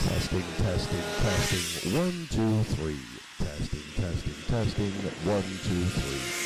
Testing, testing, testing. 1, 2, 3. Testing, testing, testing. 1, 2, 3.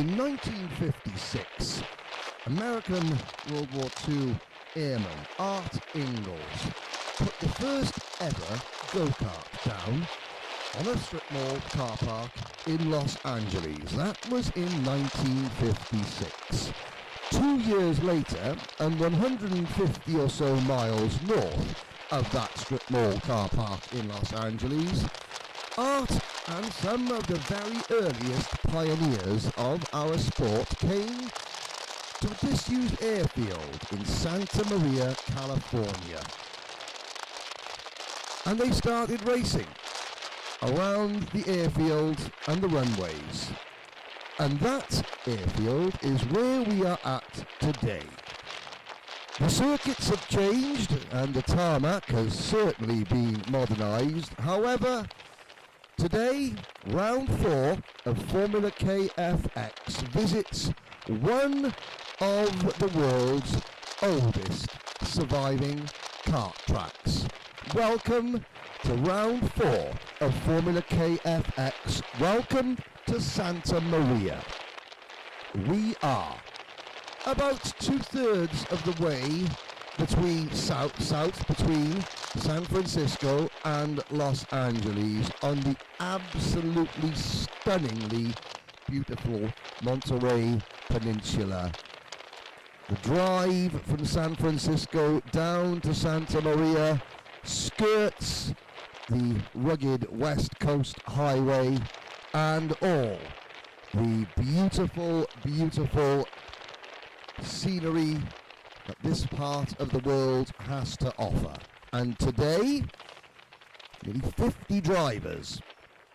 In 1956, American World War II airman Art Ingalls put the first ever go-kart down on a strip mall car park in Los Angeles. That was in 1956. 2 years later, and 150 or so miles north of that strip mall car park in Los Angeles, Art and some of the very earliest pioneers of our sport came to a disused airfield in Santa Maria, California. And they started racing around the airfield and the runways. And that airfield is where we are at today. The circuits have changed and the tarmac has certainly been modernised. However, today, round 4 of Formula KFX visits one of the world's oldest surviving kart tracks. Welcome to round 4 of Formula KFX. Welcome to Santa Maria. We are about 2/3 of the way between between San Francisco and Los Angeles on the absolutely stunningly beautiful Monterey Peninsula. The drive from San Francisco down to Santa Maria skirts the rugged West Coast Highway and all the beautiful, beautiful scenery that this part of the world has to offer. And today, nearly 50 drivers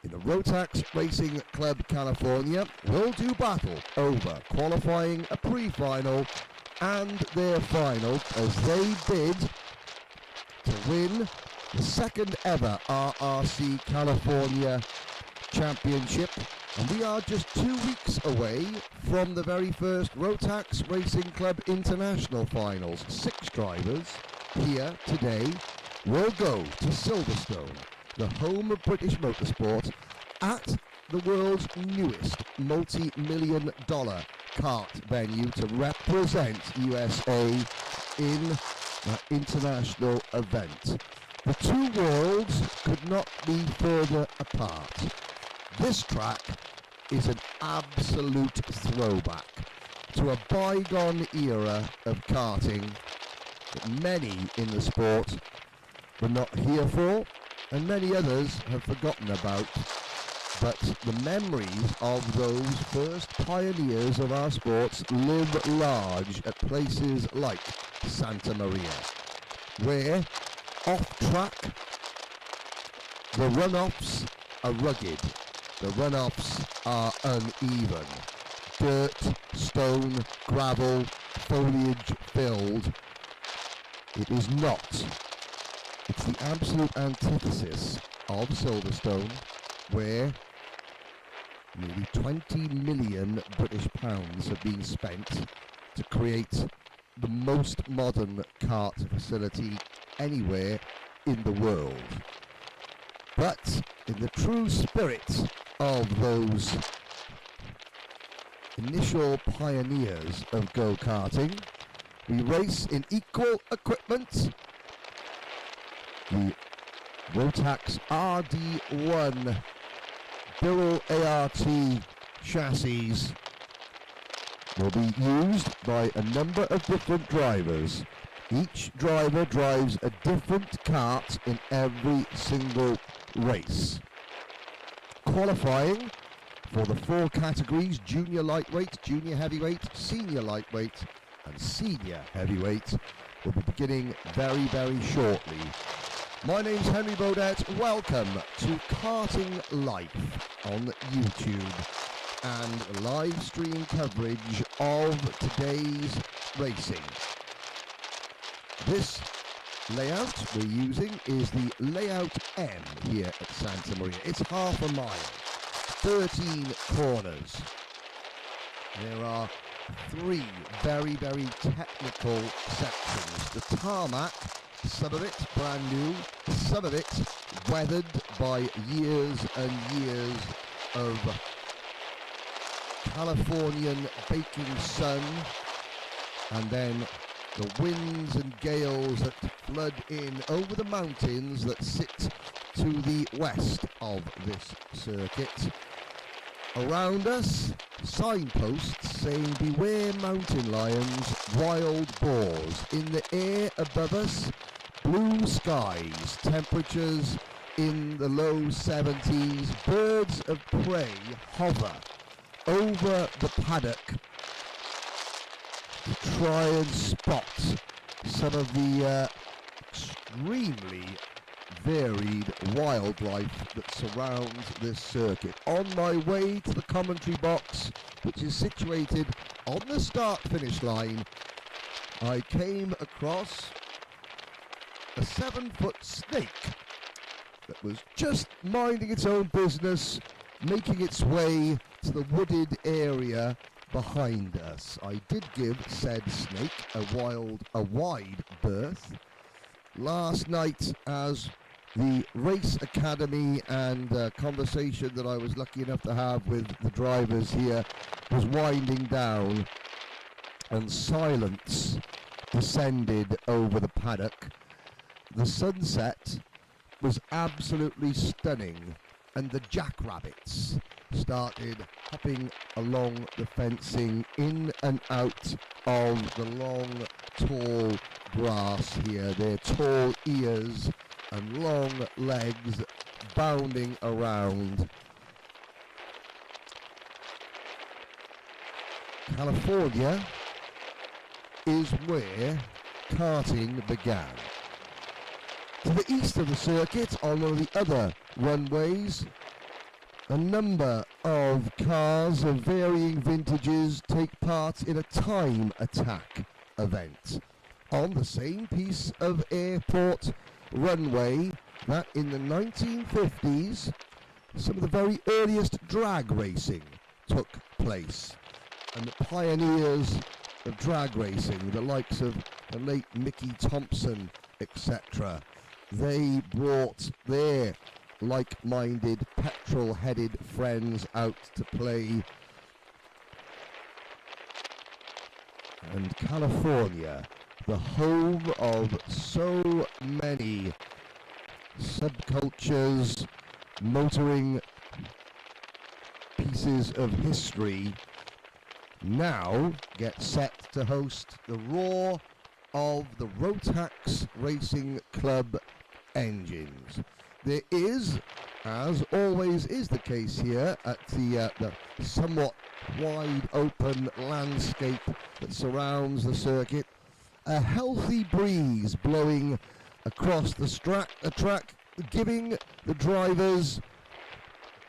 in the Rotax Racing Club California will do battle over qualifying a pre-final and their final as they bid to win the second ever RRC California Championship. And we are just 2 weeks away from the very first Rotax Racing Club International Finals. 6 drivers here today will go to Silverstone, the home of British motorsport, at the world's newest multi-million dollar kart venue to represent USA in that international event. The two worlds could not be further apart. This track is an absolute throwback to a bygone era of karting that many in the sport were not here for, and many others have forgotten about. But the memories of those first pioneers of our sports live large at places like Santa Maria, where off-track the runoffs are rugged, the runoffs are uneven, dirt, stone, gravel, foliage filled. It is not. It's the absolute antithesis of Silverstone, where nearly 20 million British pounds have been spent to create the most modern kart facility anywhere in the world. But in the true spirit of those initial pioneers of go-karting, we race in equal equipment. The Rotax RD1 Birrell ART chassis will be used by a number of different drivers. Each driver drives a different kart in every single race. Qualifying for the 4 categories: junior lightweight, junior heavyweight, senior lightweight and senior heavyweight will be beginning very, very shortly. My name's Henry Baudet. Welcome to Karting Life on YouTube and live stream coverage of today's racing. This layout we're using is the layout M here at Santa Maria. It's half a mile, 13 corners. There are 3 very, very technical sections. The tarmac, some of it brand new, some of it weathered by years and years of Californian baking sun, and then the winds and gales that flood in over the mountains that sit to the west of this circuit. Around us, signposts saying beware mountain lions, wild boars. In the air above us, blue skies, temperatures in the low 70s. Birds of prey hover over the paddock to try and spot some of the extremely varied wildlife that surrounds this circuit. On my way to the commentary box, which is situated on the start-finish line, I came across a 7-foot snake that was just minding its own business, making its way to the wooded area behind us. I did give said snake a wide berth last night as the race academy and conversation that I was lucky enough to have with the drivers here was winding down, and silence descended over the paddock. The sunset was absolutely stunning, and the jackrabbits started hopping along the fencing in and out of the long, tall grass here. Their tall ears and long legs bounding around. California is where karting began. To the east of the circuit, on one of the other runways, a number of cars of varying vintages take part in a time attack event on the same piece of airport runway that in the 1950s some of the very earliest drag racing took place, and the pioneers of drag racing, the likes of the late Mickey Thompson, etc., they brought their like-minded petrol-headed friends out to play. And California, the home of so many subcultures, motoring pieces of history, now get set to host the roar of the Rotax Racing Club engines. There is, as always is the case here at the somewhat wide open landscape that surrounds the circuit, a healthy breeze blowing across the track, giving the drivers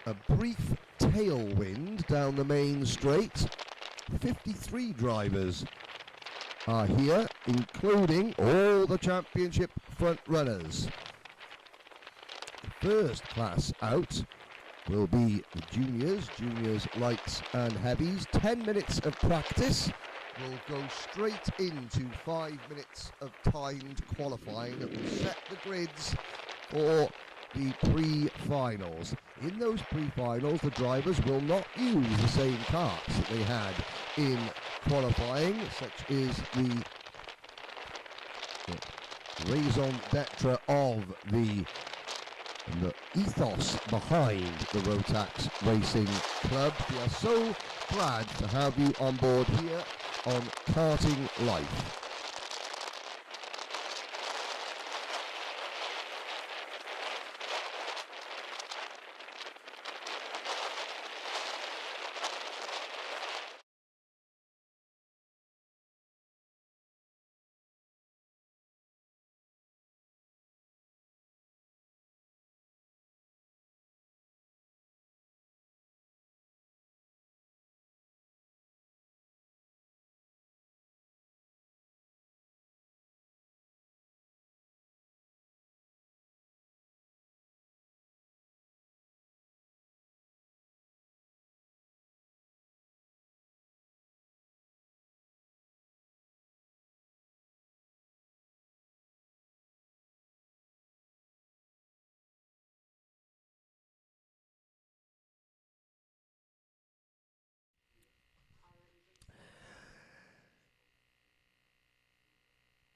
a brief tailwind down the main straight. 53 drivers are here, including all the championship front runners. The first class out will be the juniors, lights and heavies. 10 minutes of practice will go straight into 5 minutes of timed qualifying that will set the grids for the pre-finals. In those pre-finals, the drivers will not use the same karts that they had in qualifying, such is the raison d'etre of the ethos behind the Rotax Racing Club. We are so glad to have you on board here on Karting Life.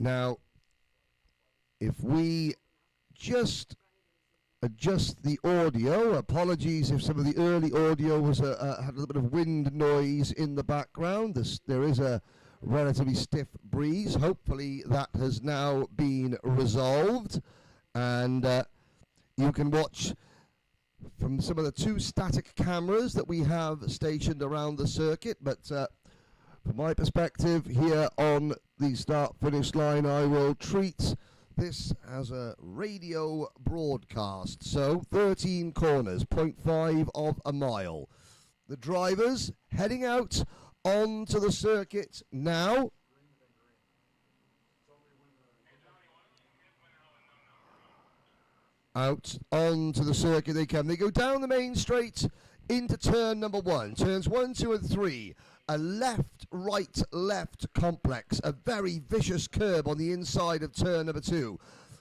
Now, if we just adjust the audio, apologies if some of the early audio was had a little bit of wind noise in the background. There is a relatively stiff breeze. Hopefully that has now been resolved, and you can watch from some of the 2 static cameras that we have stationed around the circuit. But from my perspective here on the start-finish line, I will treat this as a radio broadcast. So 13 corners, 0.5 of a mile. The drivers heading out onto the circuit now. Out onto the circuit they come. They go down the main straight into turn number 1. Turns 1, 2 and 3. A left, right, left complex. A very vicious curb on the inside of turn number 2.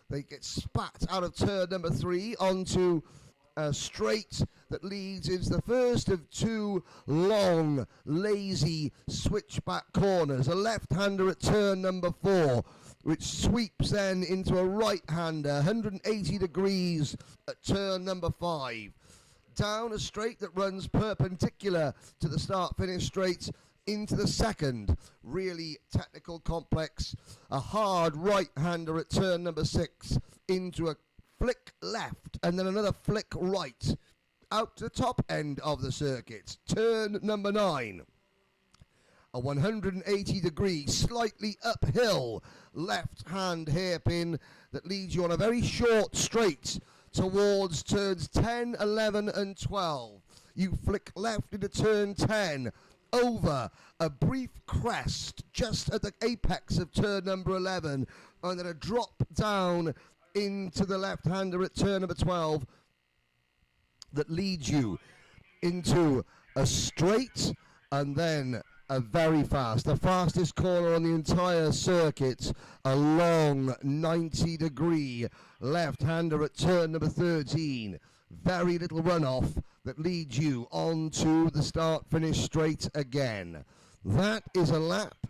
They get spat out of turn number 3 onto a straight that leads into the first of 2 long, lazy switchback corners. A left-hander at turn number 4, which sweeps then into a right-hander, 180 degrees at turn number 5. Down a straight that runs perpendicular to the start-finish straight into the second really technical complex. A hard right-hander at turn number 6 into a flick left and then another flick right out to the top end of the circuit. Turn number 9. A 180 degree, slightly uphill left-hand hairpin that leads you on a very short straight towards turns 10, 11 and 12. You flick left into turn 10, over a brief crest just at the apex of turn number 11, and then a drop down into the left-hander at turn number 12 that leads you into a straight and then a very fast, the fastest corner on the entire circuit, a long 90 degree left-hander at turn number 13. Very little runoff that leads you onto the start-finish straight again. That is a lap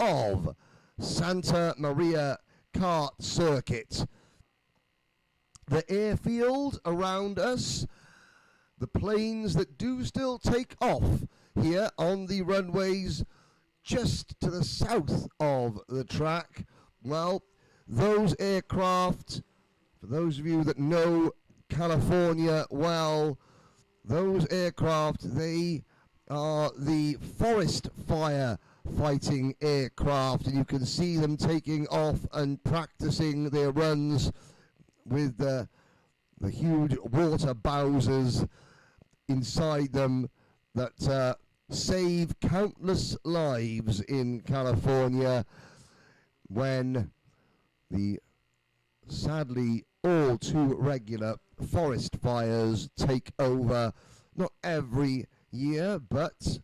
of Santa Maria Kart Circuit. The airfield around us, the planes that do still take off here on the runways just to the south of the track. Well, those aircraft, for those of you that know California well, those aircraft, they are the forest fire fighting aircraft, and you can see them taking off and practicing their runs with the huge water bowsers inside them that save countless lives in California when the sadly all too regular forest fires take over, not every year, but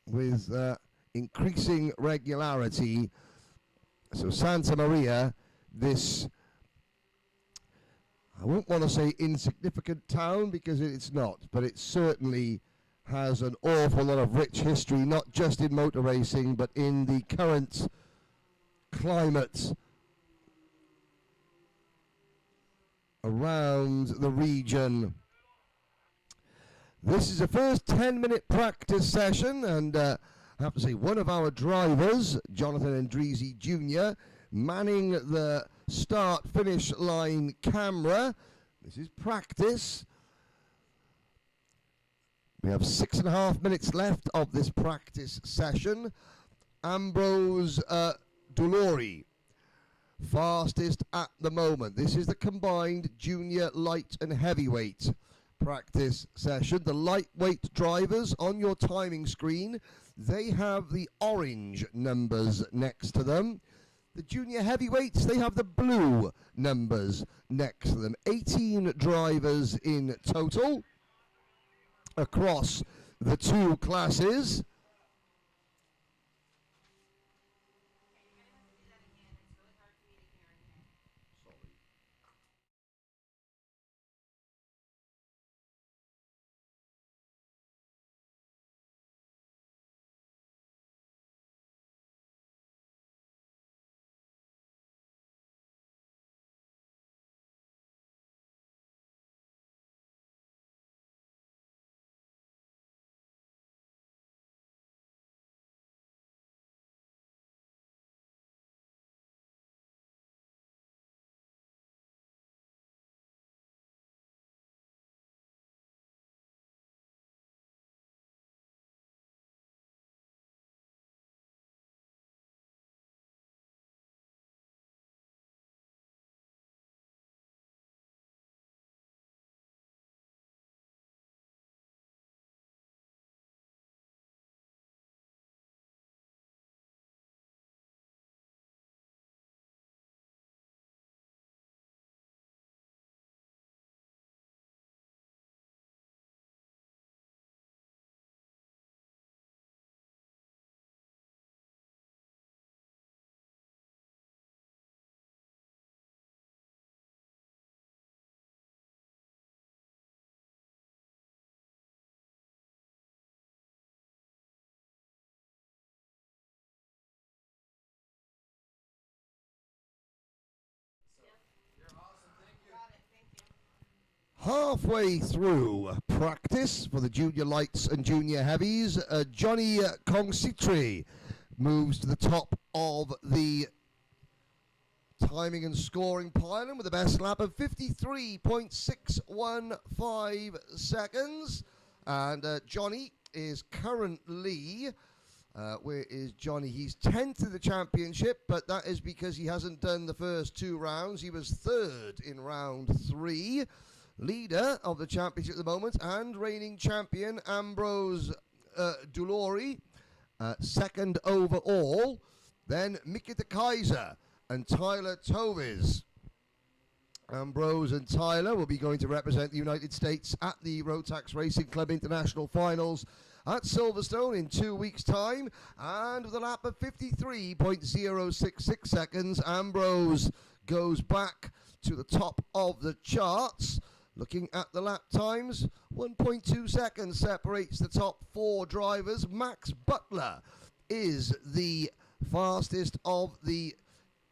with increasing regularity. So Santa Maria, this, I won't want to say insignificant town because it's not, but it certainly has an awful lot of rich history, not just in motor racing, but in the current climate around the region. This is the first 10-minute practice session, and I have to say one of our drivers, Jonathan Andrisi Jr., manning the start-finish line camera. This is practice. We have 6.5 minutes left of this practice session. Ambrose Dulori, fastest at the moment. This is the combined junior light and heavyweight practice session. The lightweight drivers on your timing screen, they have the orange numbers next to them. The junior heavyweights, they have the blue numbers next to them. 18 drivers in total across the 2 classes. Halfway through practice for the junior lights and junior heavies, Johnny Kongsitri moves to the top of the timing and scoring pylon with the best lap of 53.615 seconds. And Johnny is currently, where is Johnny? He's 10th in the championship, but that is because he hasn't done the first 2 rounds. He was 3rd in round 3. Leader of the championship at the moment and reigning champion Ambrose Dulori, 2nd overall. Then Miki de Kaiser and Tyler Tovis. Ambrose and Tyler will be going to represent the United States at the Rotax Racing Club International Finals at Silverstone in 2 weeks' time. And with a lap of 53.066 seconds, Ambrose goes back to the top of the charts. Looking at the lap times, 1.2 seconds separates the top 4 drivers. Max Butler is the fastest of the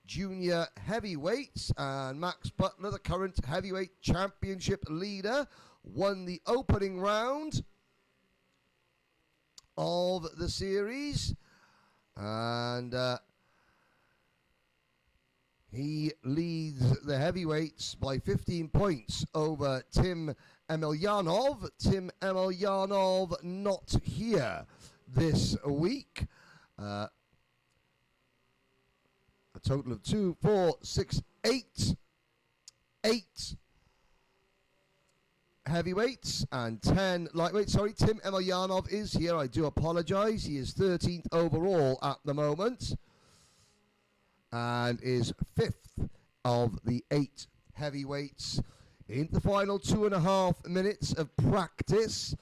junior heavyweights, and Max Butler, the current heavyweight championship leader, won the opening round of the series, and he leads the heavyweights by 15 points over Tim Emilyanov. Tim Emilyanov not here this week. A total of 2, 4, 6, 8 heavyweights and 10 lightweights. Sorry, Tim Emilyanov is here. I do apologize. He is 13th overall at the moment and is 5th of the 8 heavyweights. In the final 2.5 minutes of practice,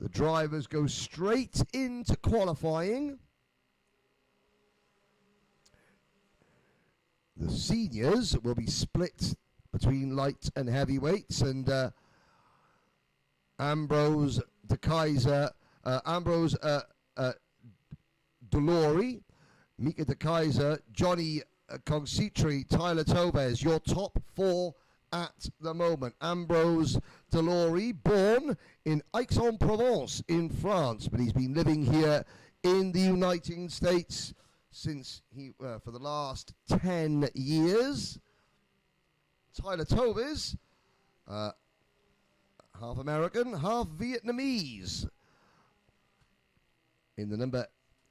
the drivers go straight into qualifying. The seniors will be split between light and heavyweights, and Ambrose de Kaiser, Ambrose Dulori, Mika de Kaiser, Johnny Kongsitri, Tyler Toves, your top 4 at the moment. Ambrose Dulori, born in Aix-en-Provence in France, but he's been living here in the United States since for the last 10 years. Tyler Toves, half American, half Vietnamese. In the number,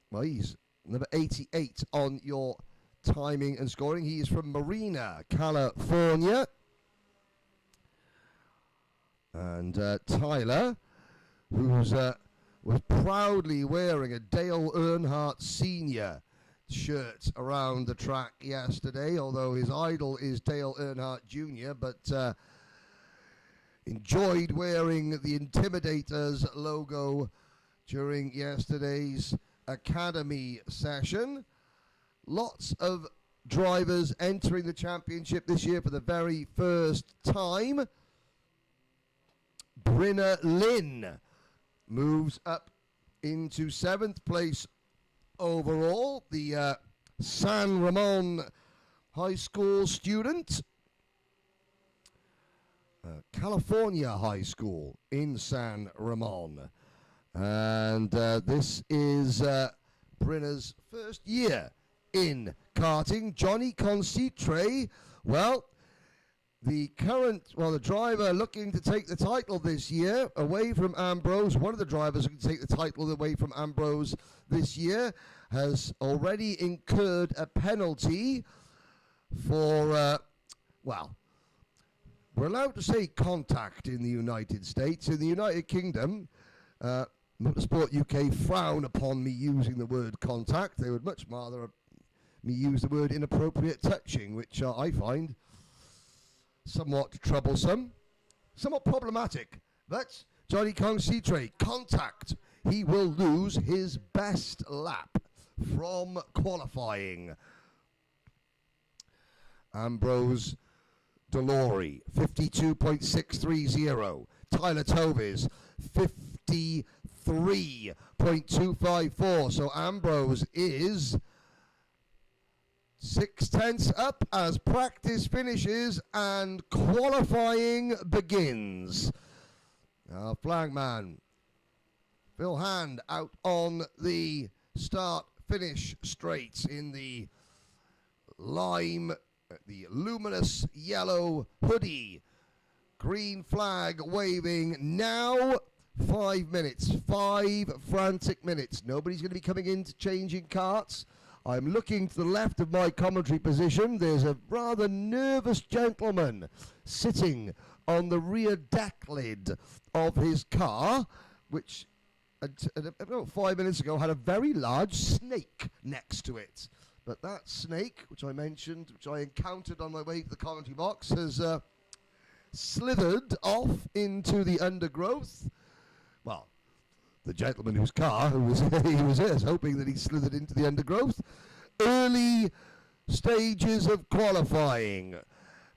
well, he's number 88 on your timing and scoring. He is from Marina, California. And Tyler, who's was proudly wearing a Dale Earnhardt Sr. shirt around the track yesterday, although his idol is Dale Earnhardt Jr., but enjoyed wearing the Intimidators logo during yesterday's Academy session. Lots of drivers entering the championship this year for the very first time. Brynner Lynn moves up into 7th place overall. The San Ramon High School student. California High School in San Ramon. And this is Brynner's first year in karting. Johnny Kongsitri, well, the driver looking to take the title this year away from Ambrose, one of the drivers who can take the title away from Ambrose this year, has already incurred a penalty for, well, we're allowed to say contact in the United States. In the United Kingdom, Motorsport UK frown upon me using the word contact. They would much rather me use the word inappropriate touching, which I find somewhat troublesome, somewhat problematic. But Johnny Kongsitri, contact. He will lose his best lap from qualifying. Ambrose Dulori, 52.630. Tyler Toves, 53.254. So Ambrose is 6/10 up as practice finishes and qualifying begins. Our flagman, Phil Hand, out on the start-finish straight in the the luminous yellow hoodie. Green flag waving now. 5 minutes, 5 frantic minutes. Nobody's going to be coming in to changing carts. I'm looking to the left of my commentary position. There's a rather nervous gentleman sitting on the rear deck lid of his car, which about 5 minutes ago had a very large snake next to it. But that snake, which I mentioned, which I encountered on my way to the commentary box, has slithered off into the undergrowth. Well, the gentleman whose car, he was hoping that he slithered into the undergrowth. Early stages of qualifying.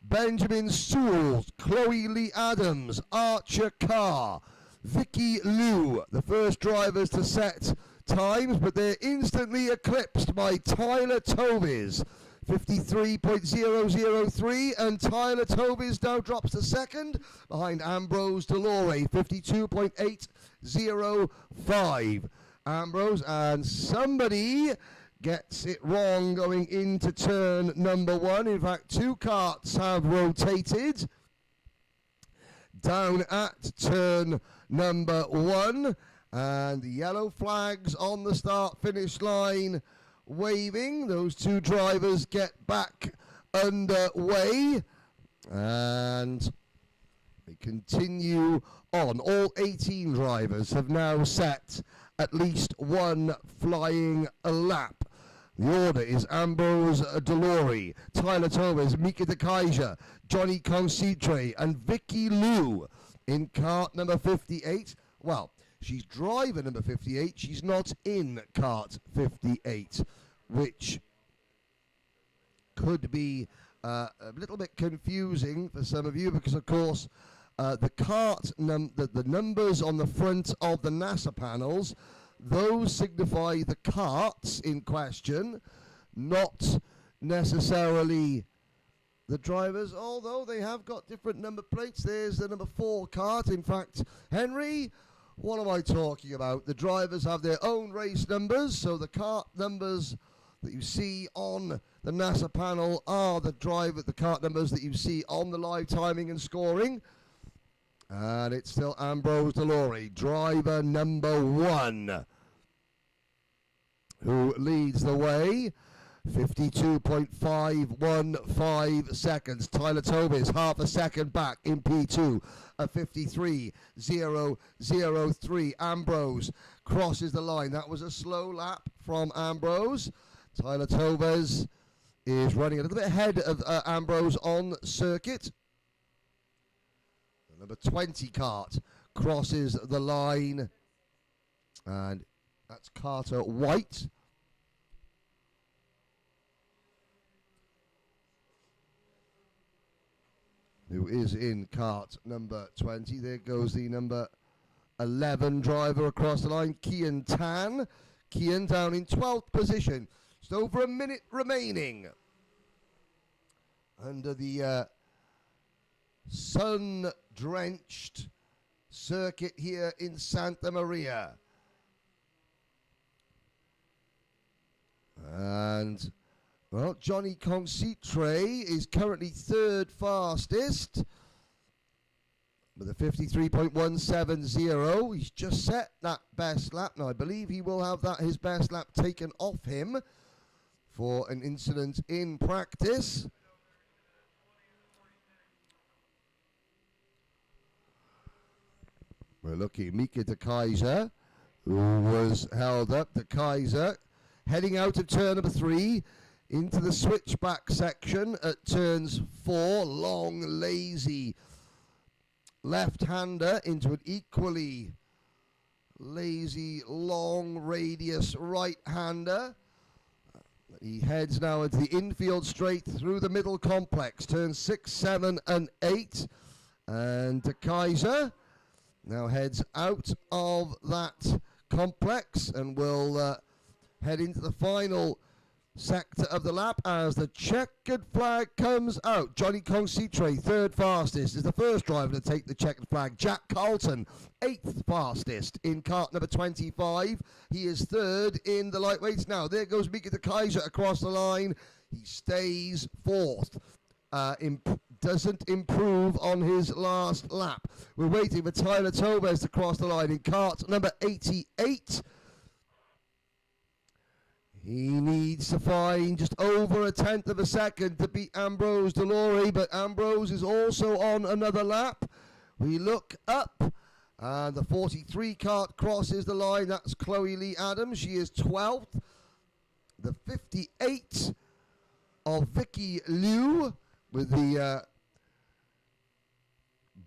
Benjamin Sewell, Chloe Lee Adams, Archer Carr, Vicky Liu, the first drivers to set times, but they're instantly eclipsed by Tyler Tovies, 53.003, and Tyler Tovies now drops to second behind Ambrose Delore, 52.805. Ambrose, and somebody gets it wrong going into turn number 1. In fact, 2 carts have rotated down at turn number 1, and the yellow flags on the start-finish line waving. Those 2 drivers get back underway, and they continue on. All 18 drivers have now set at least 1 flying lap. The order is Ambrose Delore, Tyler Thomas, Mika De Kaiser, Johnny Consitre, and Vicky Liu in cart number 58. Well, she's driver number 58. She's not in cart 58, which could be a little bit confusing for some of you because, of course, the numbers on the front of the NASA panels, those signify the carts in question, not necessarily the drivers, although they have got different number plates. There's the number 4 cart. In fact, Henry, what am I talking about? The drivers have their own race numbers, so the cart numbers that you see on the NASA panel are the cart numbers that you see on the live timing and scoring. And it's still Ambrose Delore, driver number 1, who leads the way. 52.515 seconds. Tyler Tobias half a second back in P2 at 53.003. Ambrose crosses the line. That was a slow lap from Ambrose. Tyler Tobias is running a little bit ahead of Ambrose on circuit. The number 20 cart crosses the line, and that's Carter White. Who is in cart number 20. There goes the number 11 driver across the line, Kian Tan. Kian down in 12th position. Just over a minute remaining under the sun-drenched circuit here in Santa Maria. And well, Johnny Consitre is currently 3rd fastest with a 53.170. He's just set that best lap. Now, I believe he will have his best lap taken off him for an incident in practice. We're looking Mika De Kaiser, who was held up. De Kaiser heading out of turn number 3. Into the switchback section at turns 4, long, lazy left-hander into an equally lazy, long radius right-hander. He heads now into the infield straight through the middle complex, turns 6, 7, and 8. And De Kaiser now heads out of that complex and will head into the final sector of the lap as the checkered flag comes out. Johnny Consitre, third fastest, is the first driver to take the checkered flag. Jack Carlton, eighth fastest in kart number 25. He is third in the lightweights. Now, there goes Mika de Kaiser across the line. He stays fourth. Doesn't improve on his last lap. We're waiting for Tyler Tobes to cross the line in kart number 88. He needs to find just over a tenth of a second to beat Ambrose Delore, but Ambrose is also on another lap. We look up, and the 43 kart crosses the line. That's Chloe Lee Adams. She is 12th. The 58 of Vicky Liu with the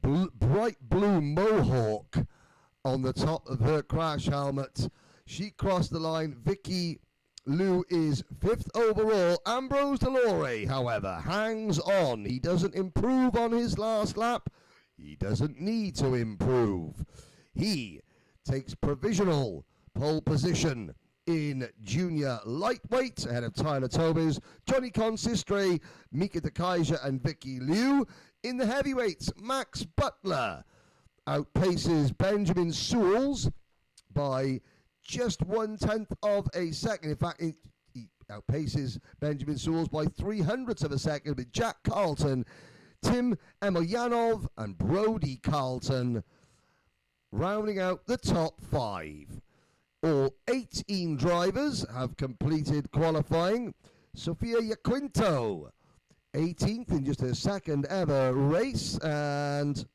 bright blue mohawk on the top of her crash helmet. She crossed the line. Vicky Liu is 5th overall. Ambrose Delore, however, hangs on. He doesn't improve on his last lap. He doesn't need to improve. He takes provisional pole position in junior lightweight ahead of Tyler Tobes, Johnny Consistre, Mika de Kaiser and Vicky Liu. In the heavyweights, Max Butler outpaces Benjamin Sewells by just 1/10 of a second. In fact, he outpaces Benjamin Sewells by 300ths of a second, with Jack Carlton, Tim Emilyanov and Brody Carlton rounding out the top 5. All 18 drivers have completed qualifying. Sofia Yaquinto, 18th in just her second ever race, and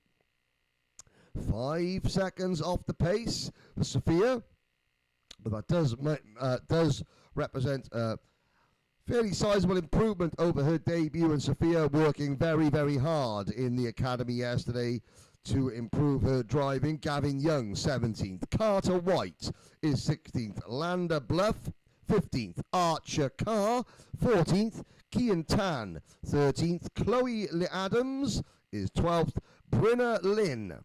5 seconds off the pace for Sofia. But that does represent a fairly sizable improvement over her debut, and Sophia working very, very hard in the academy yesterday to improve her driving. Gavin Young, 17th. Carter White is 16th. Lander Bluff, 15th. Archer Carr, 14th. Kian Tan, 13th. Chloe Lee Adams is 12th. Brinna Lynn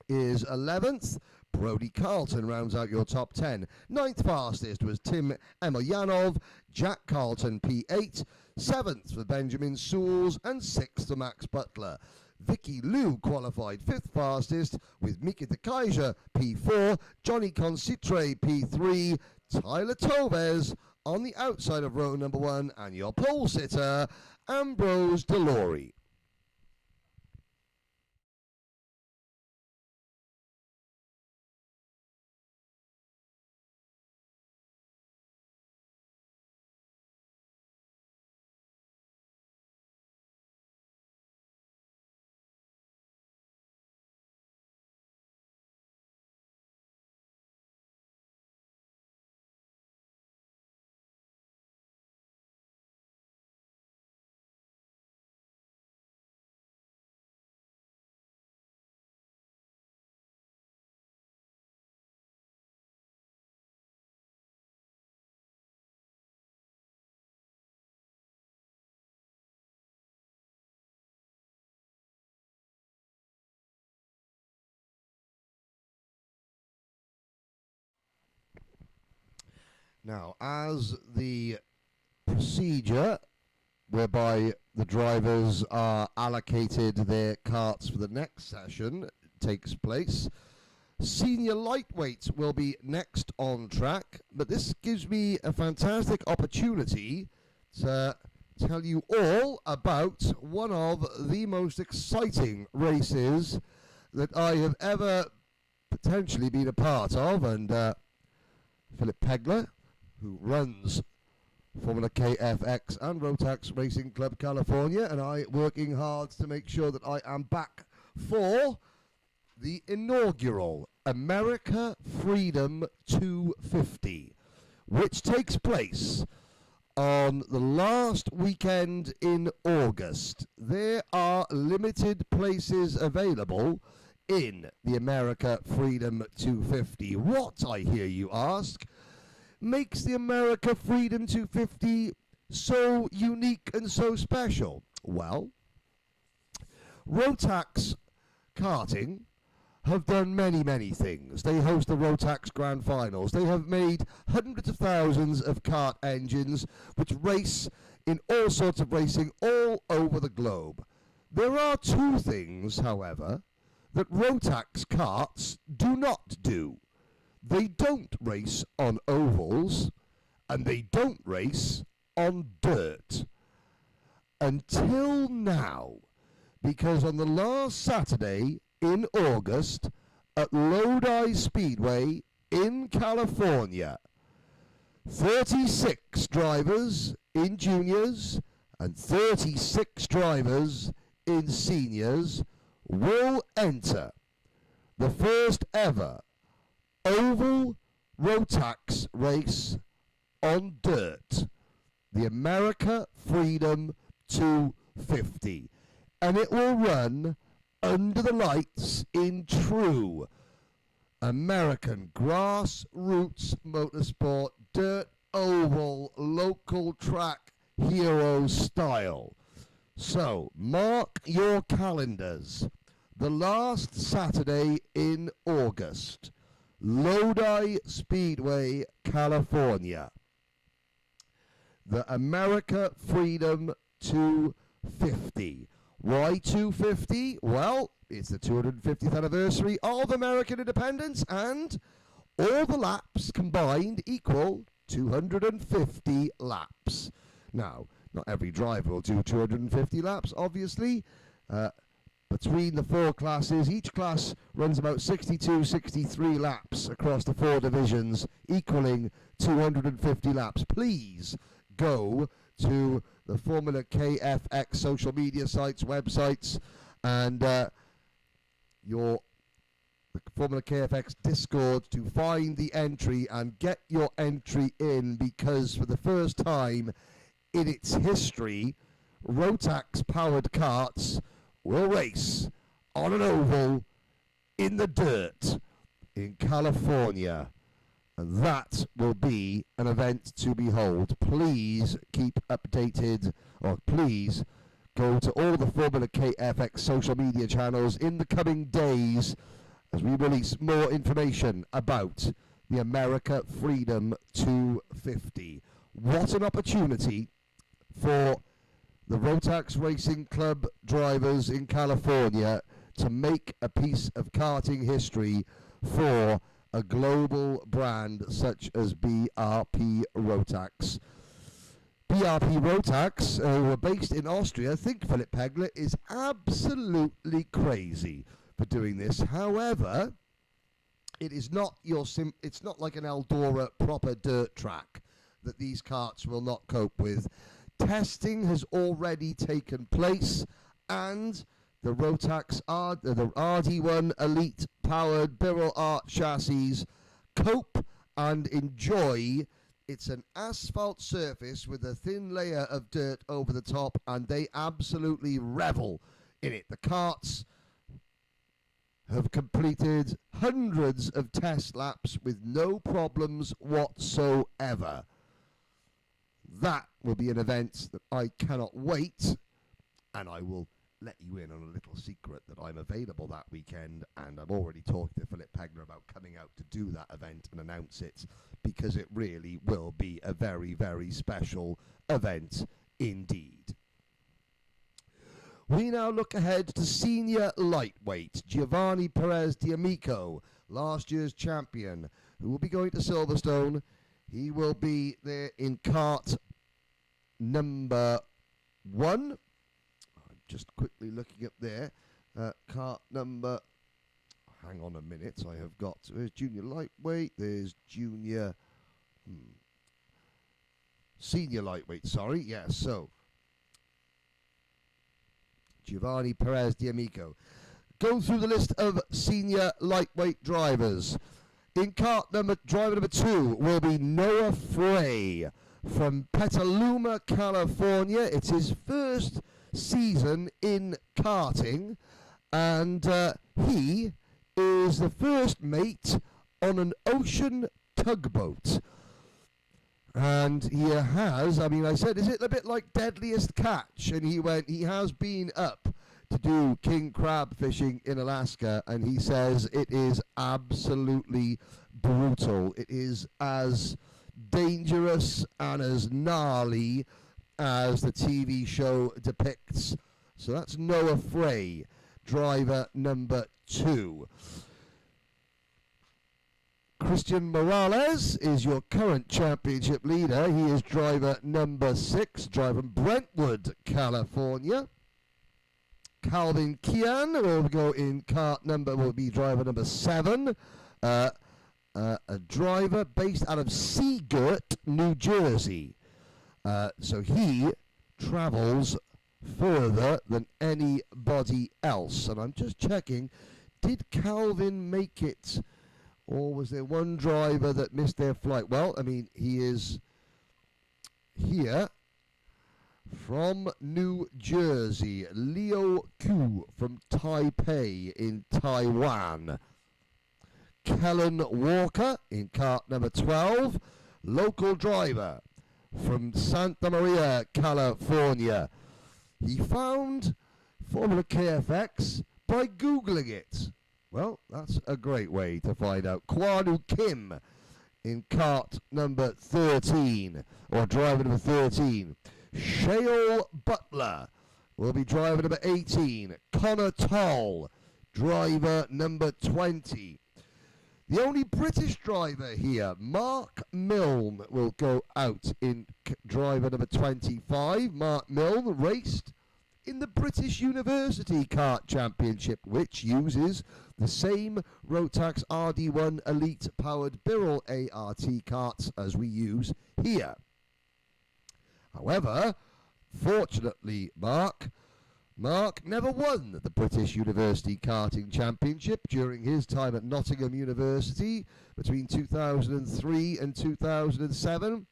is 11th. Brody Carlton rounds out your top 10. 9th fastest was Tim Emilyanov. Jack Carlton, P8. 7th for Benjamin Sewells, and 6th for Max Butler. Vicky Liu qualified 5th fastest with Mika de Kaiser, P4. Johnny Consitre, P3. Tyler Tobes on the outside of row number 1, and your pole sitter, Ambrose Delore. Now, as the procedure whereby the drivers are allocated their karts for the next session takes place, senior lightweights will be next on track, but this gives me a fantastic opportunity to tell you all about one of the most exciting races that I have ever potentially been a part of, and Philip Pegler, who runs Formula KFX and Rotax Racing Club California, and I working hard to make sure that I am back for the inaugural America Freedom 250, which takes place on the last weekend in August. There are limited places available in the America Freedom 250. What, I hear you ask, makes the America Freedom 250 so unique and so special? Well, Rotax Karting have done many, many things. They host the Rotax Grand Finals. They have made hundreds of thousands of kart engines which race in all sorts of racing all over the globe. There are two things, however, that Rotax karts do not do. They don't race on ovals, and they don't race on dirt. Until now, because on the last Saturday in August at Lodi Speedway in California, 36 drivers in juniors and 36 drivers in seniors will enter the first ever oval Rotax race on dirt, the America Freedom 250, and it will run under the lights in true American grassroots motorsport dirt oval local track hero style. So mark your calendars. The last Saturday in August, Lodi Speedway, California. The America Freedom 250. Why 250? Well, it's the 250th anniversary of American independence, and all the laps combined equal 250 laps. Now, not every driver will do 250 laps, obviously. Between the four classes, each class runs about 62, 63 laps across the four divisions, equaling 250 laps. Please go to the Formula KFX social media sites, websites, and the Formula KFX Discord to find the entry and get your entry in, because for the first time in its history, Rotax powered karts will race on an oval in the dirt in California. And that will be an event to behold. Please keep updated, or please go to all the Formula KFX social media channels in the coming days as we release more information about the America Freedom 250. What an opportunity for the Rotax Racing Club drivers in California to make a piece of karting history for a global brand such as BRP Rotax. BRP Rotax, who are based in Austria, think Philip Pegler is absolutely crazy for doing this. However, it is not it's not like an Eldora proper dirt track that these karts will not cope with. Testing has already taken place, and the Rotax the RD1 Elite powered Birrell Art chassis cope and enjoy. It's an asphalt surface with a thin layer of dirt over the top, and they absolutely revel in it. The karts have completed hundreds of test laps with no problems whatsoever. That will be an event that I cannot wait, and I will let you in on a little secret that I'm available that weekend, and I'm already talking to Philip Pegler about coming out to do that event and announce it, because it really will be a very, very special event indeed. We now look ahead to senior lightweight. Giovanni Perez D'Amico, last year's champion, who will be going to Silverstone. He will be there in kart number 1. I'm just quickly looking up there. Kart number, hang on a minute, I have got, there's junior lightweight, there's junior, senior lightweight, sorry, yes, so Giovanni Perez D'Amico. Go through the list of senior lightweight drivers. In driver number 2 will be Noah Frey from Petaluma, California. It's his first season in karting, and he is the first mate on an ocean tugboat. And he has, I mean, I said, is it a bit like Deadliest Catch? And he went, he has been up to do king crab fishing in Alaska, and he says it is absolutely brutal. It is as dangerous and as gnarly as the TV show depicts. So that's Noah Frey, driver number 2. Christian Morales is your current championship leader. He is driver number 6, driving Brentwood, California. Calvin Kian will go in will be driver number 7. A driver based out of Seagirt, New Jersey. So he travels further than anybody else. And I'm just checking, did Calvin make it? Or was there one driver that missed their flight? Well, I mean, he is here from New Jersey. Leo Ku from Taipei in Taiwan. Kellen Walker in kart number 12. Local driver from Santa Maria, California. He found Formula KFX by Googling it. Well, that's a great way to find out. Kwanu Kim in kart number 13, or driver number 13. Shale Butler will be driver number 18. Connor Toll, driver number 20. The only British driver here, Mark Milne, will go out in driver number 25. Mark Milne raced in the British University Kart Championship, which uses the same Rotax RD1 Elite powered Birrell ART karts as we use here. However, fortunately, Mark never won the British University Karting Championship during his time at Nottingham University between 2003 and 2007.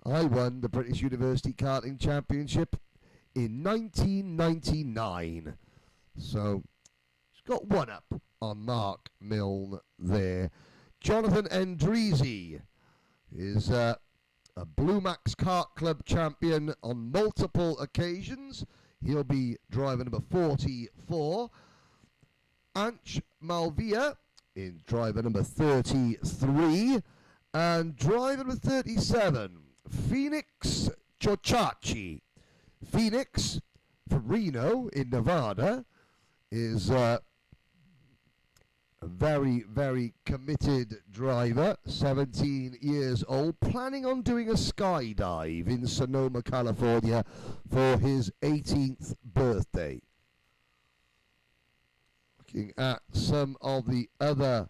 I won the British University Karting Championship in 1999. So he's got one up on Mark Milne there. Jonathan Endrizi is a Blue Max Kart Club champion on multiple occasions. He'll be driver number 44. Anch Malvia in driver number 33. And driver number 37, Phoenix Chochachi. Phoenix from Reno in Nevada is a very, very committed driver, 17 years old, planning on doing a skydive in Sonoma, California for his 18th birthday. Looking at some of the other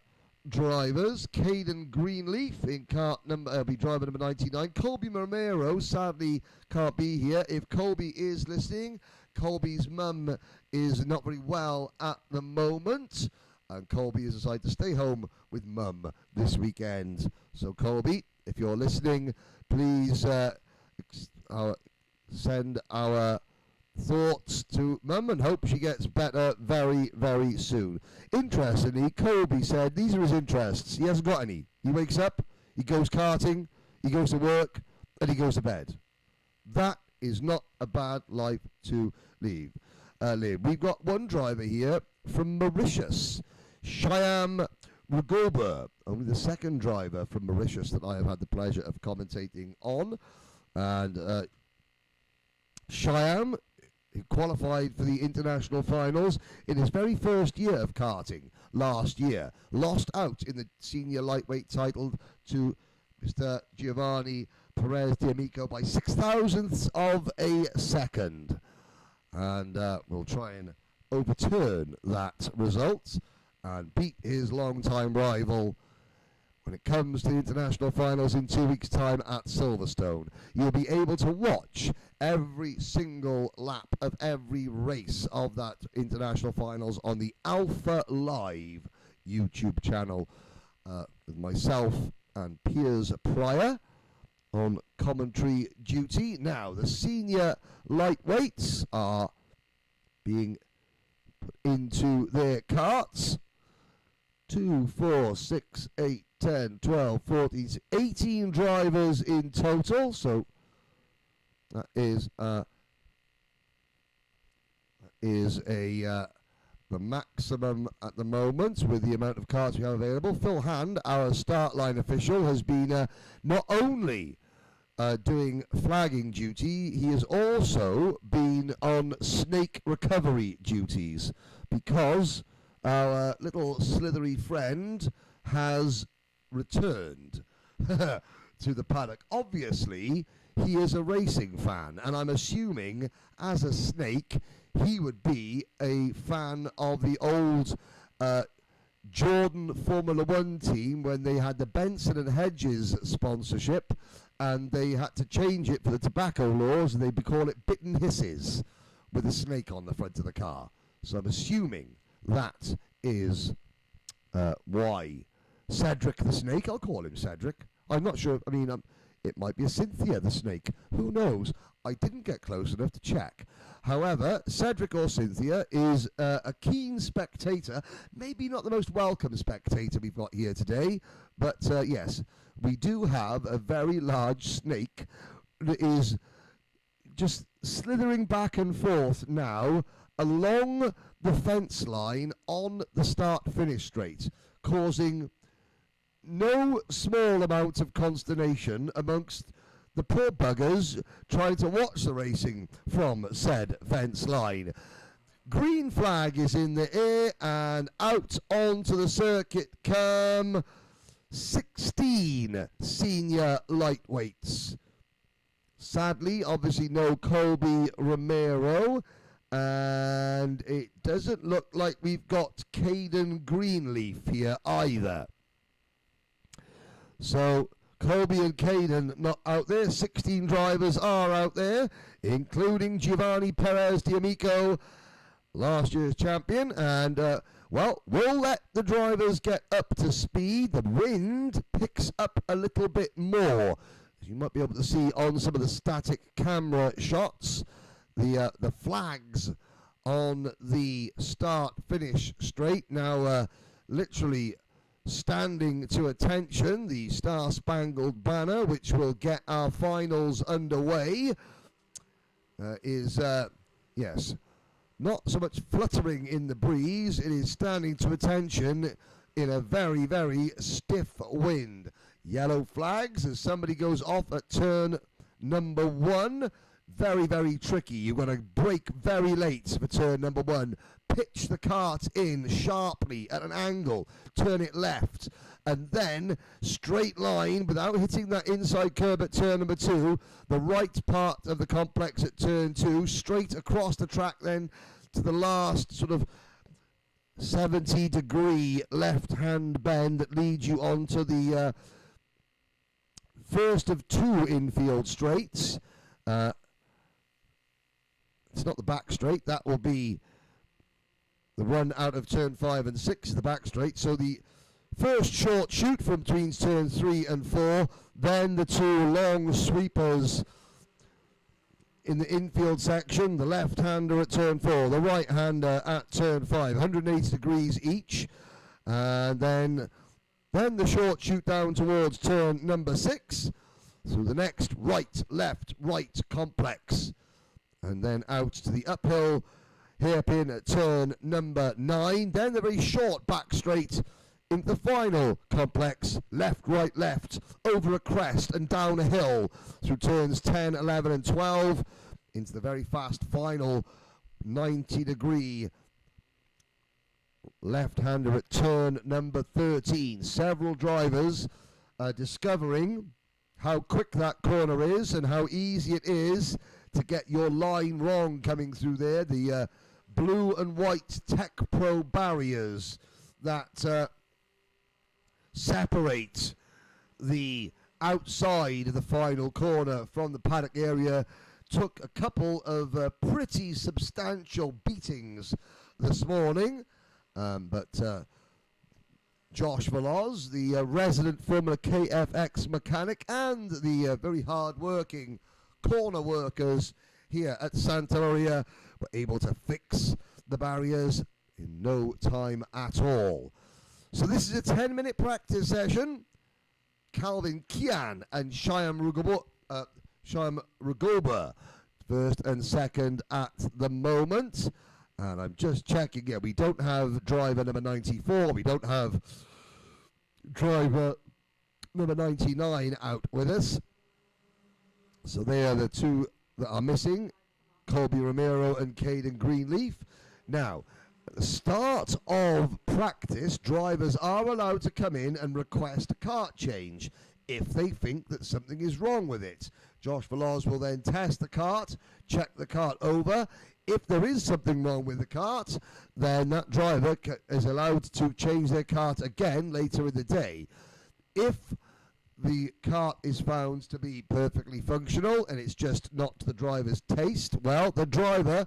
drivers, Caden Greenleaf in kart number, be driver number 99. Colby Romero sadly can't be here. If Colby is listening, Colby's mum is not very well at the moment, and Colby has decided to stay home with mum this weekend. So Colby, if you're listening, please send our thoughts to mum and hope she gets better very, very soon. Interestingly, Colby said these are his interests. He hasn't got any. He wakes up, he goes karting, he goes to work, and he goes to bed. That is not a bad life to live. We've got one driver here from Mauritius, Shyam Rugoba, only the second driver from Mauritius that I have had the pleasure of commentating on. And Shyam, he qualified for the international finals in his very first year of karting last year. Lost out in the senior lightweight title to Mr. Giovanni Perez D'Amico by 0.06 of a second. And we'll try and overturn that result and beat his longtime rival when it comes to the international finals in 2 weeks' time at Silverstone. You'll be able to watch every single lap of every race of that international finals on the Alpha Live YouTube channel with myself and Piers Pryor on commentary duty. Now, the senior lightweights are being put into their karts. 2, 4, 6, 8, 10, 12, 14, 18 drivers in total. So that is is the maximum at the moment with the amount of carts we have available. Phil Hand, our start line official, has been not only doing flagging duty, he has also been on snake recovery duties because our little slithery friend has returned to the paddock. Obviously, he is a racing fan, and I'm assuming as a snake, he would be a fan of the old Jordan Formula One team when they had the Benson and Hedges sponsorship, and they had to change it for the tobacco laws, and they'd call it Bitten Hisses with a snake on the front of the car. So I'm assuming that is why. Cedric the Snake, I'll call him Cedric. I'm not sure, I mean, it might be a Cynthia the Snake. Who knows? I didn't get close enough to check. However, Cedric or Cynthia is a keen spectator, maybe not the most welcome spectator we've got here today, but yes, we do have a very large snake that is just slithering back and forth now along the fence line on the start-finish straight, causing no small amount of consternation amongst the poor buggers trying to watch the racing from said fence line. Green flag is in the air, and out onto the circuit come 16 senior lightweights. Sadly, obviously no Colby Romero, and it doesn't look like we've got Caden Greenleaf here either. So Colby and Caden not out there. 16 drivers are out there, including Giovanni Perez D'Amico, last year's champion. And, well, we'll let the drivers get up to speed. The wind picks up a little bit more. As you might be able to see on some of the static camera shots, the flags on the start-finish straight now literally standing to attention. The Star-Spangled Banner, which will get our finals underway, is, yes, not so much fluttering in the breeze. It is standing to attention in a very, very stiff wind. Yellow flags as somebody goes off at turn number 1. Very, very tricky. You've got to brake very late for turn number 1. Pitch the cart in sharply at an angle. Turn it left. And then straight line without hitting that inside curb at turn number 2. The right part of the complex at turn 2. Straight across the track then to the last sort of 70-degree left-hand bend that leads you onto the first of 2 infield straights. It's not the back straight. That will be the run out of turn 5 and 6, the back straight. So the first short shoot from between turn 3 and 4, then the 2 long sweepers in the infield section, the left-hander at turn 4, the right-hander at turn 5, 180 degrees each. And then the short shoot down towards turn number 6, through the next right, left, right complex. And then out to the uphill hairpin at turn number 9. Then the very short back straight into the final complex. Left, right, left, over a crest and down a hill through turns 10, 11 and 12 into the very fast final 90-degree left-hander at turn number 13. Several drivers are discovering how quick that corner is and how easy it is to get your line wrong coming through there. The blue and white Tech Pro barriers that separate the outside of the final corner from the paddock area took a couple of pretty substantial beatings this morning. But Josh Veloz, the resident Formula KFX mechanic, and the very hard-working corner workers here at Santa Maria were able to fix the barriers in no time at all. So this is a 10-minute practice session. Calvin Kian and Shyam Rugoba first and second at the moment. And I'm just checking, yeah, we don't have driver number 94, we don't have driver number 99 out with us. So they are the two that are missing, Colby Romero and Caden Greenleaf. Now, at the start of practice, drivers are allowed to come in and request a kart change if they think that something is wrong with it. Josh Veloz will then test the kart, check the kart over. If there is something wrong with the kart, then that driver is allowed to change their kart again later in the day. If the kart is found to be perfectly functional and it's just not to the driver's taste, well, the driver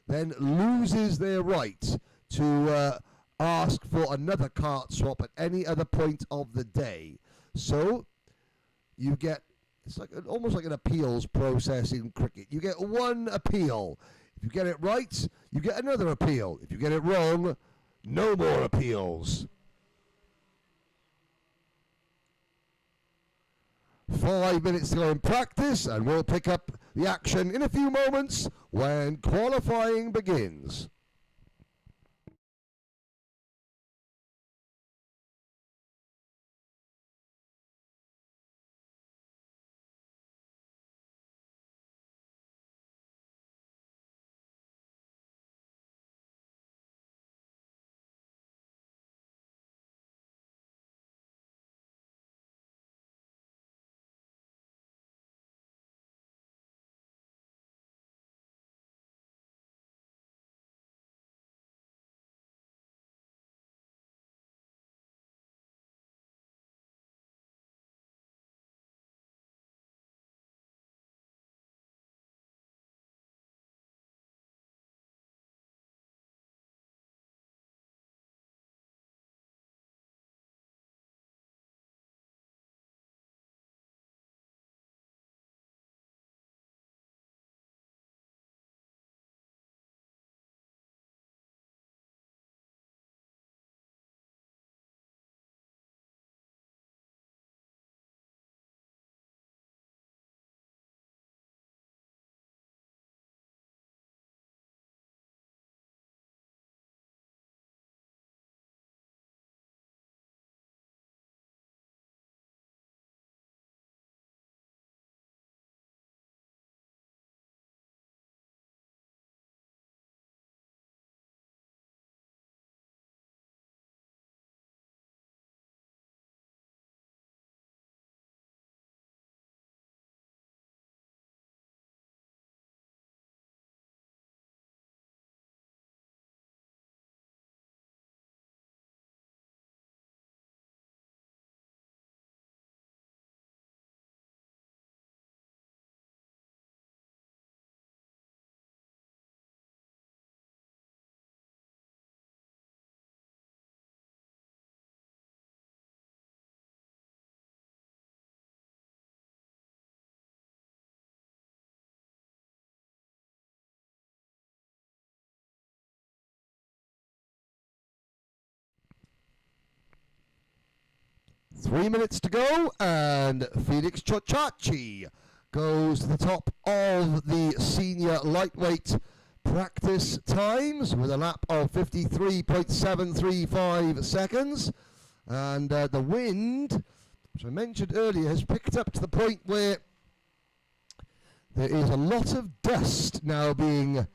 then loses their right to ask for another kart swap at any other point of the day. So you get, it's like almost like an appeals process in cricket. You get one appeal. If you get it right, you get another appeal. If you get it wrong, no more appeals. 5 minutes to go in practice, and we'll pick up the action in a few moments when qualifying begins. Three minutes to go, and Felix Chochachi goes to the top of the senior lightweight practice times with a lap of 53.735 seconds. And the wind, which I mentioned earlier, has picked up to the point where there is a lot of dust now being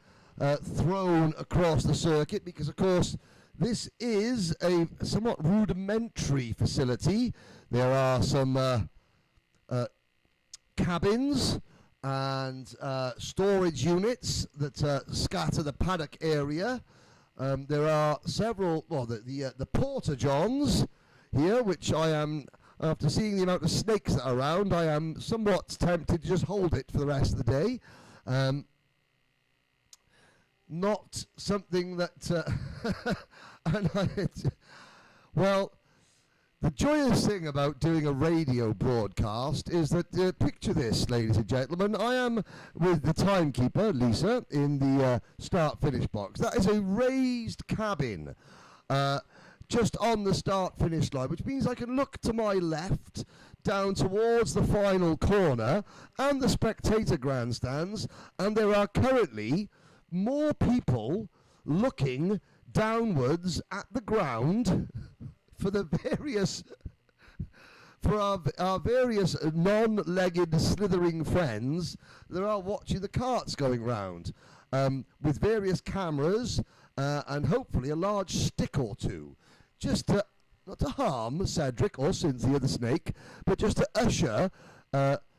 thrown across the circuit because, of course, this is a somewhat rudimentary facility. There are some cabins and storage units that scatter the paddock area. There are several, well, the porta-johns here, which I am, after seeing the amount of snakes that are around, I am somewhat tempted to just hold it for the rest of the day. Not something that, well, the joyous thing about doing a radio broadcast is that, picture this, ladies and gentlemen, I am with the timekeeper, Lisa, in the start-finish box. That is a raised cabin just on the start-finish line, which means I can look to my left down towards the final corner and the spectator grandstands, and there are currently more people looking downwards at the ground for the various for our various non-legged slithering friends that are watching the karts going round, with various cameras and hopefully a large stick or two, just to, not to harm Cedric or Cynthia the snake, but just to usher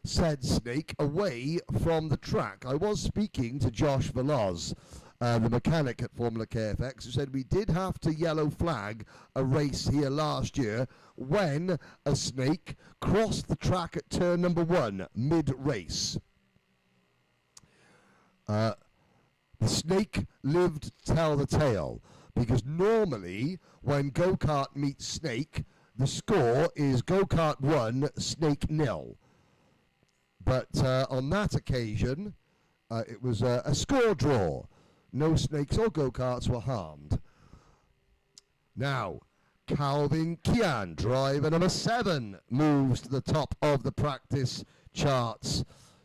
said snake away from the track. I was speaking to Josh Veloz, the mechanic at Formula KFX, who said we did have to yellow flag a race here last year when a snake crossed the track at turn number 1 mid-race. The snake lived to tell the tale, because normally when go-kart meets snake, the score is go-kart 1, snake 0. But on that occasion, it was a score draw. No snakes or go-karts were harmed. Now, Calvin Kian, driver number 7, moves to the top of the practice charts.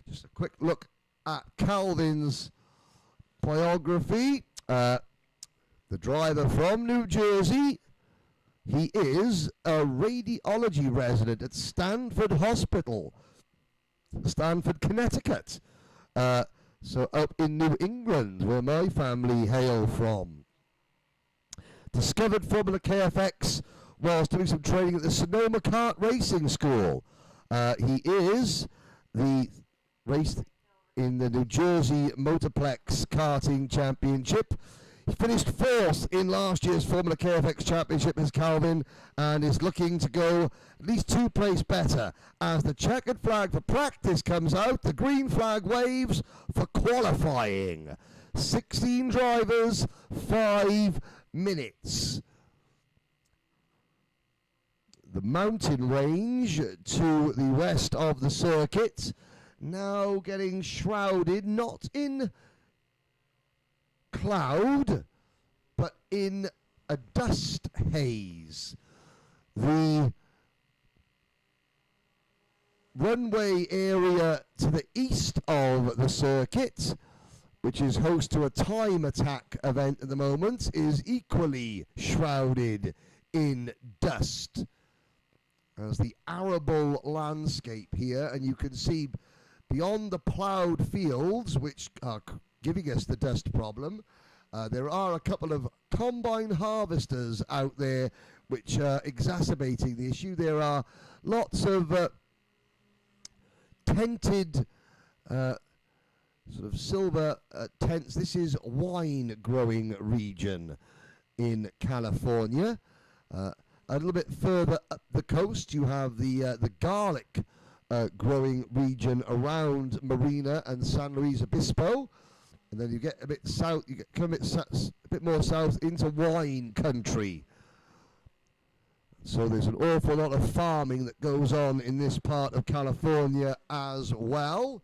Just a quick look at Calvin's biography. The driver from New Jersey. He is a radiology resident at Stanford Hospital, Stanford, Connecticut. So up in New England, where my family hail from. Discovered Formula KFX whilst doing some training at the Sonoma Kart Racing School. He is the race in the New Jersey Motorplex Karting Championship. He finished 4th in last year's Formula KFX Championship as Calvin, and is looking to go at least 2 places better. As the checkered flag for practice comes out, the green flag waves for qualifying. 16 drivers, 5 minutes. The mountain range to the west of the circuit now getting shrouded, not in cloud, but in a dust haze. The runway area to the east of the circuit, which is host to a time attack event at the moment, is equally shrouded in dust. As the arable landscape here, and you can see beyond the ploughed fields, which are giving us the dust problem, there are a couple of combine harvesters out there which are exacerbating the issue. There are lots of tented sort of silver tents. This is wine growing region in California. A little bit further up the coast, you have the garlic growing region around Marina and San Luis Obispo. And then you get a bit south, come a bit more south into wine country. So there's an awful lot of farming that goes on in this part of California as well.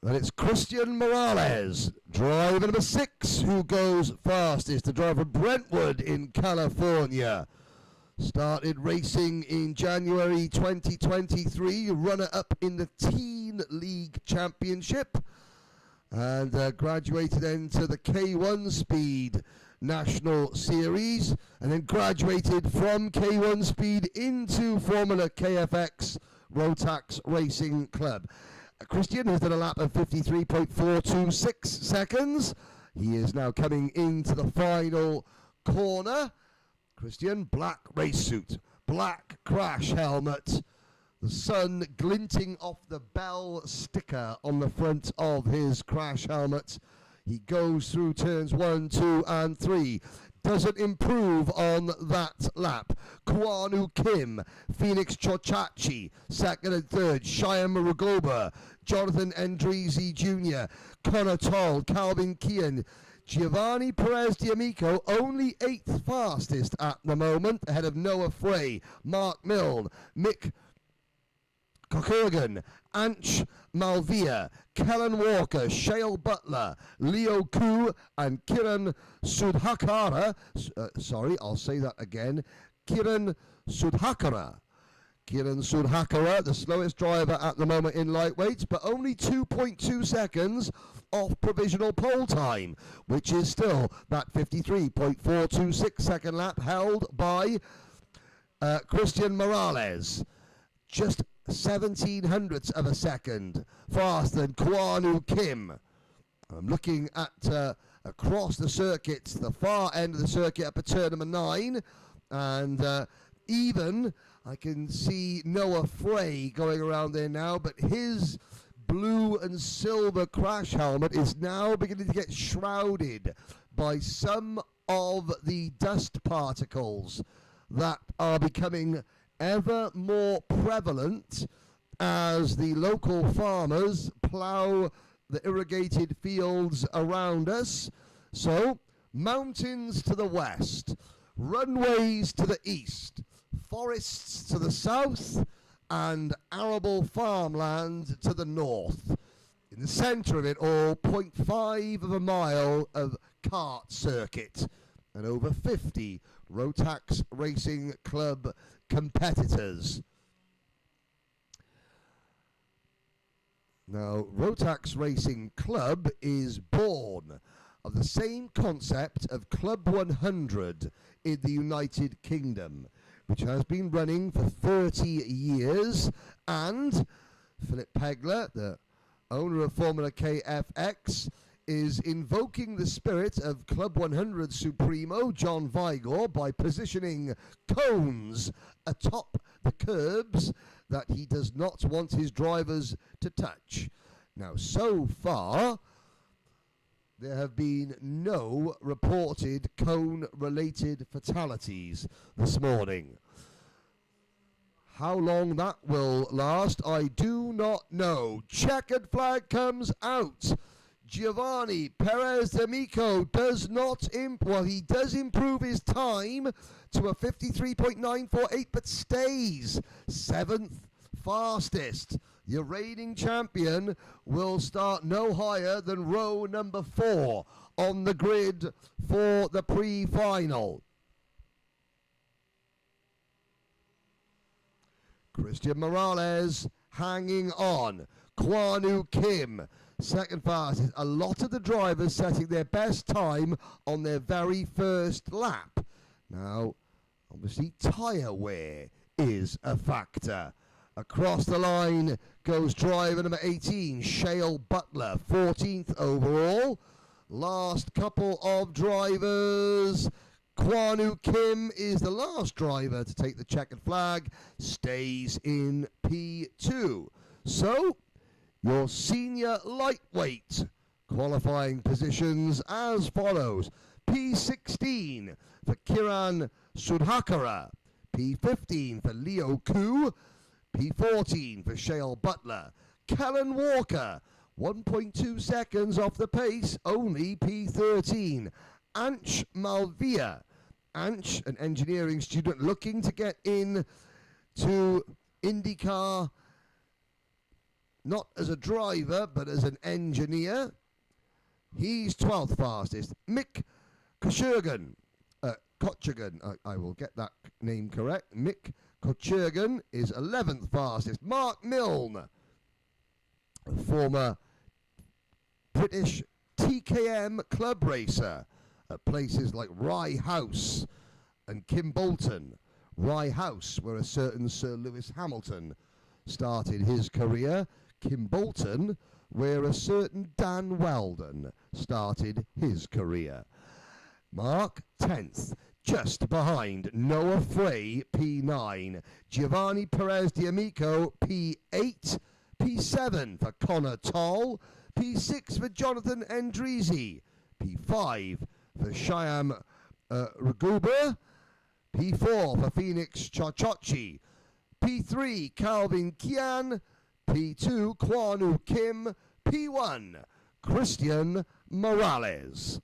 And it's Christian Morales, driver number 6, who goes fastest. The driver from Brentwood in California. Started racing in January 2023, runner-up in the Teen League Championship, and graduated into the K1 Speed National Series, and then graduated from K1 Speed into Formula KFX Rotax Racing Club. Christian has done a lap of 53.426 seconds. He is now coming into the final corner. Christian, black race suit, black crash helmet, the sun glinting off the bell sticker on the front of his crash helmet. He goes through turns 1, 2, and 3. Doesn't improve on that lap. Kwanu Kim, Phoenix Chochachi, 2nd and 3rd. Cheyenne Maragoba, Jonathan Endrizi Jr., Connor Toll, Calvin Kian, Giovanni Perez D'Amico, only 8th fastest at the moment, ahead of Noah Frey, Mark Milne, Mick Kokurgan, Anch Malvia, Kellen Walker, Shale Butler, Leo Koo, and Kiran Sudhakara. Sorry, I'll say that again. Kiran Sudhakara Kieran Sudhakara, the slowest driver at the moment in lightweights, but only 2.2 seconds off provisional pole time, which is still that 53.426 second lap held by Christian Morales. Just 17 hundredths of a second faster than Kwanu Kim. I'm looking at across the circuit, the far end of the circuit up at turn number 9, and even I can see Noah Frey going around there now, but his blue and silver crash helmet is now beginning to get shrouded by some of the dust particles that are becoming ever more prevalent as the local farmers plough the irrigated fields around us. So, mountains to the west, runways to the east, forests to the south, and arable farmland to the north. In the centre of it all, 0.5 of a mile of kart circuit and over 50 Rotax Racing Club competitors. Now, Rotax Racing Club is born of the same concept of Club 100 in the United Kingdom, which has been running for 30 years, and Philip Pegler, the owner of Formula KFX, is invoking the spirit of Club 100 Supremo John Vigor by positioning cones atop the curbs that he does not want his drivers to touch. Now, so far, there have been no reported cone-related fatalities this morning. How long that will last, I do not know. Checkered flag comes out. Giovanni Perez D'Amico does not he does improve his time to a 53.948, but stays 7th fastest. Your reigning champion will start no higher than row number 4 on the grid for the pre-final. Christian Morales hanging on. Kwanu Kim, second fastest. A lot of the drivers setting their best time on their very first lap. Now, obviously, tyre wear is a factor. Across the line goes driver number 18, Shale Butler, 14th overall. Last couple of drivers. Kwanu Kim is the last driver to take the checkered flag, stays in P2. So, your senior lightweight qualifying positions as follows. P16 for Kiran Sudhakara, P15 for Leo Koo, P14 for Shale Butler. Kellen Walker, 1.2 seconds off the pace, only P13. Ansh Malvia, Ansh, an engineering student looking to get in to IndyCar, not as a driver, but as an engineer. He's 12th fastest. Mick Kochergan, I will get that name correct. Mick Kochergan is 11th fastest. Mark Milne, a former British TKM club racer at places like Rye House and Kimbolton. Rye House, where a certain Sir Lewis Hamilton started his career. Kimbolton, where a certain Dan Weldon started his career. Mark, 10th, just behind Noah Frey, P9. Giovanni Perez D'Amico, P8. P7 for Connor Toll. P6 for Jonathan Endrizi. P5 for Shyam Raguber. P4 for Phoenix Chachochi. P3 Calvin Kian. P2 Kwanu Kim. P1 Christian Morales.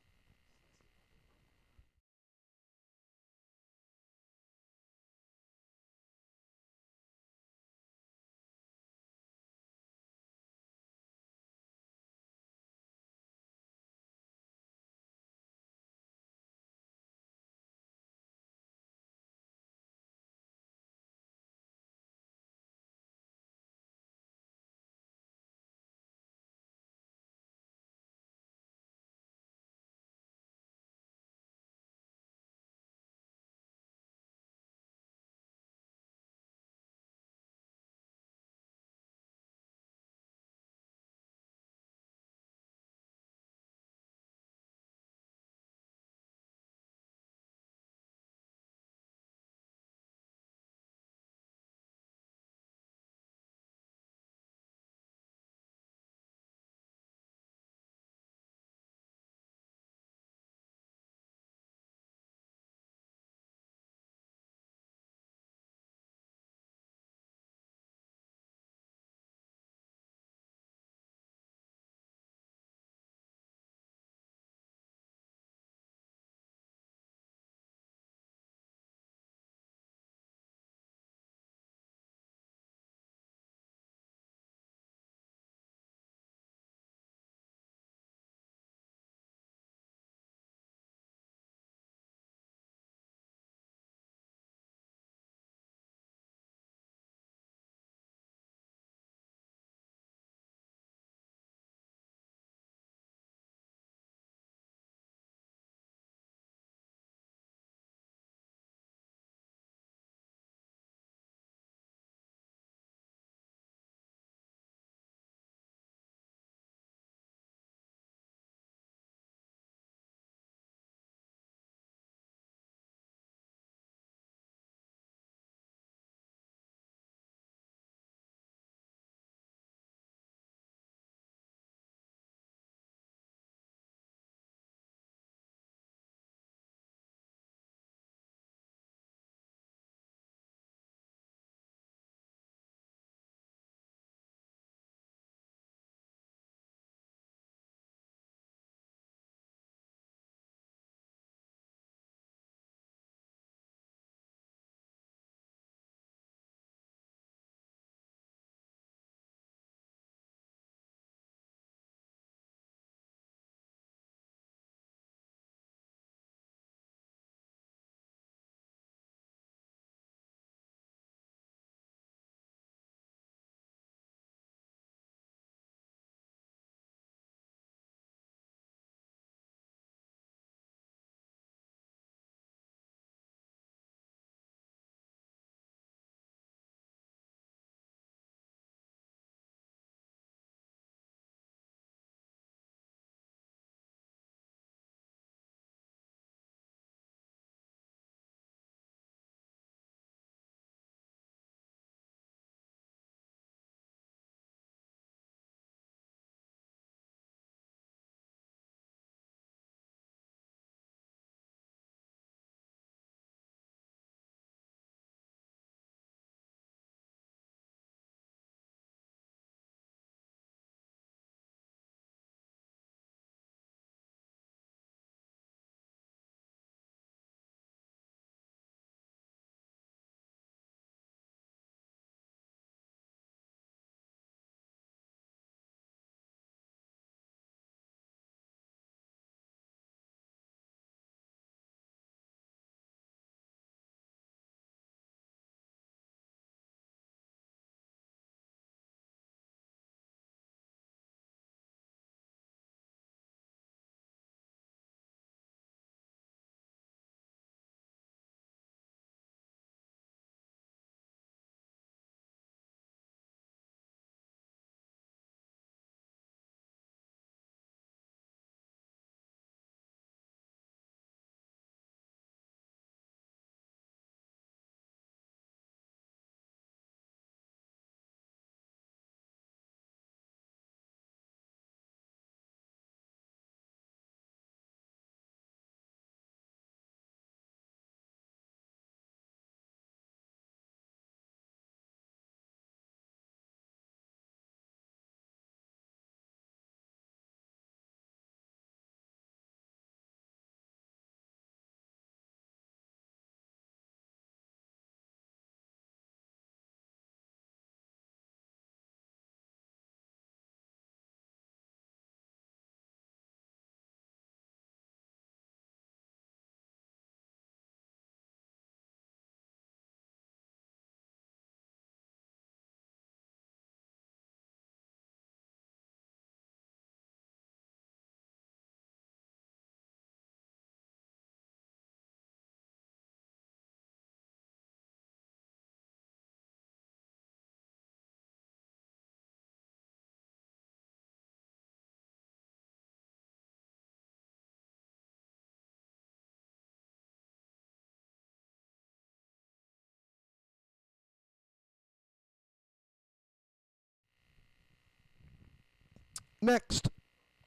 Next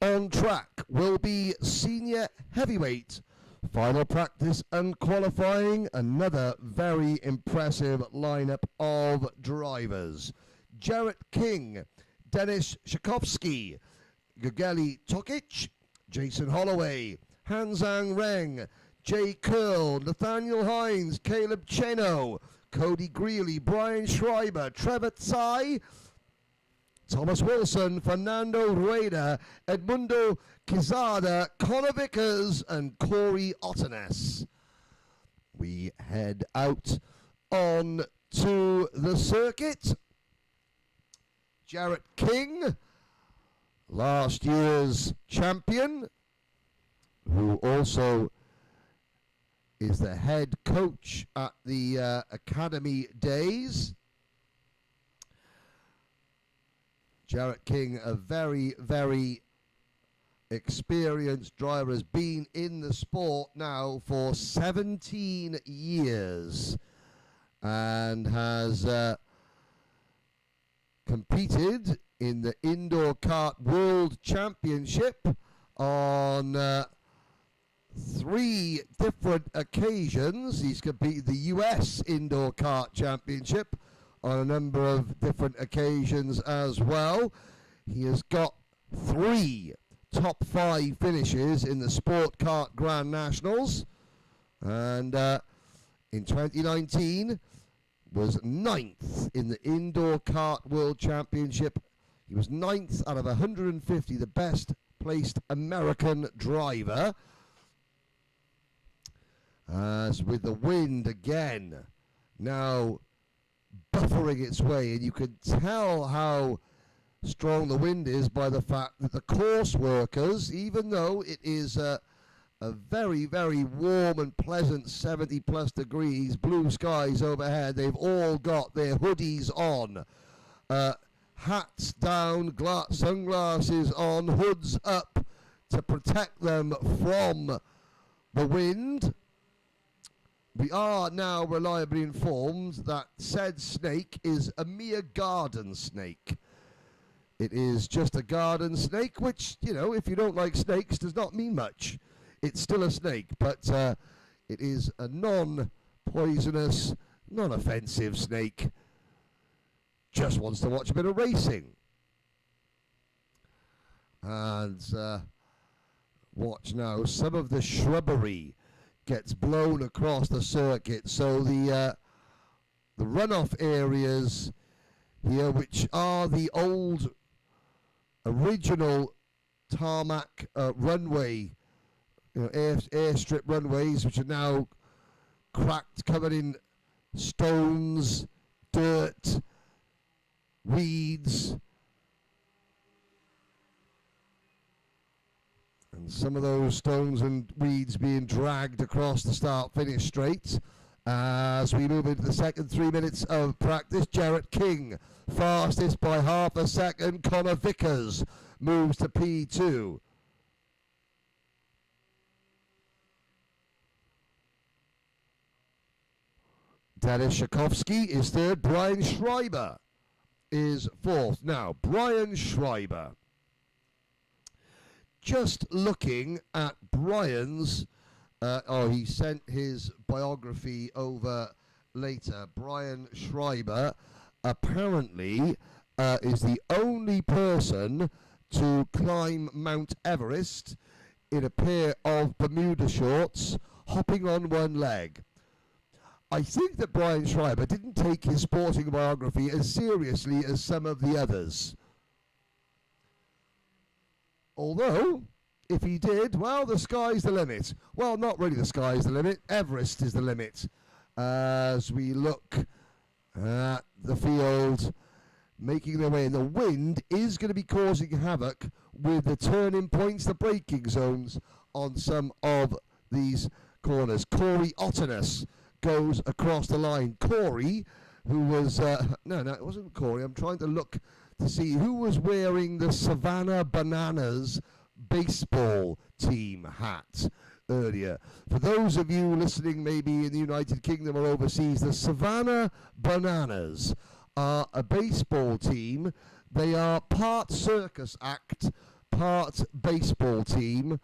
on track will be senior heavyweight. Final practice and qualifying, another very impressive lineup of drivers. Jarrett King, Denis Shakovsky, Gugeli Tokic, Jason Holloway, Hanzang Reng, Jay Curl, Nathaniel Hines, Caleb Cheno, Cody Greeley, Brian Schreiber, Trevor Tsai, Thomas Wilson, Fernando Rueda, Edmundo Quezada, Connor Vickers, and Corey Otternes. We head out on to the circuit. Jarrett King, last year's champion, who also is the head coach at the Academy Days. Jarrett King, a very, very experienced driver, has been in the sport now for 17 years and has competed in the Indoor Kart World Championship on 3 different occasions. He's competed the US Indoor Kart Championship on a number of different occasions as well. He has got 3 top 5 finishes in the Sport Kart Grand Nationals, and in 2019 was 9th in the Indoor Kart World Championship. He was 9th out of 150, the best placed American driver. As with the wind again now buffering its way, and you can tell how strong the wind is by the fact that the course workers, even though it is a very, very warm and pleasant 70 plus degrees, blue skies overhead, they've all got their hoodies on, hats down, sunglasses on, hoods up to protect them from the wind. We are now reliably informed that said snake is a mere garden snake. It is just a garden snake, which, you know, if you don't like snakes, does not mean much. It's still a snake, but it is a non-poisonous, non-offensive snake. Just wants to watch a bit of racing. And watch now, some of the shrubbery gets blown across the circuit, so the runoff areas here, which are the old original tarmac runway, you know, airstrip runways, which are now cracked, covered in stones, dirt, weeds. And some of those stones and weeds being dragged across the start-finish straight. As we move into the second 3 minutes of practice, Jarrett King, fastest by half a second. Connor Vickers moves to P2. Denis Shakovsky is third. Brian Schreiber is fourth. Now, Brian Schreiber. Just looking at Brian's, he sent his biography over later. Brian Schreiber apparently is the only person to climb Mount Everest in a pair of Bermuda shorts, hopping on one leg. I think that Brian Schreiber didn't take his sporting biography as seriously as some of the others. Although, if he did, well, the sky's the limit. Well, not really the sky's the limit. Everest is the limit. As we look at the field making their way, and the wind is going to be causing havoc with the turning points, the braking zones on some of these corners. Corey Otternes goes across the line. Corey, who was, no, it wasn't Corey. I'm trying to look to see who was wearing the Savannah Bananas baseball team hat earlier. For those of you listening maybe in the United Kingdom or overseas, the Savannah Bananas are a baseball team They are part circus act, part baseball team,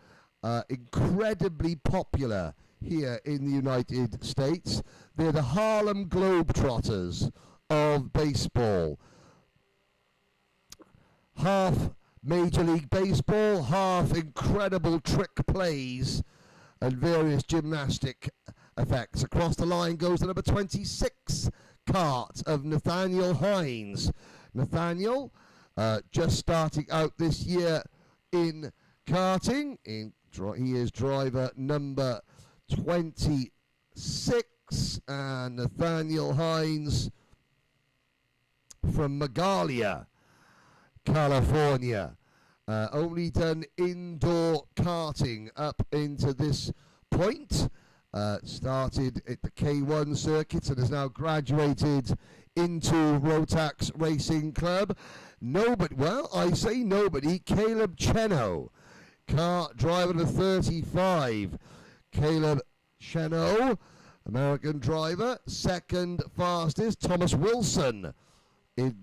incredibly popular here in the United States. They're the Harlem Globetrotters of baseball. Half Major League Baseball, half incredible trick plays and various gymnastic effects. Across the line goes the number 26 Kart of Nathaniel Hines. Nathaniel, just starting out this year in karting. He is driver number 26, and Nathaniel Hines from Magalia, California. Only done indoor karting up into this point. Started at the K1 circuit and has now graduated into Rotax Racing Club. Nobody, well, I say nobody, Caleb Cheno, car driver to 35. Caleb Cheno, American driver, second fastest. Thomas Wilson,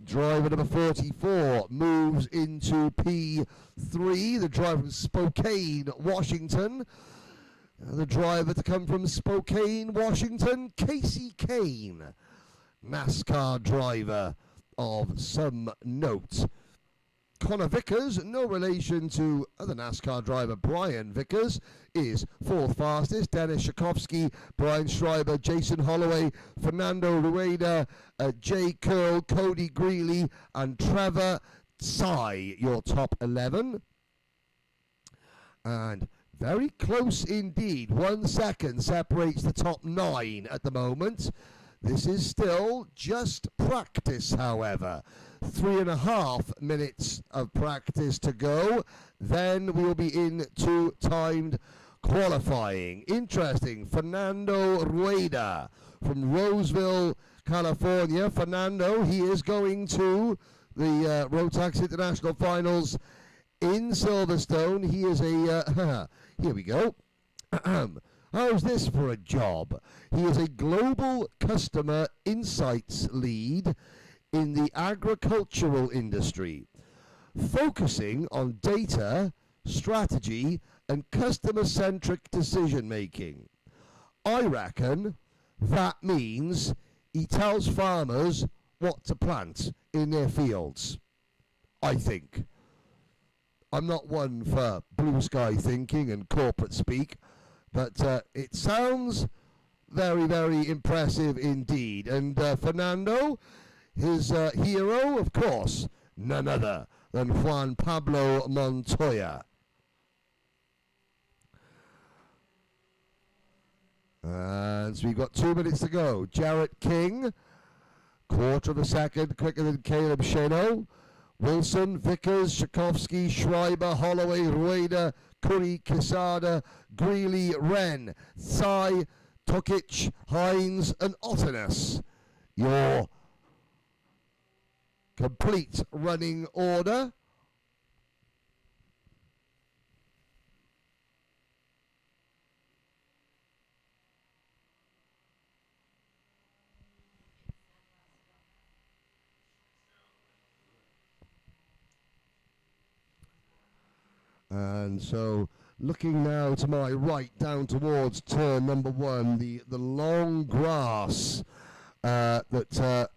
driver number 44, moves into P3. The driver from Spokane, Washington. The driver to come from Spokane, Washington, Casey Kane, NASCAR driver of some note. Connor Vickers, no relation to other NASCAR driver Brian Vickers, is fourth fastest. Dennis Shakovsky, Brian Schreiber, Jason Holloway, Fernando Rueda, Jay Curl, Cody Greeley, and Trevor Tsai, your top 11. And very close indeed. 1 second separates the top 9 at the moment. This is still just practice, however. 3.5 minutes of practice to go. Then we will be into timed qualifying. Interesting. Fernando Rueda from Roseville, California. Fernando, he is going to the Rotax International Finals in Silverstone. He is a, here we go. How's this for a job? He is a global customer insights lead in the agricultural industry, focusing on data, strategy, and customer-centric decision-making. I reckon that means he tells farmers what to plant in their fields, I think. I'm not one for blue sky thinking and corporate speak, but it sounds very, very impressive indeed. And Fernando, his hero, of course, none other than Juan Pablo Montoya. And so we've got 2 minutes to go. Jarrett King, quarter of a second quicker than Caleb Cheno. Wilson, Vickers, Shakovsky, Schreiber, Holloway, Rueda, Curry, Quesada, Greeley, Wren, Tsai, Tokic, Hines, and Ottenes. Your complete running order. And so looking now to my right down towards turn number 1, the long grass that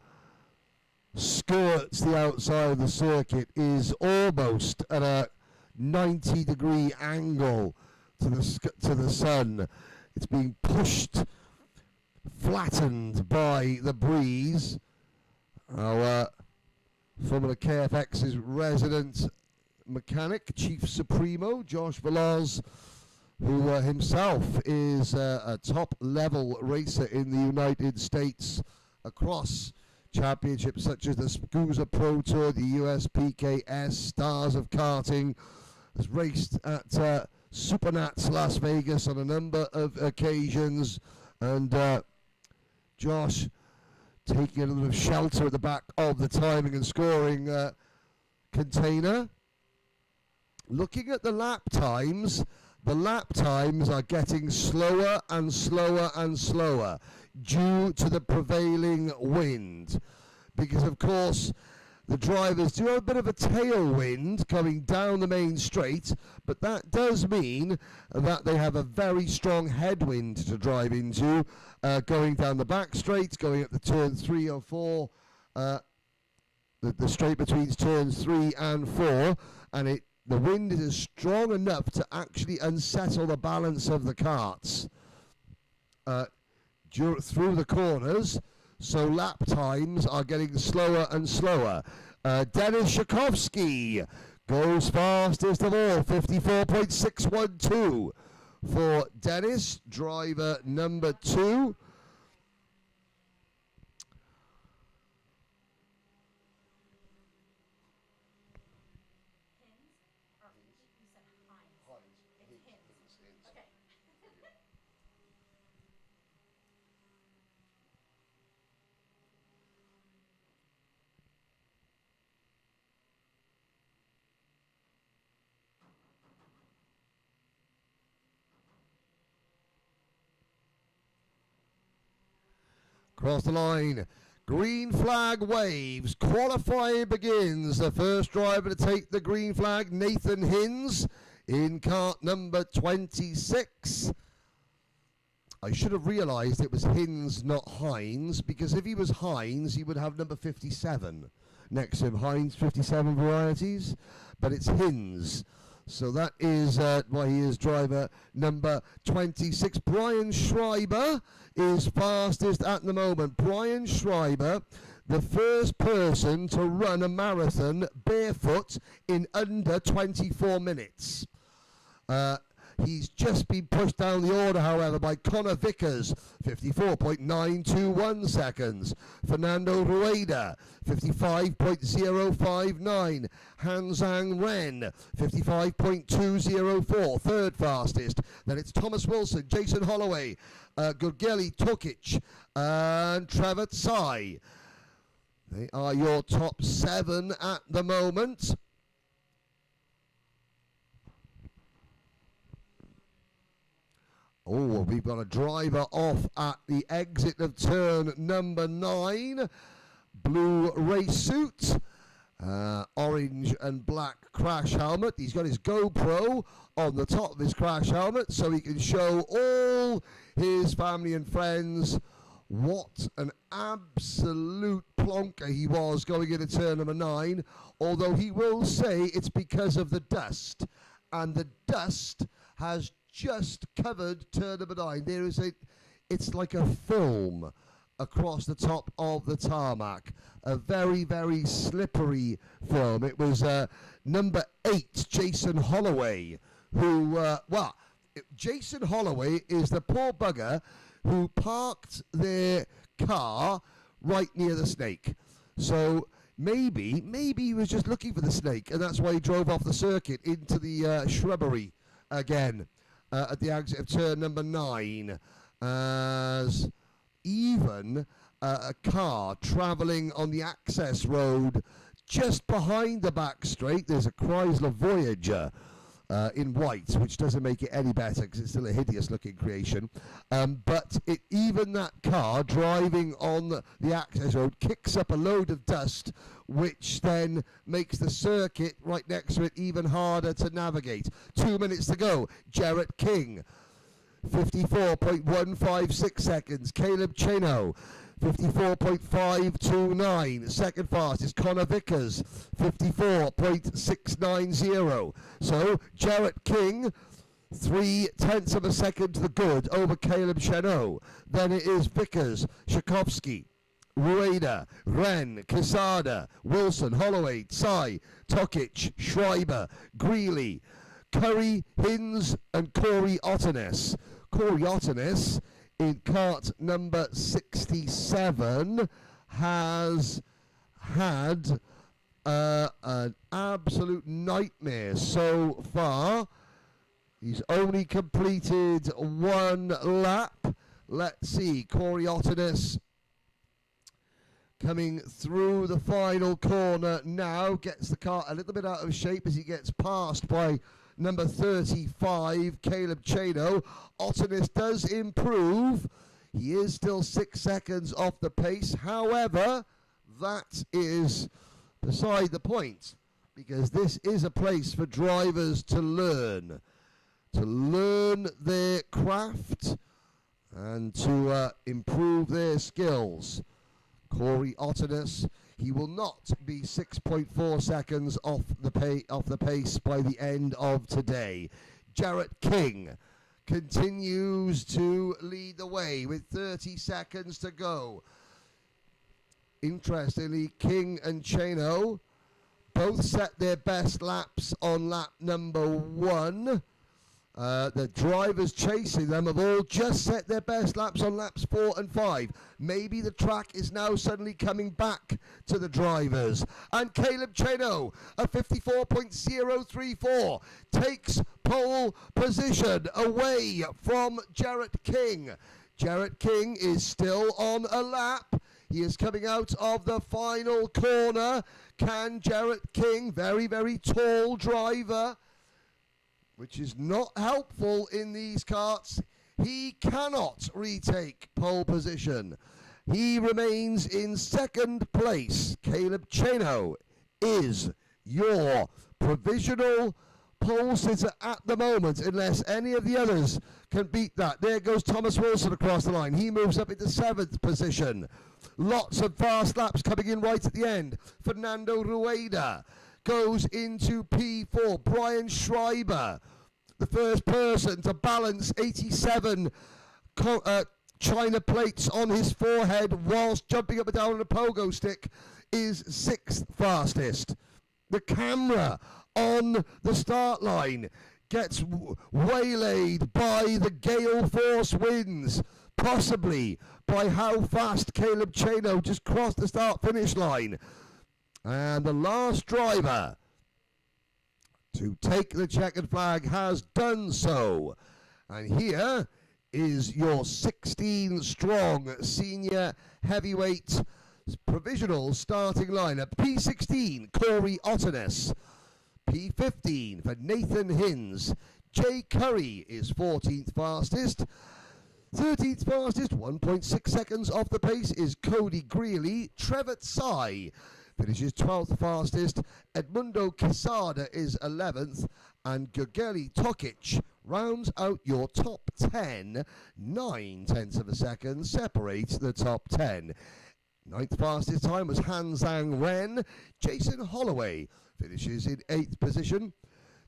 skirts the outside of the circuit is almost at a 90-degree angle to the sun. It's being pushed, flattened by the breeze. Our Formula KFX's resident mechanic, Chief Supremo, Josh Veloz, who himself is a top-level racer in the United States across championships such as the SCUSA Pro Tour, the USPKS, Stars of Karting, has raced at Supernats Las Vegas on a number of occasions, and Josh taking a little bit of shelter at the back of the timing and scoring container. Looking at the lap times are getting slower and slower and slower due to the prevailing wind. Because, of course, the drivers do have a bit of a tailwind coming down the main straight, but that does mean that they have a very strong headwind to drive into, going down the back straight, going up the turn 3 or 4, the straight between turns 3 and 4, and the wind is strong enough to actually unsettle the balance of the karts through the corners. So lap times are getting slower and slower. Dennis Shakovsky goes fastest of all, 54.612 for Dennis, driver number 2. Across the line, green flag waves, qualifying begins. The first driver to take the green flag, Nathan Hinz, in kart number 26. I should have realised it was Hinz, not Hines, because if he was Hines, he would have number 57 next to him. Hines 57 varieties, but it's Hinz. So that is why he is driver number 26. Brian Schreiber is fastest at the moment. Brian Schreiber, the first person to run a marathon barefoot in under 24 minutes. He's just been pushed down the order, however, by Connor Vickers, 54.921 seconds. Fernando Rueda, 55.059. Hanzang Ren, 55.204, third fastest. Then it's Thomas Wilson, Jason Holloway, Gurgeli Tokic, and Trevor Tsai. They are your top 7 at the moment. Oh, we've got a driver off at the exit of turn number 9. Blue race suit, orange and black crash helmet. He's got his GoPro on the top of his crash helmet so he can show all his family and friends what an absolute plonker he was going into turn number 9. Although he will say it's because of the dust, and the dust has just covered turn number 9. There is it's like a film across the top of the tarmac. A very, very slippery film. It was number 8, Jason Holloway, who, Jason Holloway is the poor bugger who parked their car right near the snake. So maybe he was just looking for the snake, and that's why he drove off the circuit into the shrubbery again. At the exit of turn number 9, as even a car travelling on the access road just behind the back straight, there's a Chrysler Voyager in white, which doesn't make it any better because it's still a hideous looking creation, but even that car driving on the access road kicks up a load of dust, which then makes the circuit right next to it even harder to navigate. 2 minutes to go. Jarrett King, 54.156 seconds. Caleb Cheno, 54.529. Second fastest, Connor Vickers, 54.690. So Jarrett King, 0.3 of a second to the good over Caleb Cheno. Then it is Vickers, Shakovsky, Rueda, Ren, Quesada, Wilson, Holloway, Tsai, Tokic, Schreiber, Greeley, Curry, Hinz, and Corey Otternes. Corey Otternes in kart number 67 has had an absolute nightmare so far. He's only completed 1 lap. Let's see, Corey Otternes coming through the final corner now, gets the car a little bit out of shape as he gets passed by number 35, Caleb Cheno. Otternes does improve. He is still 6 seconds off the pace. However, that is beside the point, because this is a place for drivers to learn their craft and to improve their skills. Corey Ottenus, he will not be 6.4 seconds off the pace by the end of today. Jarrett King continues to lead the way with 30 seconds to go. Interestingly, King and Chano both set their best laps on lap number 1. The drivers chasing them have all just set their best laps on laps 4 and 5. Maybe the track is now suddenly coming back to the drivers. And Caleb Chano, a 54.034, takes pole position away from Jarrett King. Jarrett King is still on a lap. He is coming out of the final corner. Can Jarrett King, very, very tall driver, which is not helpful in these karts, he cannot retake pole position. He remains in second place. Caleb Chano is your provisional pole sitter at the moment, unless any of the others can beat that. There goes Thomas Wilson across the line. He moves up into 7th position. Lots of fast laps coming in right at the end. Fernando Rueda goes into P4. Brian Schreiber, the first person to balance 87 China plates on his forehead whilst jumping up and down on a pogo stick, is 6th fastest. The camera on the start line gets waylaid by the gale force winds, possibly by how fast Caleb Chano just crossed the start-finish line. And the last driver to take the checkered flag has done so. And here is your 16-strong senior heavyweight provisional starting lineup. P16, Corey Ottenus. P15 for Nathan Hinz. Jay Curry is 14th fastest. 13th fastest, 1.6 seconds off the pace, is Cody Greeley. Trevor Tsai finishes 12th fastest. Edmundo Quesada is 11th. And Gurgeli Tokic rounds out your top 10. 9/10 of a second separates the top 10. 9th fastest time was Hanzang Ren. Jason Holloway finishes in 8th position.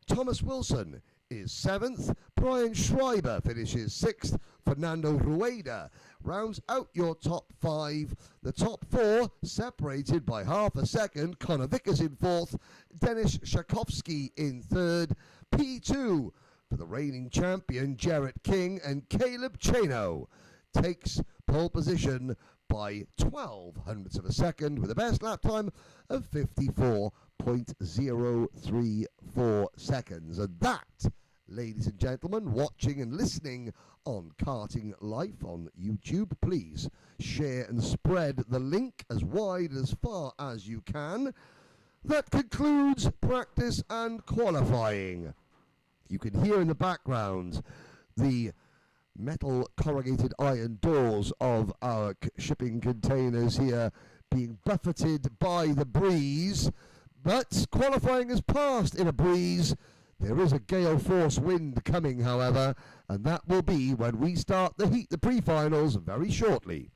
Thomas Wilson is 7th. Brian Schreiber finishes 6th. Fernando Rueda rounds out your top 5. The top 4 separated by half a second. Connor Vickers in 4th. Denis Shakovsky in 3rd. P2 for the reigning champion Jarrett King, and Caleb Chano takes pole position by 0.12 of a second with a best lap time of 54.034 seconds. And that, ladies and gentlemen, watching and listening on Karting Life on YouTube, please share and spread the link as wide and as far as you can. That concludes practice and qualifying. You can hear in the background the metal corrugated iron doors of our shipping containers here being buffeted by the breeze, but qualifying has passed in a breeze. There is a gale force wind coming, however, and that will be when we start the pre-finals very shortly.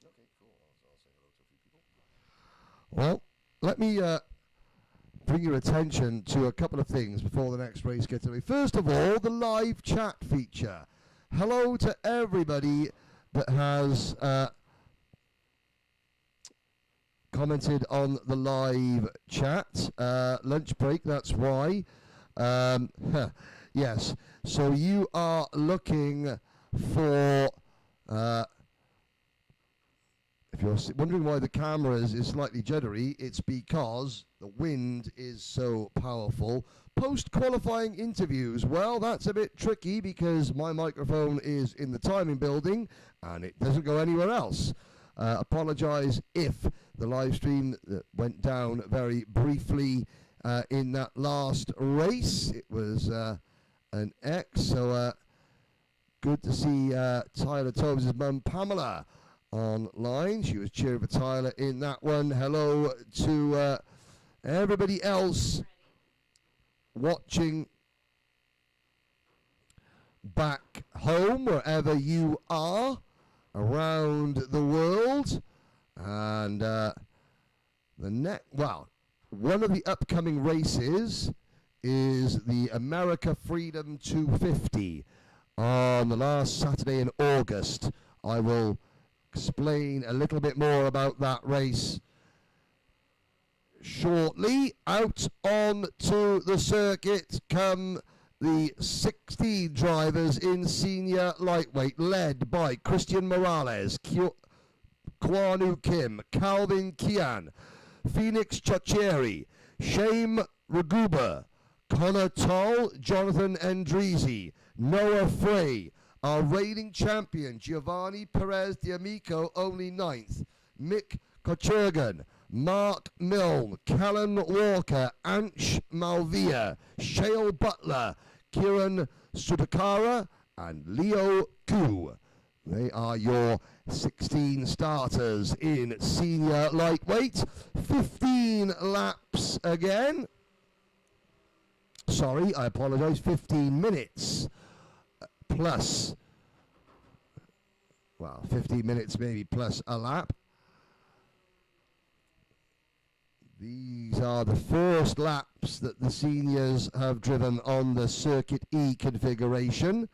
Okay, cool. I'll say hello to a few people. Well, let me bring your attention to a couple of things before the next race gets away. First of all, the live chat feature. Hello to everybody that has commented on the live chat. Lunch break, that's why. Yes, so you are looking for... if you're wondering why the camera is slightly juddery, it's because the wind is so powerful. Post-qualifying interviews, well, that's a bit tricky because my microphone is in the timing building and it doesn't go anywhere else. Apologise if the live stream went down very briefly in that last race. It was an X, so good to see Tyler Tobes' mum, Pamela, online. She was cheering for Tyler in that one. Hello to everybody else watching back home, wherever you are around the world. And one of the upcoming races is the America Freedom 250 on the last Saturday in August. I will explain a little bit more about that race shortly. Out on to the circuit come the 16 drivers in senior lightweight, led by Christian Morales, Kwanu Kim, Calvin Kian, Phoenix Chacheri, Shame Raguba, Connor Toll, Jonathan Endrizi, Noah Frey, our reigning champion, Giovanni Perez D'Amico, only 9th. Mick Kochergan, Mark Milne, Callan Walker, Ansh Malvia, Shale Butler, Kieran Sudakara, and Leo Koo. They are your 16 starters in senior lightweight. 15 laps again. Sorry, I apologize. 15 minutes. Plus, 15 minutes maybe plus a lap. These are the first laps that the seniors have driven on the Circuit E configuration,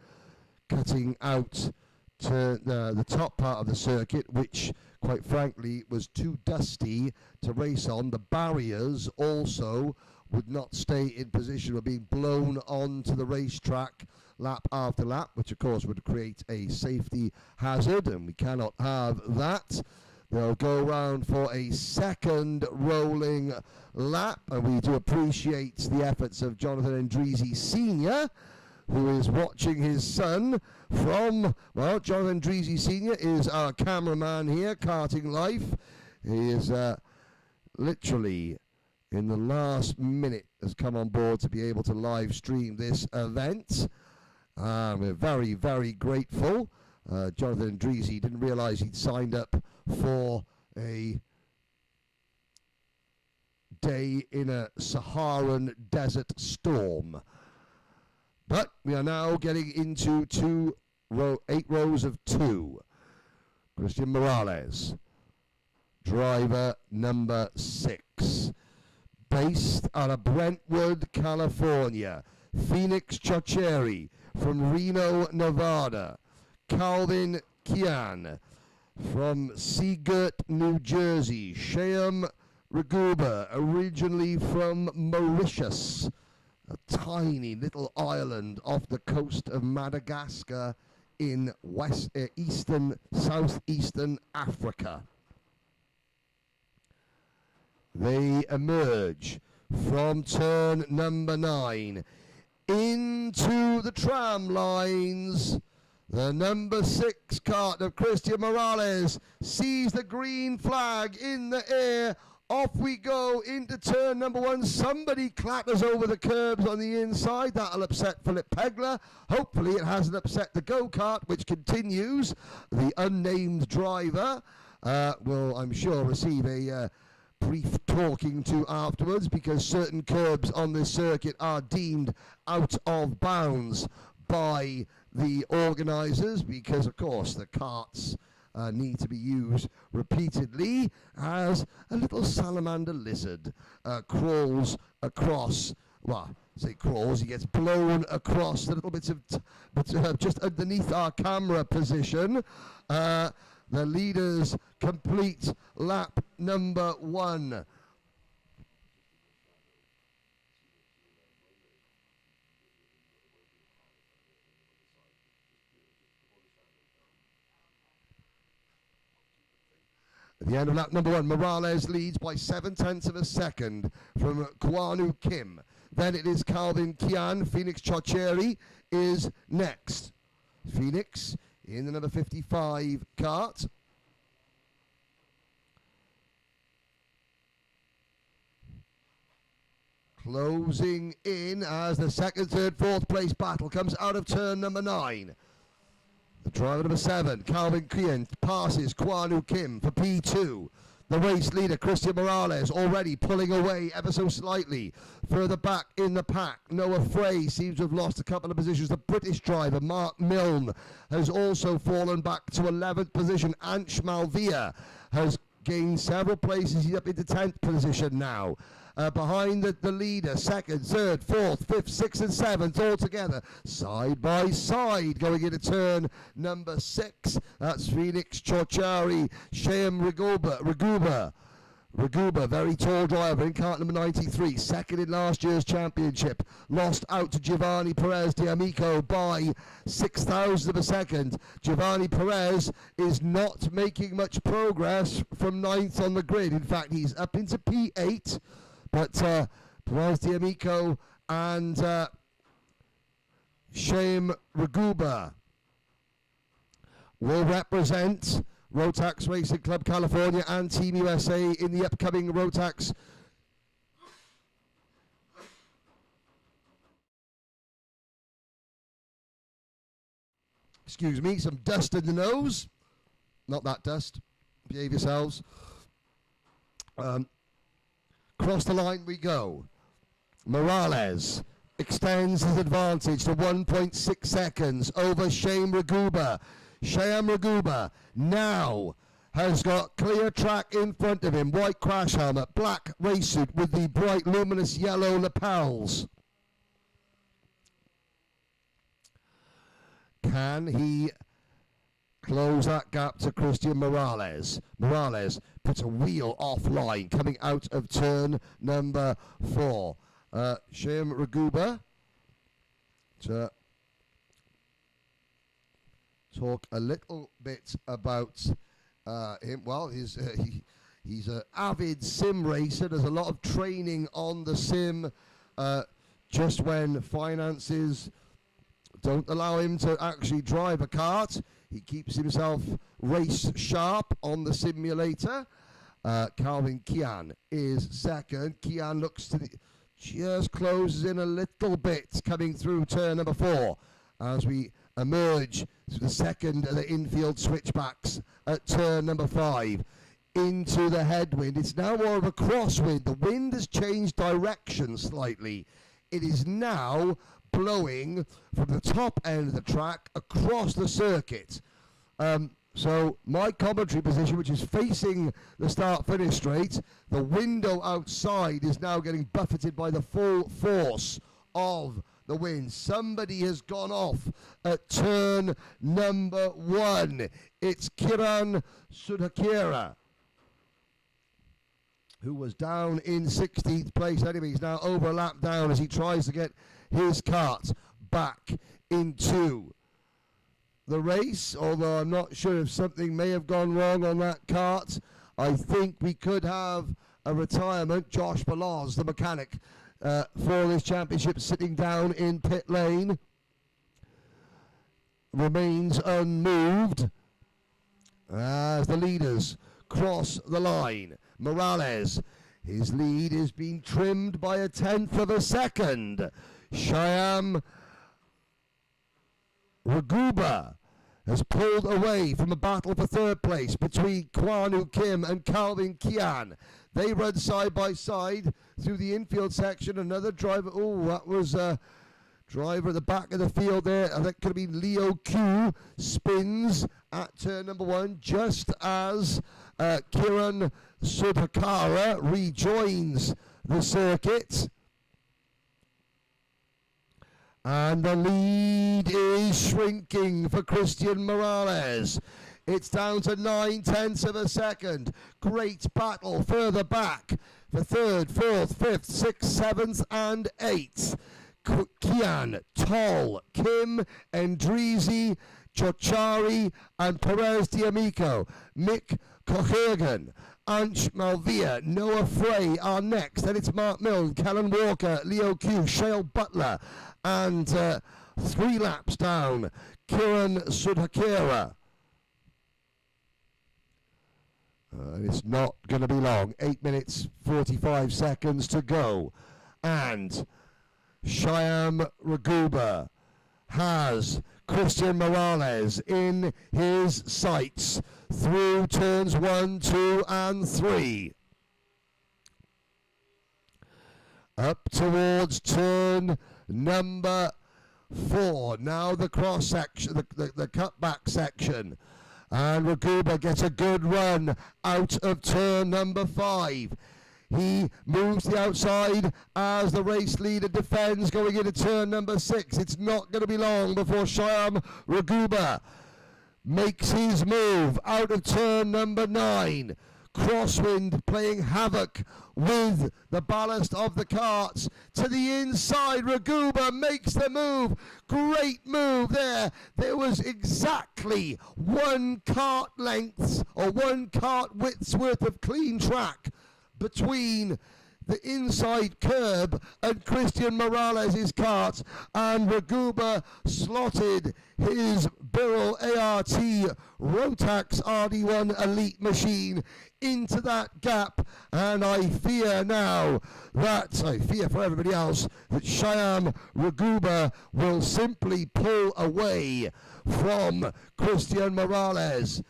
cutting out to the top part of the circuit, which quite frankly was too dusty to race on. The barriers also would not stay in position, were being blown onto the racetrack lap after lap, which of course would create a safety hazard, and we cannot have that. They'll go around for a second rolling lap, and we do appreciate the efforts of Jonathan Endrizi Sr., who is watching his son from, Jonathan Endrizi Sr. is our cameraman here, Karting Life. He is literally in the last minute has come on board to be able to live stream this event. We're very, very grateful. Jonathan Endrizi didn't realize he'd signed up for a day in a Saharan desert storm. But we are now getting into 8 rows of 2. Christian Morales, driver number 6, based out of Brentwood, California. Phoenix Chacheri from Reno, Nevada. Calvin Kian from Seagirt, New Jersey. Shayam Raguba, originally from Mauritius, a tiny little island off the coast of Madagascar in southeastern Africa. They emerge from turn number 9 into the tram lines. The number 6 cart of Christian Morales sees the green flag in the air. Off we go into turn number 1. Somebody clatters over the curbs on the inside. That'll upset Philip Pegler. Hopefully it hasn't upset the go-kart, which continues. The unnamed driver will, I'm sure, receive a brief talking to afterwards, because certain curbs on this circuit are deemed out of bounds by the organisers, because of course the karts need to be used repeatedly as a little salamander lizard crawls across, well, say crawls, he gets blown across the little bits of, just underneath our camera position. The leaders complete lap number 1. At the end of lap number 1, Morales leads by 0.7 of a second from Kwanu Kim. Then it is Calvin Kian. Phoenix Chocheri is next. Phoenix in the number 55 kart. Closing in as the second, third, fourth place battle comes out of turn number 9. The driver number 7, Calvin Kian, passes Kwanu Kim for P2. The race leader, Christian Morales, already pulling away ever so slightly. Further back in the pack, Noah Frey seems to have lost a couple of positions. The British driver, Mark Milne, has also fallen back to 11th position. Ansh Malvia has gained several places. He's up into 10th position now. Behind the leader, 2nd, 3rd, 4th, 5th, 6th and 7th all together, side by side, going into turn number 6. That's Phoenix Chochari, Shyam Raguba, very tall driver in kart number 93, second in last year's championship, lost out to Giovanni Perez D'Amico by 0.6 of a second. Giovanni Perez is not making much progress from 9th on the grid. In fact, he's up into P8. But Perez D'Amico and Shyam Raguba will represent Rotax Racing Club California and Team USA in the upcoming Rotax excuse me, some dust in the nose. Not that dust. Behave yourselves. Across the line we go. Morales extends his advantage to 1.6 seconds over Shyam Raguba. Shyam Raguba now has got clear track in front of him. White crash helmet, black race suit with the bright luminous yellow lapels. Can he close that gap to Christian Morales? Morales puts a wheel offline coming out of turn number 4. Shyam Raguba to talk a little bit about him. Well, he's an avid sim racer. There's a lot of training on the sim. Just when finances don't allow him to actually drive a kart, he keeps himself race sharp on the simulator. Calvin Kian is second. Kian looks to just closes in a little bit coming through turn number 4 as we emerge to the second of the infield switchbacks at turn number 5 into the headwind. It's now more of a crosswind. The wind has changed direction slightly. It is now blowing from the top end of the track across the circuit. So my commentary position, which is facing the start-finish straight, the window outside is now getting buffeted by the full force of the wind. Somebody has gone off at turn number 1. It's Kiran Sudhakira, who was down in 16th place anyway. He's now over a lap down as he tries to get his kart back into the race, although I'm not sure if something may have gone wrong on that kart. I think we could have a retirement. Josh Baloz, the mechanic for this championship, sitting down in pit lane, remains unmoved as the leaders cross the line. Morales, his lead is being trimmed by 1/10 of a second. Shyam Raguba has pulled away from a battle for 3rd place between Kwanu Kim and Calvin Kian. They run side by side through the infield section. Another driver, that was Driver at the back of the field there, I think could be Leo Q, spins at turn number 1 just as Kiran Sudhakara rejoins the circuit. And the lead is shrinking for Christian Morales. It's down to 9/10 of a second. Great battle further back for 3rd, 4th, 5th, 6th, 7th and 8th. Kian, Toll, Kim, Endrizi, Chochari and Perez D'Amico. Mick Cohergan, Ansh Malvia, Noah Frey are next. Then it's Mark Milne, Callan Walker, Leo Q, Shale Butler, and 3 laps down, Kiran Sudhakara. It's not going to be long. 8 minutes, 45 seconds to go. And Shyam Raguba has Christian Morales in his sights through turns 1, 2 and 3. Up towards turn number 4. Now the cross section, the cutback section. And Raguba gets a good run out of turn number 5. He moves the outside as the race leader defends going into turn number 6. It's not going to be long before Shyam Raguba makes his move out of turn number 9. Crosswind playing havoc with the ballast of the karts to the inside. Raguba makes the move. Great move there. There was exactly 1 kart length or 1 kart width's worth of clean track between the inside curb and Christian Morales' kart, and Raguba slotted his Birrell ART Rotax RD1 Elite machine into that gap, and I fear for everybody else that Shyam Raguba will simply pull away from Christian Morales.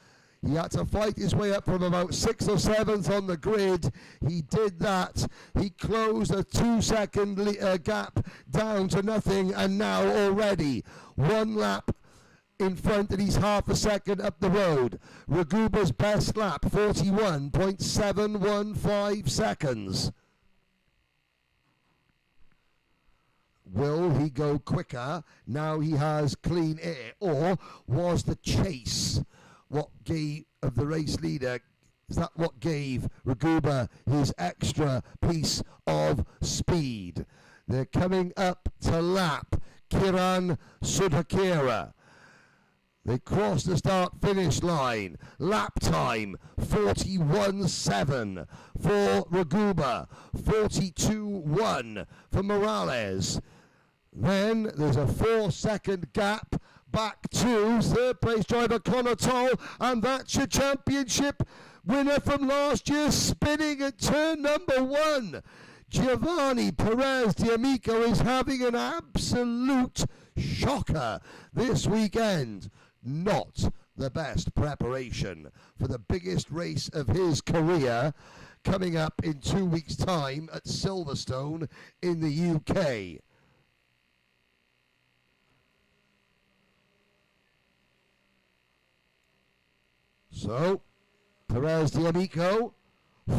He had to fight his way up from about 6th or 7th on the grid. He did that. He closed a 2-second gap down to nothing, and now already 1 lap in front, and he's half a second up the road. Raguba's best lap, 41.715 seconds. Will he go quicker now he has clean air, or was the chase what gave of the race leader? Is that what gave Raguba his extra piece of speed? They're coming up to lap Kiran Sudhakara. They cross the start-finish line. Lap time, 41.7 for Raguba, 42.1 for Morales. Then there's a 4-second gap back to 3rd place driver Connor Toll, and that's your championship winner from last year, spinning at turn number 1. Giovanni Perez D'Amico is having an absolute shocker this weekend. Not the best preparation for the biggest race of his career, coming up in 2 weeks' time at Silverstone in the UK. So, Perez D'Amico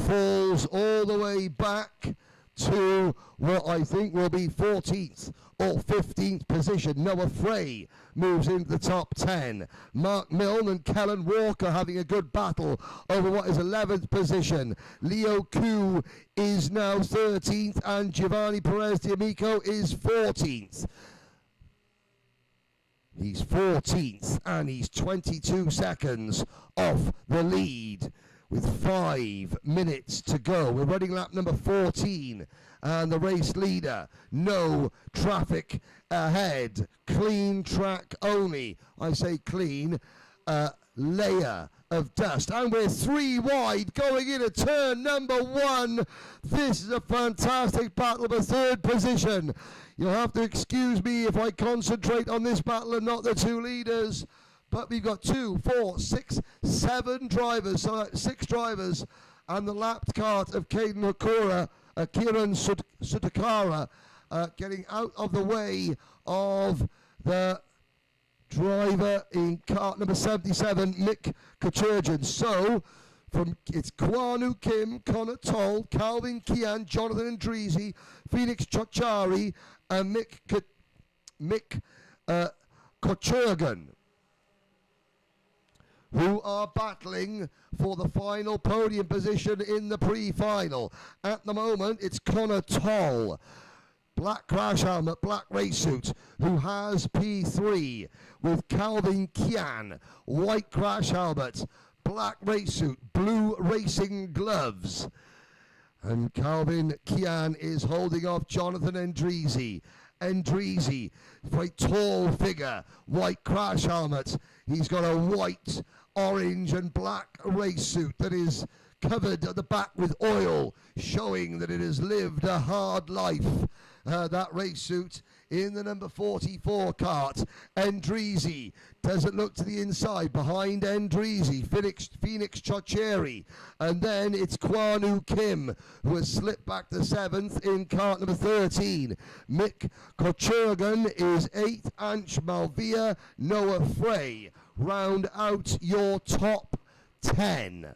falls all the way back to what I think will be 14th or 15th position. Noah Frey moves into the top 10. Mark Milne and Kellen Walker having a good battle over what is 11th position. Leo Q is now 13th, and Giovanni Perez D'Amico is 14th. He's 14th, and he's 22 seconds off the lead with 5 minutes to go. We're running lap number 14, and the race leader, no traffic ahead, clean track only. I say clean, layer of dust, and we're 3 wide going into turn number 1. This is a fantastic battle for 3rd position. You'll have to excuse me if I concentrate on this battle and not the 2 leaders. But we've got 2, 4, 6, 7 drivers, so 6 drivers, and the lapped kart of Kiran Sudhakara getting out of the way of the driver in kart number 77, Mick Katurjan. So, it's Kwanu Kim, Connor Toll, Calvin Kian, Jonathan Andreezy, Phoenix Chochari, and Mick Kochurgan, who are battling for the final podium position in the pre-final. At the moment, it's Connor Toll, black crash helmet, black race suit, who has P3, with Calvin Kian, white crash helmet, black race suit, blue racing gloves. And Calvin Kian is holding off Jonathan Andreezy. Andreezy, very tall figure, white crash helmet. He's got a white, orange and black race suit that is covered at the back with oil, showing that it has lived a hard life. That race suit in the number 44 kart. Andreezy doesn't look to the inside. Behind Andreezy, Phoenix Chocheri. And then it's Kwanu Kim, who has slipped back to 7th in kart number 13. Mick Kochurgan is 8th. Ansh Malvia, Noah Frey round out your top 10.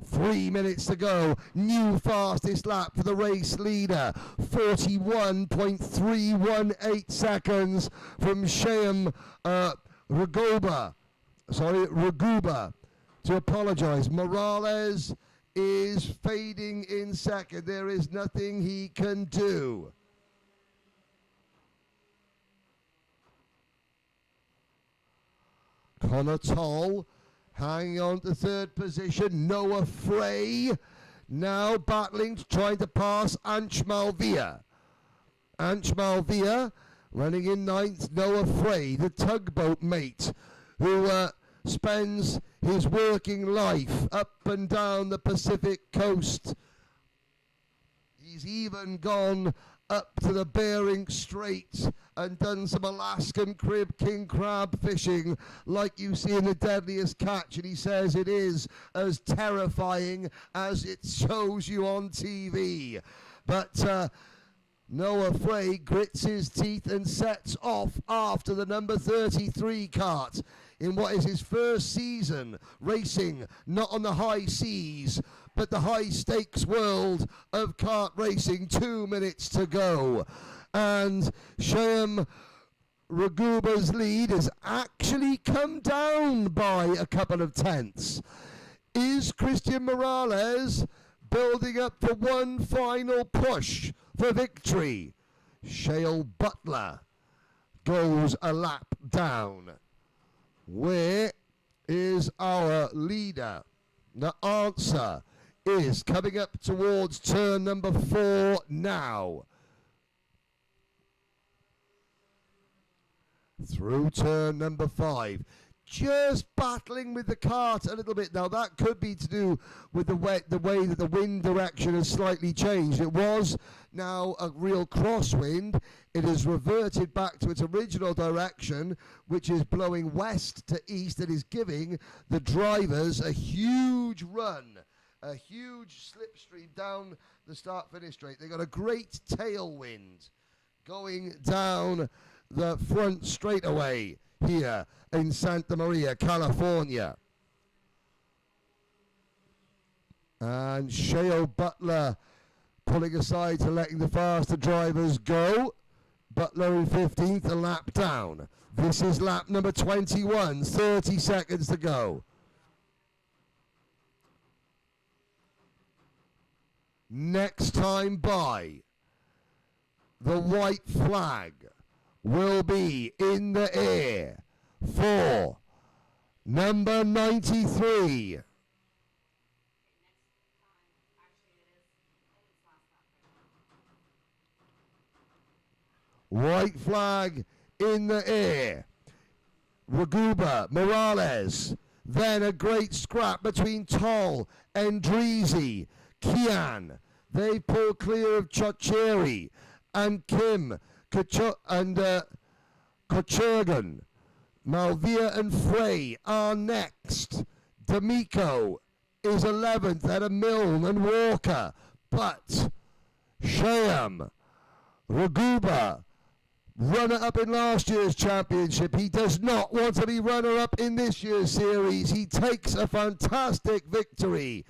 3 minutes to go. New fastest lap for the race leader. 41.318 seconds from Shyam Raguba. To apologize. Morales is fading in second. There is nothing he can do. Connor Toll hanging on to third position. Noah Frey now battling, trying to pass Ansh Malvia. Ansh Malvia running in 9th. Noah Frey, the tugboat mate, who spends his working life up and down the Pacific coast. He's even gone up to the Bering Strait and done some Alaskan king crab fishing like you see in The Deadliest Catch, and he says it is as terrifying as it shows you on TV. But Noah Frey grits his teeth and sets off after the number 33 kart in what is his first season racing, not on the high seas, but the high stakes world of kart racing. 2 minutes to go. And Shyam Raguba's lead has actually come down by a couple of tenths. Is Christian Morales building up for one final push for victory? Shale Butler goes a lap down. Where is our leader? The answer is coming up towards turn number 4 now. Through turn number 5. Just battling with the kart a little bit now. That could be to do with the way that the wind direction has slightly changed. It was now a real crosswind. It has reverted back to its original direction, which is blowing west to east. It is giving the drivers a huge run, a huge slipstream down the start-finish straight. They got a great tailwind going down the front straightaway here in Santa Maria, California. And Shale Butler pulling aside to letting the faster drivers go. Butler in 15th, a lap down. This is lap number 21, 30 seconds to go. Next time by, the white flag will be in the air for number 93. White flag in the air. Raguba, Morales. Then a great scrap between Toll, Andreezy, Kian. They pull clear of Chocheri and Kim and Kochurgan. Malvia and Frey are next. D'Amico is 11th at a Milne and Walker. But Shyam Raguba, runner-up in last year's championship. He does not want to be runner-up in this year's series. He takes a fantastic victory.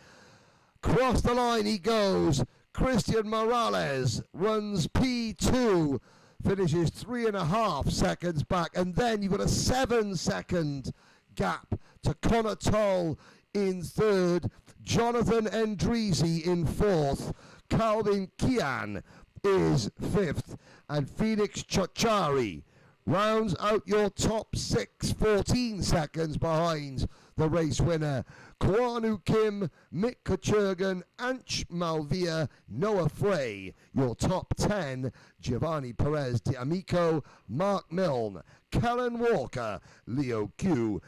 Cross the line he goes. Christian Morales runs P2, finishes 3.5 seconds back, and then you've got a 7-second gap to Connor Toll in third, Jonathan Endrizi in fourth, Calvin Kian is fifth, and Felix Chachari rounds out your top 6, 14 seconds behind the race winner. Kwanu Kim, Mick Kuchergan, Anch Malvia, Noah Frey, your top 10, Giovanni Perez de Amico, Mark Milne, Kellen Walker, Leo Q,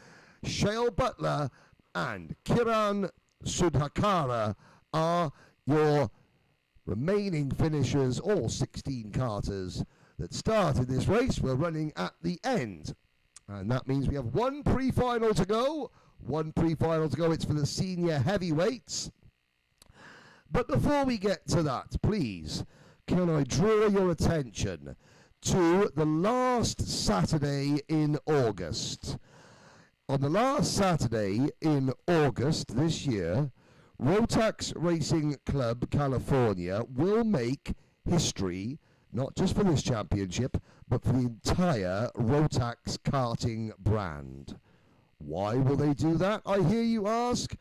Shale Butler, and Kiran Sudhakara are your remaining finishers, all 16 karters that started this race. We're running at the end. And that means we have one pre-final to go. It's for the senior heavyweights. But before we get to that, please, can I draw your attention to the last Saturday in August. On the last Saturday in August this year, Rotax Racing Club California will make history, not just for this championship, but for the entire Rotax karting brand. Why will they do that, I hear you ask?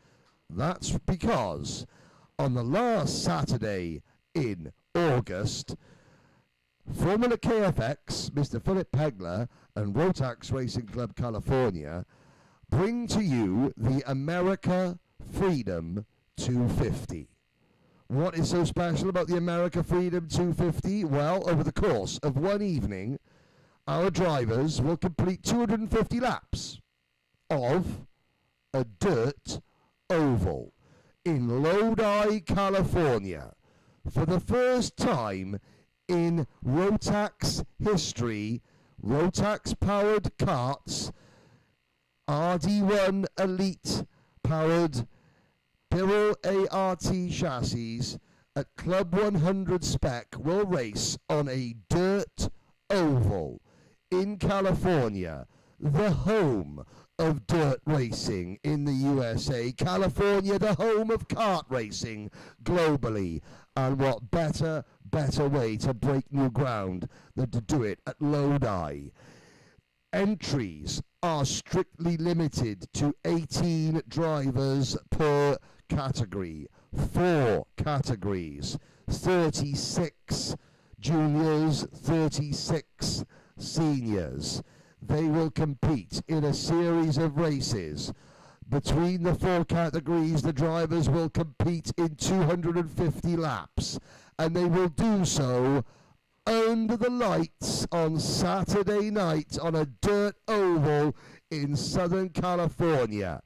That's because on the last Saturday in August, Formula KFX, Mr. Philip Pegler, and Rotax Racing Club California bring to you the America Freedom 250. What is so special about the America Freedom 250? Well, over the course of one evening, our drivers will complete 250 laps of a dirt oval in Lodi, California. For the first time in Rotax history, Rotax-powered karts, RD1 Elite powered Birrell ART chassis at Club 100 spec will race on a dirt oval in California, the home of dirt racing in the USA. California, the home of kart racing globally. And what better way to break new ground than to do it at Lodi. Entries are strictly limited to 18 drivers per category, 4 categories, 36 juniors, 36 seniors. They will compete in a series of races. Between the 4 categories, the drivers will compete in 250 laps, and they will do so under the lights on Saturday night on a dirt oval in Southern California.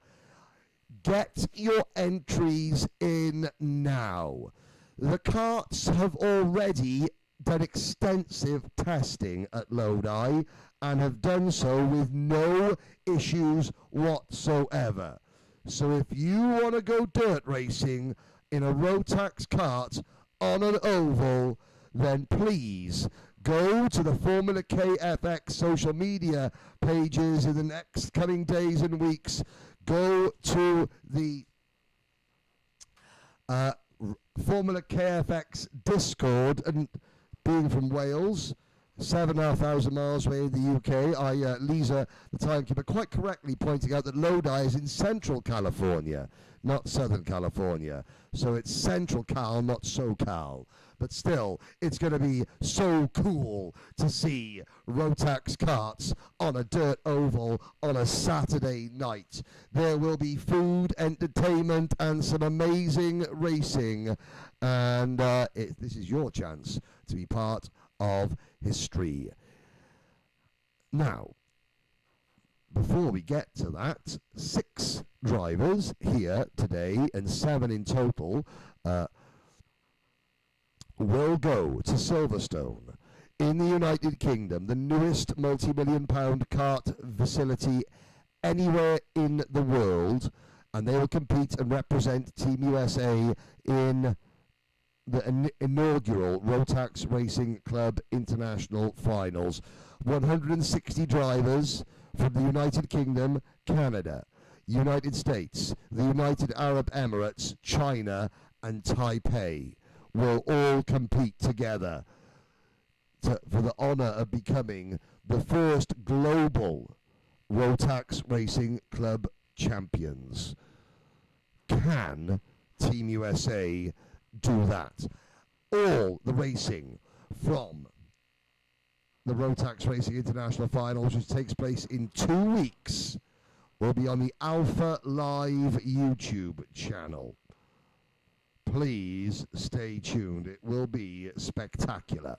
Get your entries in now. The karts have already done extensive testing at Lodi and have done so with no issues whatsoever. So if you want to go dirt racing in a Rotax kart on an oval, then please go to the Formula KFX social media pages in the next coming days and weeks. Go to the Formula KFX Discord, and being from Wales, 7,500 miles away in the UK, Lisa, the timekeeper, quite correctly pointing out that Lodi is in central California, not southern California. So it's central Cal, not SoCal. But still, it's going to be so cool to see Rotax karts on a dirt oval on a Saturday night. There will be food, entertainment, and some amazing racing. And this is your chance to be part of history. Now, before we get to that, 6 drivers here today, and 7 in total, will go to Silverstone in the United Kingdom, the newest multi-million-pound kart facility anywhere in the world, and they will compete and represent Team USA in the inaugural Rotax Racing Club International Finals. 160 drivers from the United Kingdom, Canada, United States, the United Arab Emirates, China, and Taipei will all compete together for the honour of becoming the first global Rotax Racing Club champions. Can Team USA do that? All the racing from the Rotax Racing International Finals, which takes place in 2 weeks, will be on the Alpha Live YouTube channel. Please stay tuned. It will be spectacular.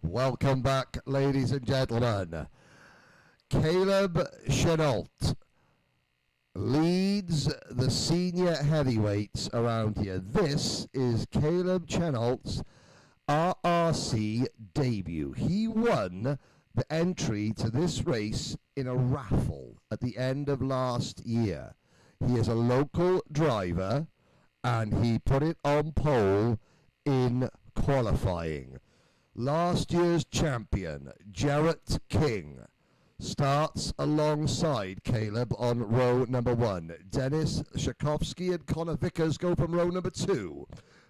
Welcome back, ladies and gentlemen. Caleb Chenault leads the senior heavyweights around here. This is Caleb Chenault's RRC debut. He won the entry to this race in a raffle at the end of last year. He is a local driver and he put it on pole in qualifying. Last year's champion, Jarrett King, starts alongside Caleb on row number 1. Dennis Shakovsky and Connor Vickers go from row number 2.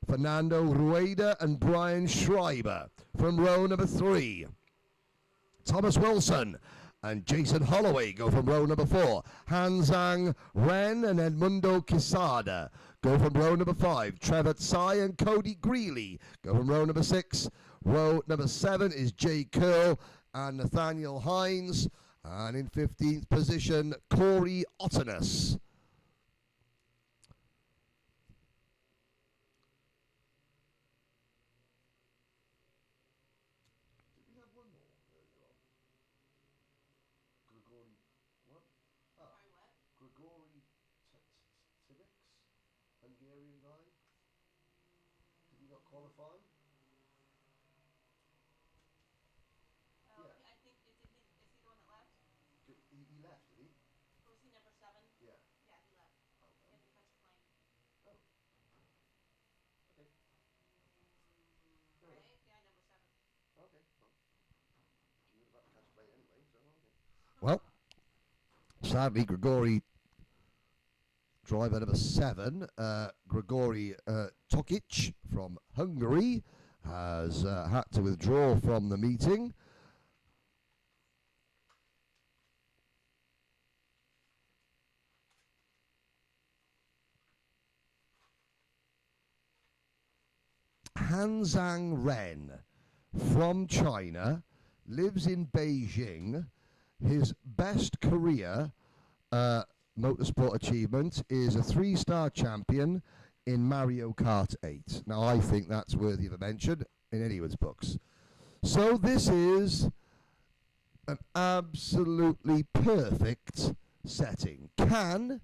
Fernando Rueda and Brian Schreiber from row number 3. Thomas Wilson and Jason Holloway go from row number 4. Hanzang Ren and Edmundo Quesada go from row number 5. Trevor Tsai and Cody Greeley go from row number 6. Row number 7 is Jay Curl and Nathaniel Hines. And in 15th position, Corey Ottenus. Did we have one more earlier on? Grigori, what? Ah, Grigori Tibix, Hungarian guy. Did he not qualify? He left, did he? Was he number 7? Yeah. Yeah, he left. Oh, He had to catch a plane. oh. Okay. Right? Yeah, number 7. Okay. Well, he was about to catch a plane anyway, so okay. Well, sadly, Grigori, driver number 7, Grigori Tokic from Hungary, has had to withdraw from the meeting. Hanzang Ren from China, lives in Beijing. His best career motorsport achievement is a 3-star champion in Mario Kart 8. Now, I think that's worthy of a mention in anyone's books. So this is an absolutely perfect setting. Can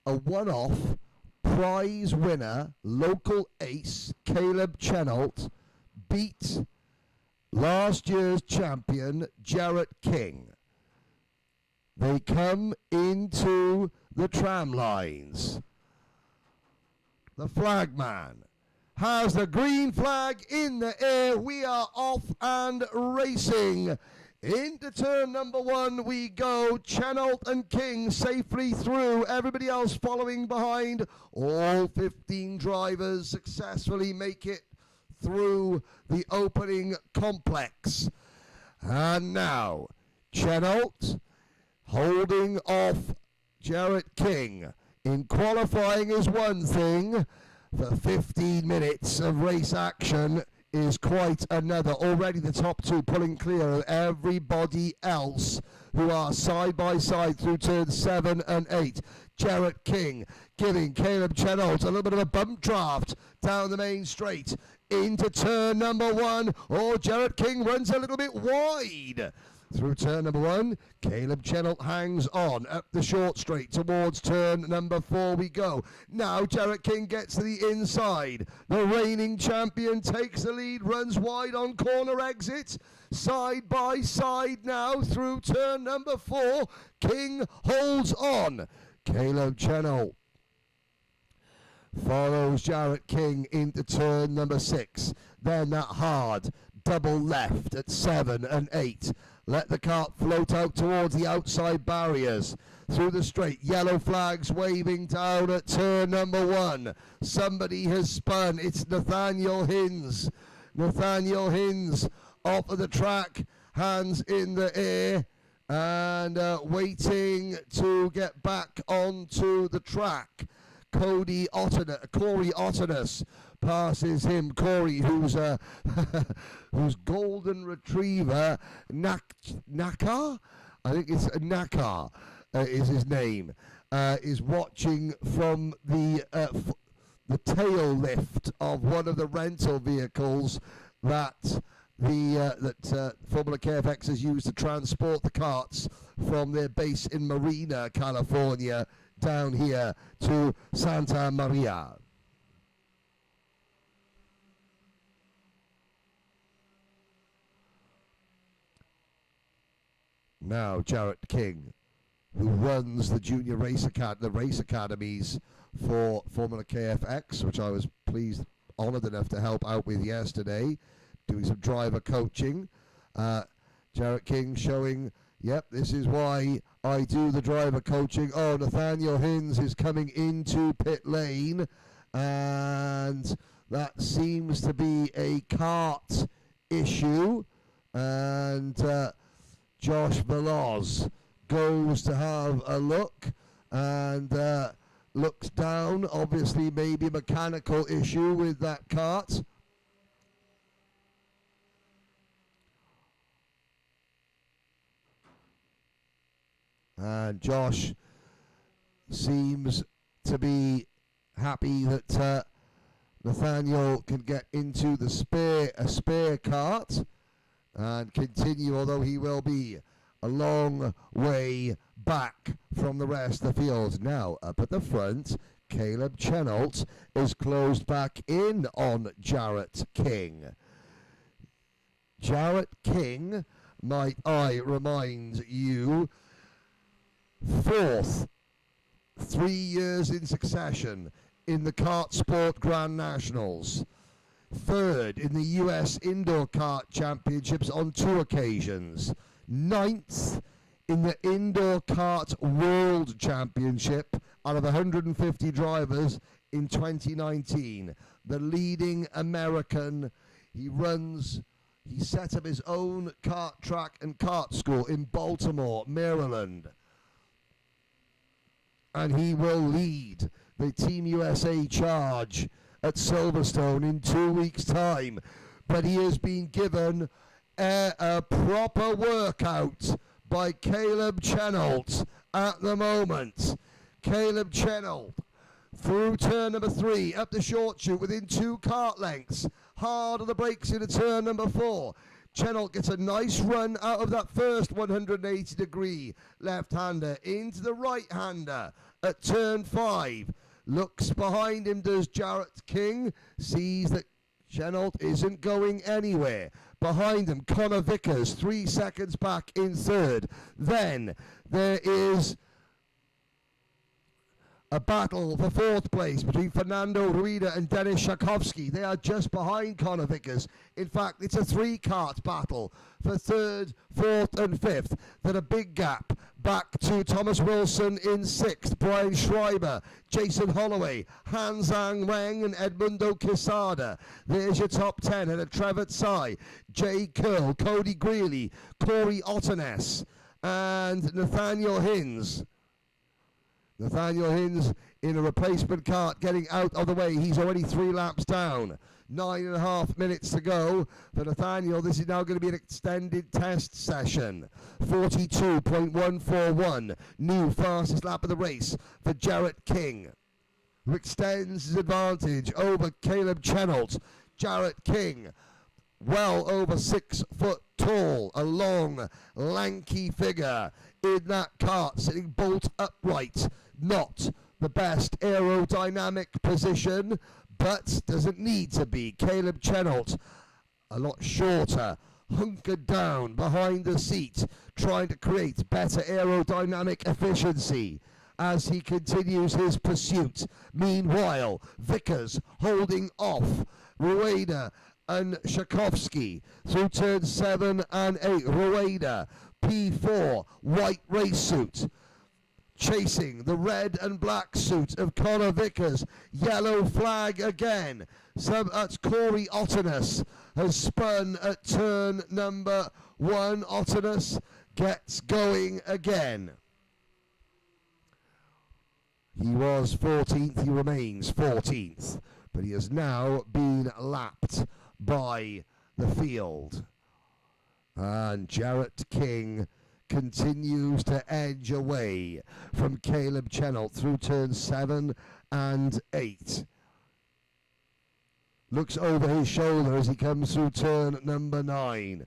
a one-off prize winner, local ace, Caleb Chenault, beat last year's champion, Jarrett King? They come into the tram lines. The flagman has the green flag in the air. We are off and racing. Into turn number 1 we go. Chenault and King safely through. Everybody else following behind. All 15 drivers successfully make it through the opening complex. And now, Chenault holding off Jarrett King. In qualifying is one thing. For 15 minutes of race action is quite another. Already the top 2 pulling clear of everybody else who are side by side through turns 7 and 8. Jarrett King giving Caleb Chenault a little bit of a bump draft down the main straight into turn number 1. Oh, Jarrett King runs a little bit wide. Through turn number 1, Caleb Chenault hangs on up the short straight towards turn number 4 we go. Now Jarrett King gets to the inside. The reigning champion takes the lead, runs wide on corner exit. Side by side now through turn number 4. King holds on. Caleb Chenault follows Jarrett King into turn number 6. Then that hard double left at 7 and 8. Let the kart float out towards the outside barriers. Through the straight, yellow flags waving down at turn number 1. Somebody has spun. It's Nathaniel Hines. Nathaniel Hines off of the track, hands in the air, and waiting to get back onto the track. Corey Ottenus passes him. Corey, who's whose golden retriever, Nakar, I think it's Nakar is his name, is watching from the tail lift of one of the rental vehicles that that Formula KFX has used to transport the karts from their base in Marina, California, down here to Santa Maria. Now Jarrett King, who runs the junior race academies for Formula KFX, which I was honoured enough to help out with yesterday, doing some driver coaching. Jarrett King showing, yep, this is why I do the driver coaching. Oh, Nathaniel Hinz is coming into pit lane, and that seems to be a kart issue, and Josh Veloz goes to have a look and looks down. Obviously, maybe a mechanical issue with that kart. And Josh seems to be happy that Nathaniel can get into the spare kart and continue, although he will be a long way back from the rest of the field. Now, up at the front, Caleb Chenault is closed back in on Jarrett King. Jarrett King, might I remind you, 4th, 3 years in succession in the Kart Sport Grand Nationals. 3rd in the US Indoor Kart Championships on 2 occasions. 9th in the Indoor Kart World Championship out of 150 drivers in 2019. The leading American. He set up his own kart track and kart school in Baltimore, Maryland. And he will lead the Team USA charge at Silverstone in 2 weeks' time. But he has been given a proper workout by Caleb Chenault at the moment. Caleb Chenault through turn number 3, up the short chute within 2 kart lengths. Hard on the brakes into turn number 4. Chenault gets a nice run out of that first 180-degree left-hander into the right-hander at turn 5. Looks behind him, does Jarrett King, sees that Chenault isn't going anywhere. Behind him, Connor Vickers, 3 seconds back in 3rd. Then there is a battle for 4th place between Fernando Rueda and Denis Shakovsky. They are just behind Connor Vickers. In fact, it's a 3-kart battle for 3rd, 4th and 5th. Then a big gap back to Thomas Wilson in 6th, Brian Schreiber, Jason Holloway, Han Zhang Wang and Edmundo Quesada. There's your top 10, and a Trevor Tsai, Jay Curl, Cody Greeley, Corey Otternes, and Nathaniel Hinz. Nathaniel Hinz in a replacement kart getting out of the way. He's already 3 laps down. 9.5 minutes to go for Nathaniel. This is now going to be an extended test session. 42.141. New fastest lap of the race for Jarrett King, who extends his advantage over Caleb Chenault. Jarrett King, well over 6 foot tall, a long, lanky figure in that kart, sitting bolt upright. Not the best aerodynamic position, but doesn't need to be. Caleb Chenault, a lot shorter, hunkered down behind the seat, trying to create better aerodynamic efficiency as he continues his pursuit. Meanwhile, Vickers holding off Rueda and Shakovsky through turns 7 and 8. Rueda, P4, white race suit, chasing the red and black suit of Connor Vickers. Yellow flag again. That's Corey Otternes has spun at turn number 1. Otternes gets going again. He was 14th, he remains 14th, but he has now been lapped by the field. And Jarrett King continues to edge away from Caleb Chenault through turns 7 and 8. Looks over his shoulder as he comes through turn number 9.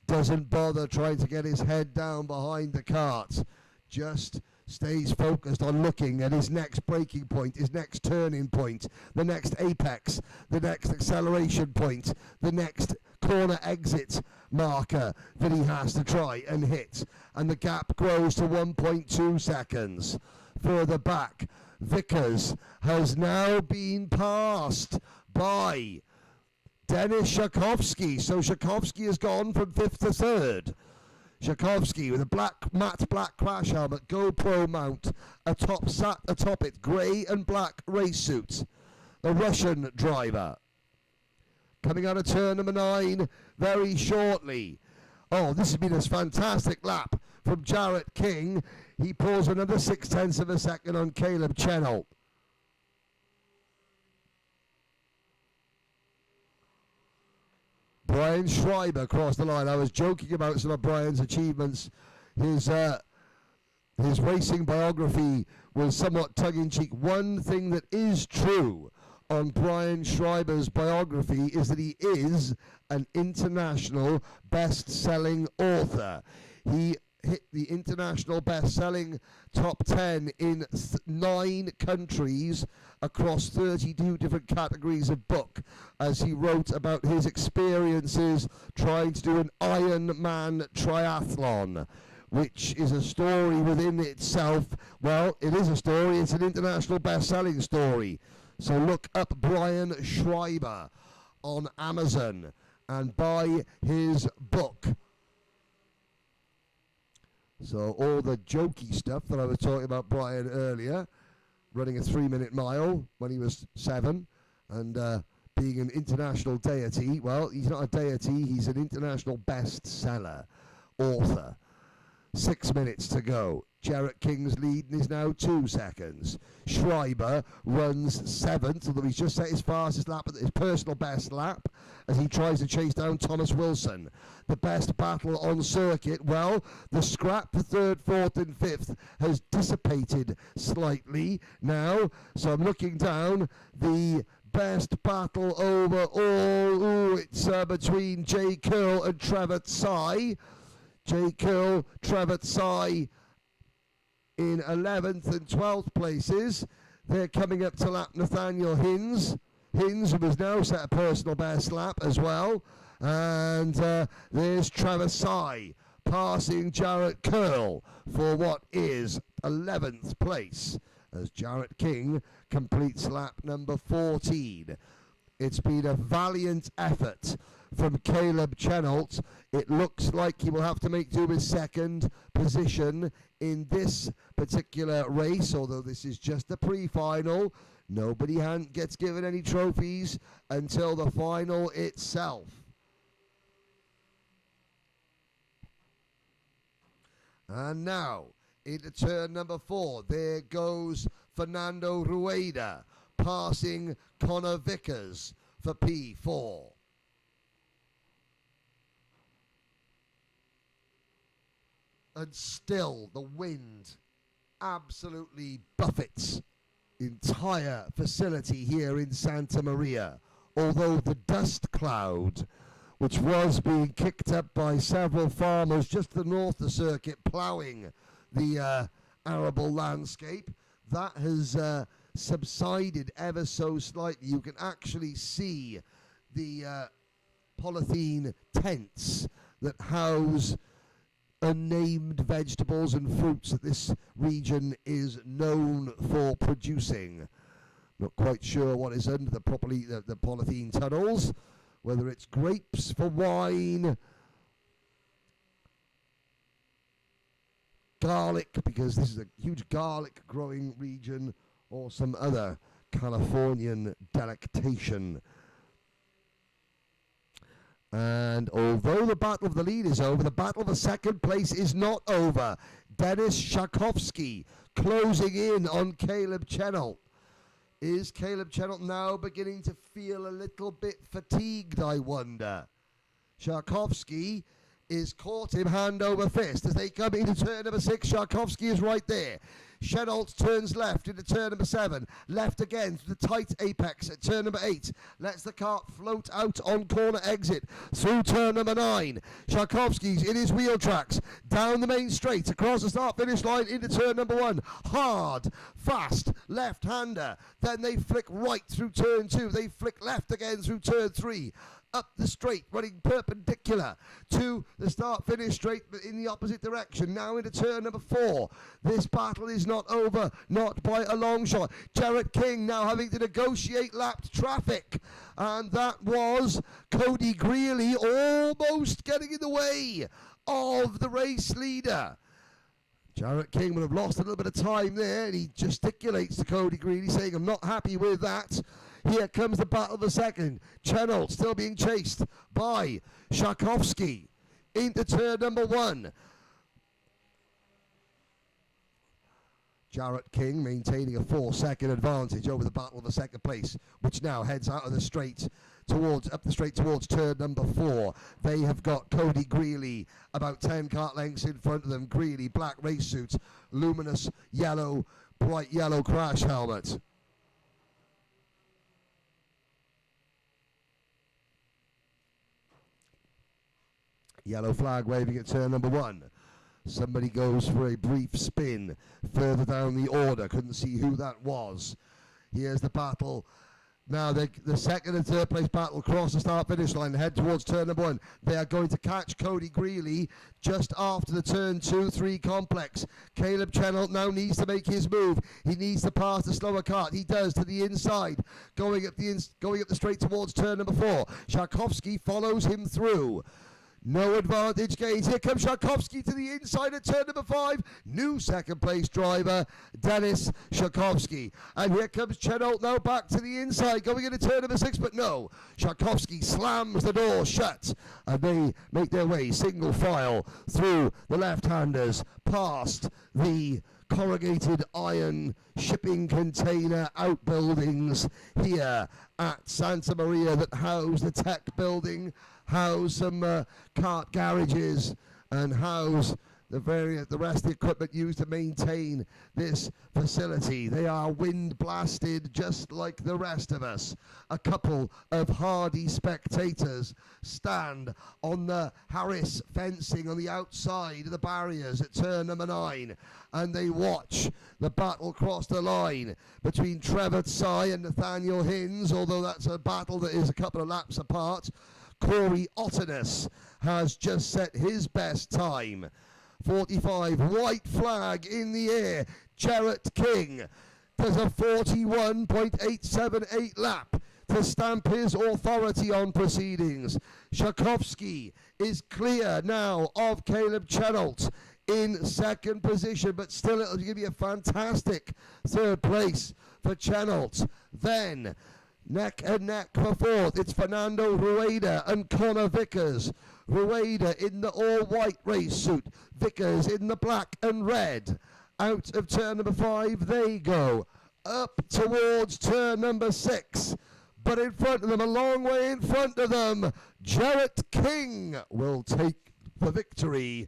Doesn't bother trying to get his head down behind the cart. Just stays focused on looking at his next braking point, his next turning point, the next apex, the next acceleration point, the next corner exit marker that he has to try and hit. And the gap grows to 1.2 seconds. Further back, Vickers has now been passed by Denis Shakovsky. So Shakovsky has gone from 5th to 3rd. Shakovsky with a matte black crash helmet, GoPro mount, atop it, grey and black race suit. The Russian driver. Coming out of turn number 9 very shortly. Oh, this has been a fantastic lap from Jarrett King. He pulls another 0.6 of a second on Caleb Chenault. Brian Schreiber crossed the line. I was joking about some of Brian's achievements. His racing biography was somewhat tongue-in-cheek. One thing that is true on Brian Schreiber's biography is that he is an international best-selling author. He hit the international best-selling top 10 in 9 countries across 32 different categories of book as he wrote about his experiences trying to do an Ironman triathlon, which is a story within itself. Well, it is a story. It's an international best-selling story. So look up Brian Schreiber on Amazon and buy his book. So all the jokey stuff that I was talking about Brian earlier, running a 3-minute mile when he was 7 and being an international deity. Well, he's not a deity, he's an international bestseller author. 6 minutes to go. Jarrett King's lead is now 2 seconds. Schreiber runs 7th, although he's just set his fastest lap, his personal best lap, as he tries to chase down Thomas Wilson. The best battle on circuit, well, the scrap for 3rd, 4th and 5th has dissipated slightly now. So I'm looking down, the best battle overall, it's between Jay Curl and Trevor Tsai. Jay Curl, Trevor Tsai in 11th and 12th places. They're coming up to lap Nathaniel Hinz. Hinz was now set a personal best lap as well. And there's Travis Tsai passing Jarrett Curl for what is 11th place as Jarrett King completes lap number 14. It's been a valiant effort from Caleb Chenault. It looks like he will have to make do with 2nd position in this particular race, although this is just the pre-final. Nobody gets given any trophies until the final itself. And now, into turn number 4, there goes Fernando Rueda, passing Connor Vickers for P4. And still the wind absolutely buffets the entire facility here in Santa Maria, although the dust cloud, which was being kicked up by several farmers just to the north of the circuit ploughing the arable landscape, that has subsided ever so slightly. You can actually see the polythene tents that house unnamed vegetables and fruits that this region is known for producing. Not quite sure what is under the polythene tunnels, whether it's grapes for wine, garlic, because this is a huge garlic growing region, or some other Californian delectation. And although the battle of the lead is over, the battle of the 2nd place is not over. Denis Shakovsky closing in on Caleb Chenault. Is Caleb Chenault now beginning to feel a little bit fatigued, I wonder? Shakovsky is caught him hand over fist as they come into turn number 6. Shakovsky is right there. Chenault turns left into turn number 7. Left again through the tight apex at turn number 8. Lets the kart float out on corner exit through turn number 9. Tchaikovsky's in his wheel tracks. Down the main straight across the start-finish line into turn number 1. Hard, fast, left-hander. Then they flick right through turn 2. They flick left again through turn 3. Up the straight, running perpendicular to the start-finish straight, but in the opposite direction. Now into turn number 4. This battle is not over, not by a long shot. Jarrett King now having to negotiate lapped traffic. And that was Cody Greeley almost getting in the way of the race leader. Jarrett King would have lost a little bit of time there, and he gesticulates to Cody Greeley, saying, I'm not happy with that. Here comes the battle of the second. Chenault still being chased by Tchaikovsky into turn number 1. Jarrett King maintaining a 4-second advantage over the battle of the second place, which now heads out of the straight up the straight towards turn number 4. They have got Cody Greeley about 10 kart lengths in front of them. Greeley, black race suit, luminous yellow, bright yellow crash helmet. Yellow flag waving at turn number 1. Somebody goes for a brief spin further down the order. Couldn't see who that was. Here's the battle. Now the second and third place battle cross the start-finish line, head towards turn number 1. They are going to catch Cody Greeley just after the turn 2-3 complex. Caleb Chenault now needs to make his move. He needs to pass the slower kart. He does to the inside, going up the straight towards turn number 4. Tchaikovsky follows him through. No advantage gains. Here comes Tchaikovsky to the inside at turn number 5. New second place driver, Dennis Tchaikovsky. And here comes Chenault now back to the inside, going into turn number 6, but no. Tchaikovsky slams the door shut, and they make their way single file through the left-handers, past the corrugated iron shipping container outbuildings here at Santa Maria that house the tech building, house some kart garages, and house the rest of the equipment used to maintain this facility. They are wind blasted just like the rest of us. A couple of hardy spectators stand on the Harris fencing on the outside of the barriers at turn number 9, and they watch the battle cross the line between Trevor Tsai and Nathaniel Hinz, although that's a battle that is a couple of laps apart. Corey Ottenus has just set his best time. 45, white flag in the air. Jarrett King does a 41.878 lap to stamp his authority on proceedings. Tchaikovsky is clear now of Caleb Chenault in second position, but still it'll give you a fantastic third place for Chenault. Then neck and neck for fourth, it's Fernando Rueda and Connor Vickers. Rueda in the all-white race suit, Vickers in the black and red. Out of turn number 5 they go, up towards turn number 6. But in front of them, a long way in front of them, Jarrett King will take the victory.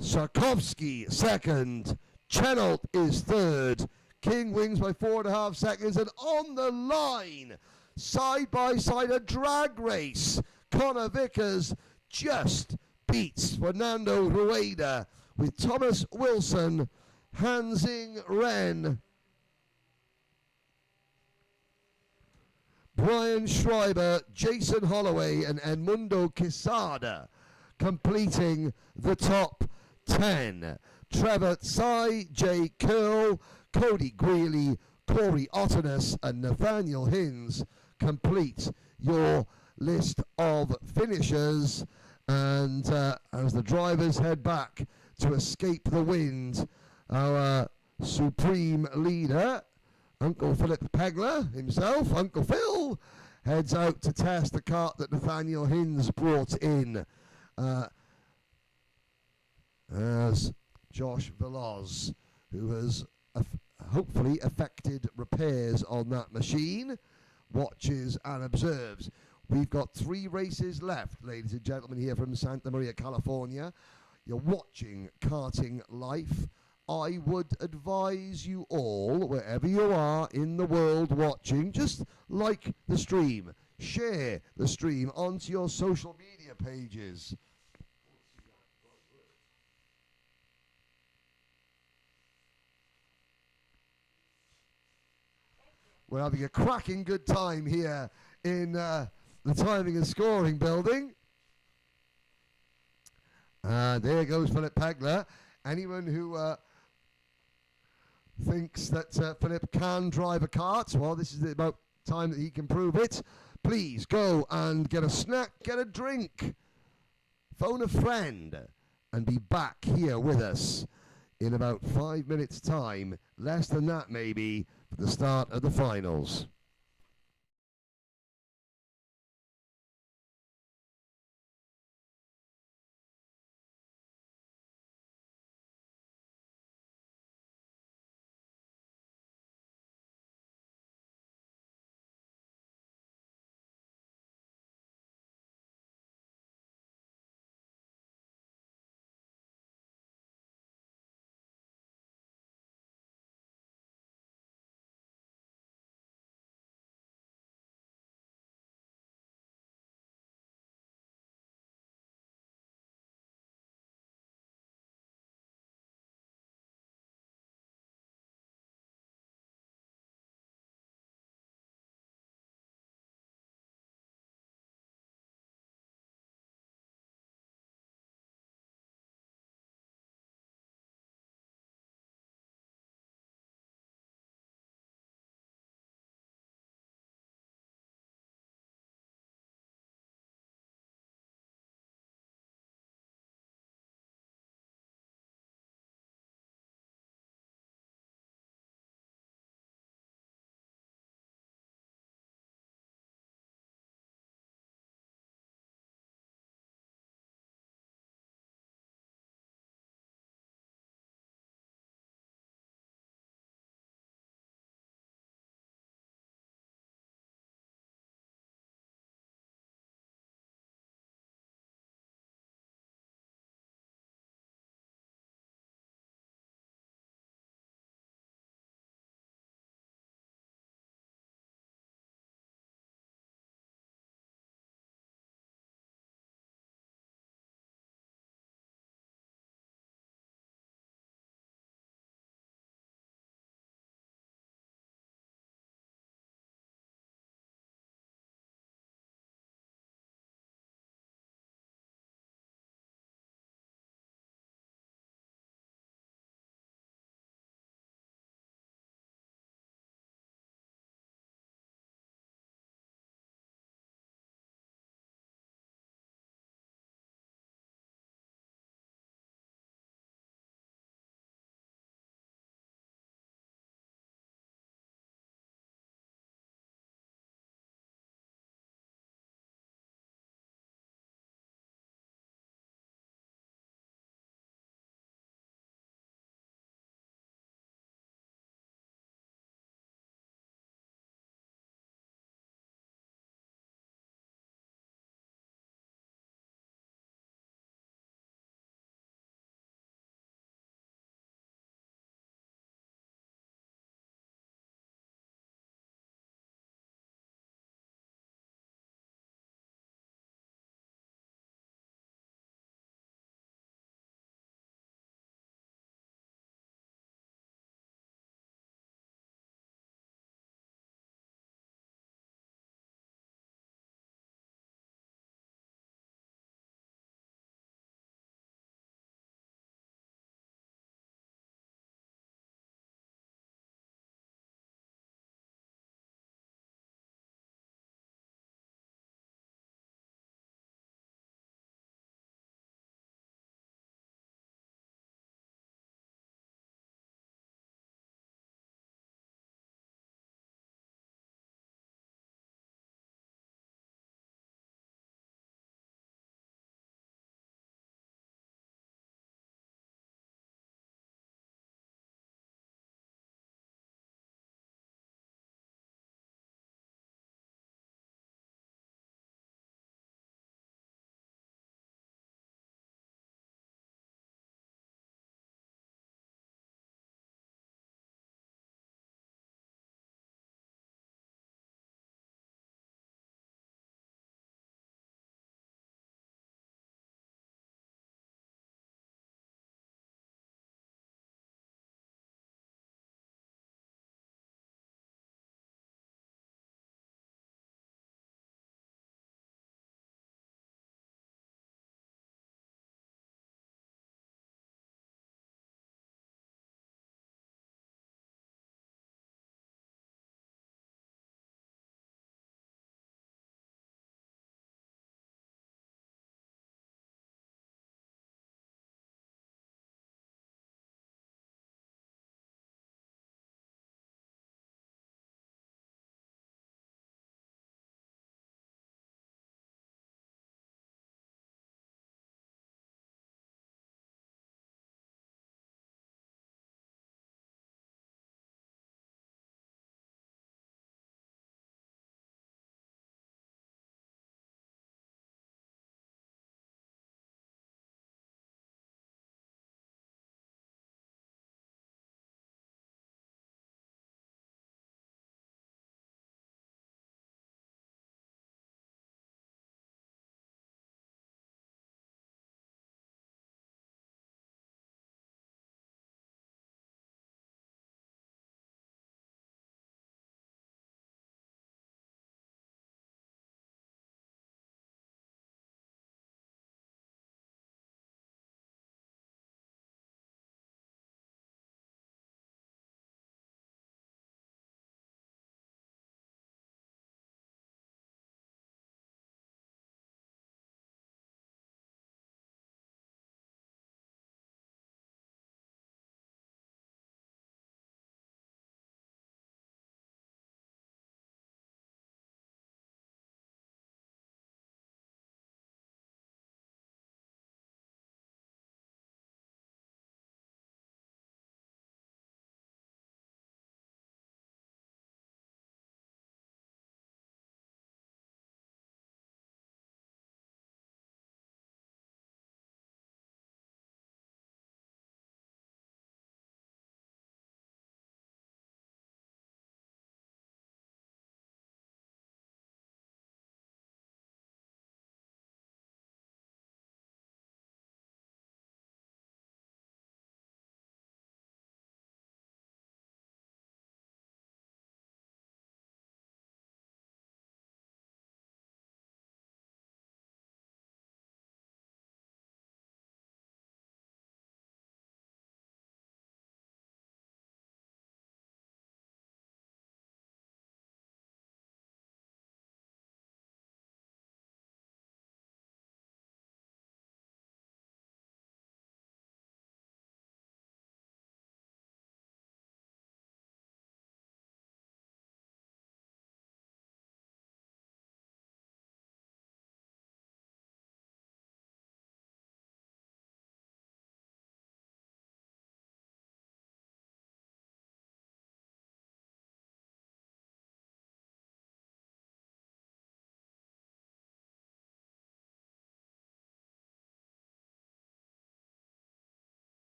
Tchaikovsky second, Chenault is third. King wins by 4.5 seconds, and on the line, side by side, a drag race. Connor Vickers just beats Fernando Rueda with Thomas Wilson, Hansing Ren, Brian Schreiber, Jason Holloway, and Edmundo Quesada completing the top 10. Trevor Tsai, Jay Curl, Cody Greeley, Corey Ottenus, and Nathaniel Hinz complete your list of finishers. And as the drivers head back to escape the wind, our supreme leader, Uncle Philip Pegler himself, Uncle Phil, heads out to test the kart that Nathaniel Hinz brought in as Josh Veloz, who has hopefully effected repairs on that machine, watches and observes. We've got 3 races left, ladies and gentlemen, here from Santa Maria, California. You're watching Karting Life. I would advise you all, wherever you are in the world watching, just like the stream, share the stream onto your social media pages. We're having a cracking good time here in the timing and scoring building. There goes Philip Pegler. Anyone who thinks that Philip can drive a kart, well, this is about time that he can prove it. Please go and get a snack, get a drink, phone a friend, and be back here with us in about 5 minutes' time, less than that maybe, for the start of the finals.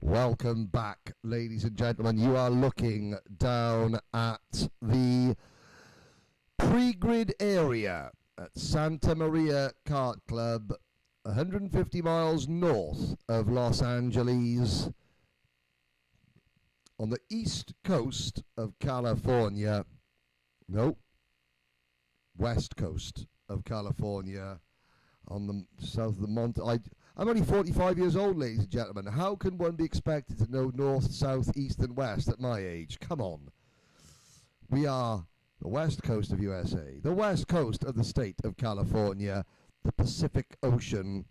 Welcome back, ladies and gentlemen. You are looking down at the pre-grid area at Santa Maria Kart Club, 150 miles north of Los Angeles, on the east coast of California. Nope, west coast of California, on the south of the mountain. I'm only 45 years old, ladies and gentlemen. How can one be expected to know north, south, east and west at my age? Come on. We are the west coast of USA, the west coast of the state of California, the Pacific Ocean.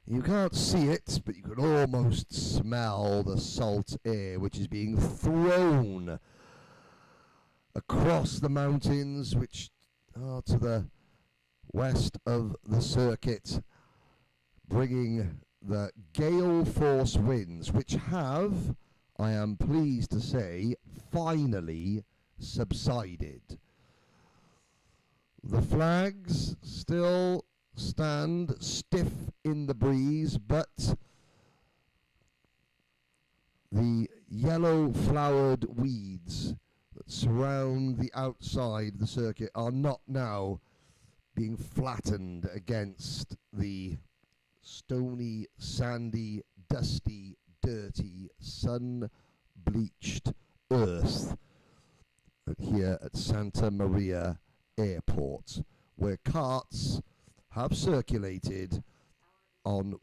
You can't see it, but you can almost smell the salt air which is being thrown across the mountains which are to the west of the circuit, bringing the gale force winds, which have, I am pleased to say, finally subsided. The flags still stand stiff in the breeze, but the yellow flowered weeds that surround the outside of the circuit are not now being flattened against the stony, sandy, dusty, dirty, sun-bleached earth here at Santa Maria Airport, where karts have circulated on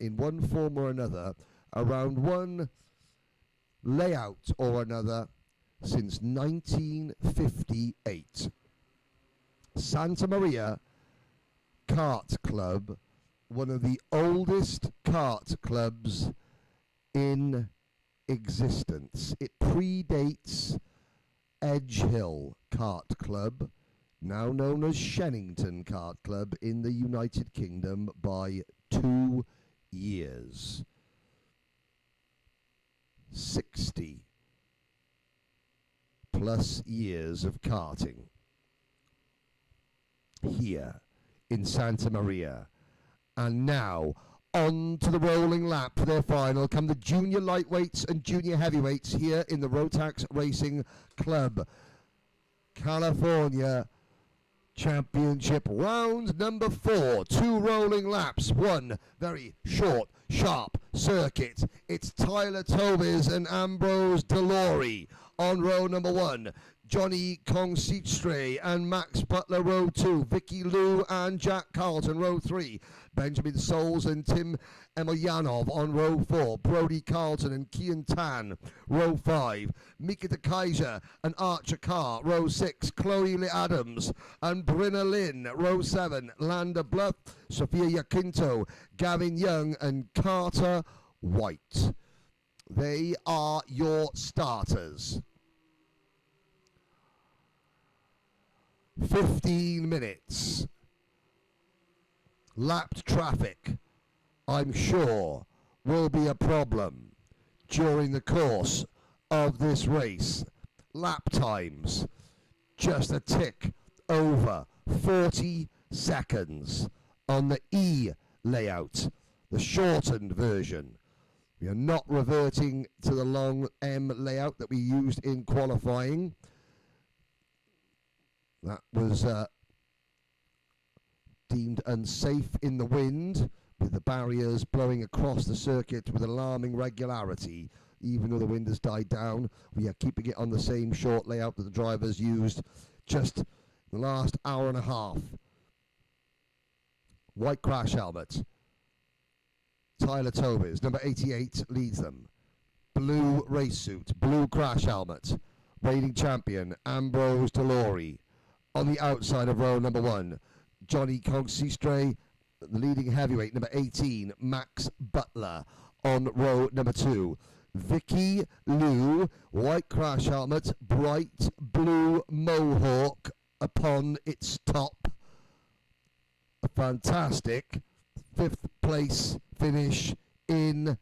in one form or another around one layout or another since 1958. Santa Maria Kart Club, one of the oldest kart clubs in existence. It predates Edge Hill Kart Club, now known as Shennington Kart Club in the United Kingdom, by 2 years. 60 plus years of karting here in Santa Maria. And now, on to the rolling lap for their final come the junior lightweights and junior heavyweights here in the Rotax Racing Club California Championship, round number 4. 2 rolling laps, one very short, sharp circuit. It's Tyler Tobes and Ambrose Delorey on row number 1. Johnny Consitre and Max Butler, row 2. Vicky Liu and Jack Carlton, row 3. Benjamin Souls and Tim Emilyanov on row 4. Brody Carlton and Kian Tan, row 5. Mika de Kaiser and Archer Carr, row 6. Chloe Lee Adams and Brinna Lynn, row 7. Landa Bluff, Sophia Yaquinto, Gavin Young and Carter White. They are your starters. 15 minutes. Lapped traffic, I'm sure, will be a problem during the course of this race. Lap times, just a tick over 40 seconds on the E layout, the shortened version. We are not reverting to the long M layout that we used in qualifying. That was deemed unsafe in the wind, with the barriers blowing across the circuit with alarming regularity. Even though the wind has died down, we are keeping it on the same short layout that the drivers used just the last hour and a half. White crash helmet. Tyler Tobes, number 88, leads them. Blue race suit, blue crash helmet. Reigning champion, Ambrose Delorey. On the outside of row number 1, Johnny Consitre, the leading heavyweight, number 18, Max Butler. On row number 2, Vicky Liu, white crash helmet, bright blue mohawk upon its top. A fantastic 5th place finish in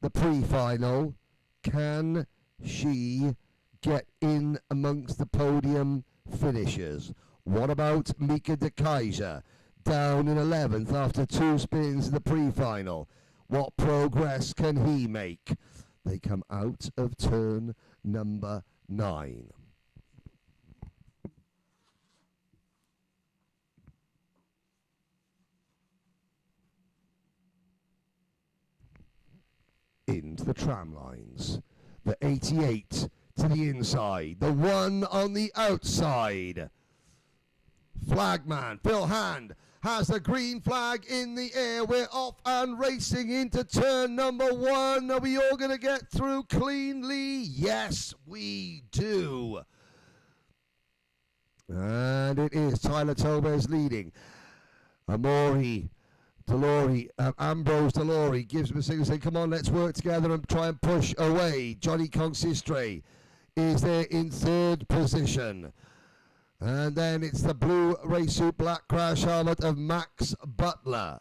the pre-final. Can she get in amongst the podium finishers? What about Mika de Kaiser, down in 11th after 2 spins in the pre-final? What progress can he make? They come out of turn number 9. Into the tram lines. The 88 to the inside. The 1 on the outside. Flagman, Phil Hand, has the green flag in the air. We're off and racing into turn number 1. Are we all going to get through cleanly? Yes, we do. And it is Tyler Tobes leading. Ambrose Delori gives him a signal saying, come on, let's work together and try and push away. Johnny Consistre is there in 3rd position. And then it's the blue race suit, black crash helmet of Max Butler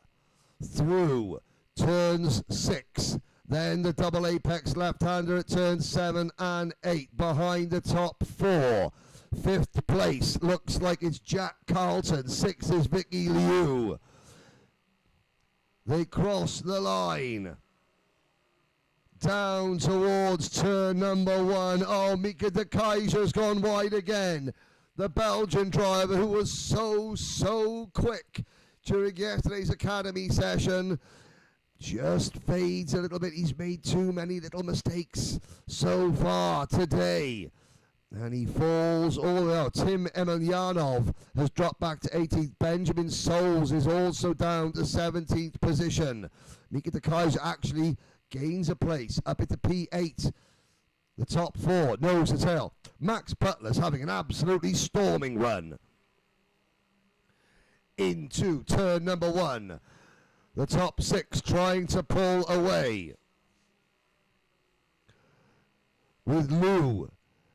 through turns 6. Then the double apex left-hander at turns 7 and 8 behind the top 4. 5th place looks like it's Jack Carlton. 6th is Vicky Liu. They cross the line. Down towards turn number 1. Oh, Mika de Keiser's gone wide again. The Belgian driver who was so quick during yesterday's academy session just fades a little bit. He's made too many little mistakes so far today. And he falls all the way out. Tim Emelianov has dropped back to 18th. Benjamin Souls is also down to 17th position. Mika de Keiser actually gains a place up into P8. The top 4, nose to tail. Max Butler's having an absolutely storming run. Into turn number 1. The top 6 trying to pull away. With Lou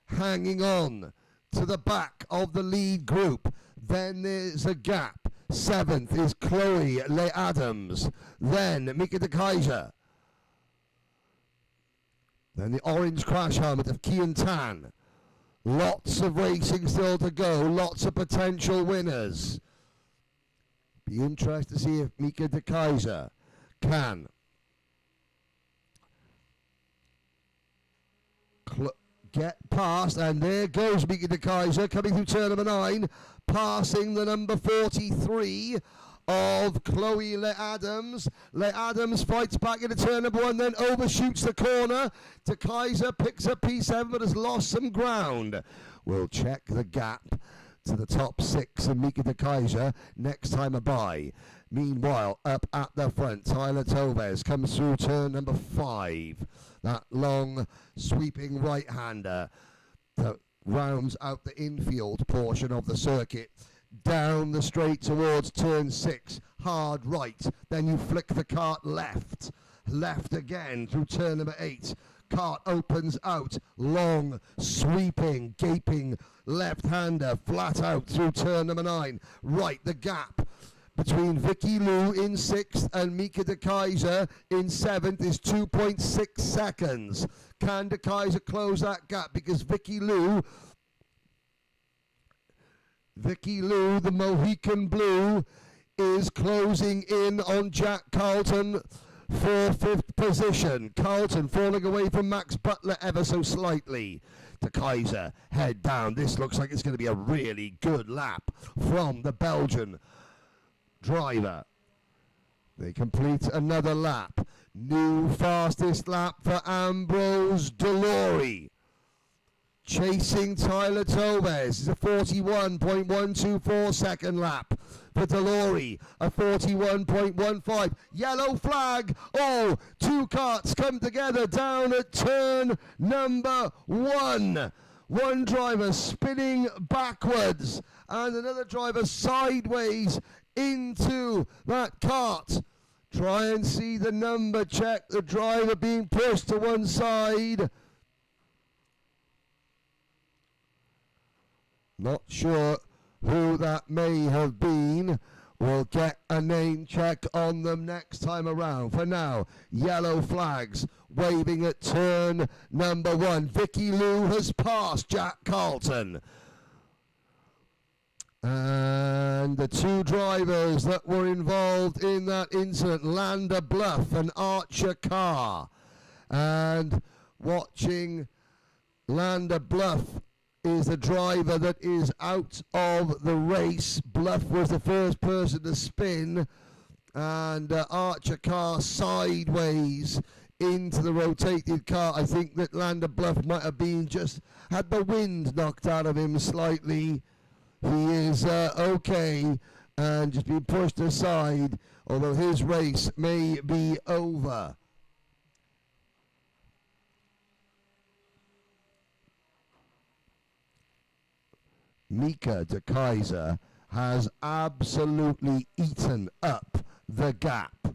hanging on to the back of the lead group. Then there's a gap. 7th is Chloe Le Adams. Then Mika de Keiser. Then the orange crash helmet of Kian Tan. Lots of racing still to go. Lots of potential winners. Be interested to see if Mika de Keiser can get past. And there goes Mika de Keiser coming through turn number 9. Passing the number 43 of Chloe Le Adams. Le Adams fights back into turn number 1, then overshoots the corner. De Keiser picks up P7 but has lost some ground. We'll check the gap to the top 6 and Mika de Keiser next time by. Meanwhile, up at the front, Tyler Tobes comes through turn number 5. That long sweeping right-hander that rounds out the infield portion of the circuit. Down the straight towards turn 6, hard right, then you flick the Kart left again through turn number 8. Kart opens out, long, sweeping, gaping left-hander, flat out through turn number 9. Right, the gap between Vicky Liu in 6th and Mika de Keiser in 7th is 2.6 seconds. Can de Keiser close that gap? Because Vicky Liu, the Mohican Blue, is closing in on Jack Carlton for 5th position. Carlton falling away from Max Butler ever so slightly. De Keiser, head down. This looks like it's going to be a really good lap from the Belgian driver. They complete another lap. New fastest lap for Ambrose Delori. Chasing Tyler Tobes is a 41.124 second lap for Delori, a 41.15. Yellow flag. Oh, 2 karts come together down at turn number 1. One driver spinning backwards and another driver sideways into that kart. Try and see the number check. The driver being pushed to one side. Not sure who that may have been. We'll get a name check on them next time around. For now, yellow flags waving at turn number 1. Vicky Liu has passed Jack Carlton. And the two drivers that were involved in that incident, Lander Bluff and Archer Carr. And watching Lander Bluff is the driver that is out of the race. Bluff was the first person to spin, and Archer Carr sideways into the rotated car. I think that Lander Bluff might have been just had the wind knocked out of him slightly. He is okay and just being pushed aside, although his race may be over. Mika de Kaiser has absolutely eaten up the gap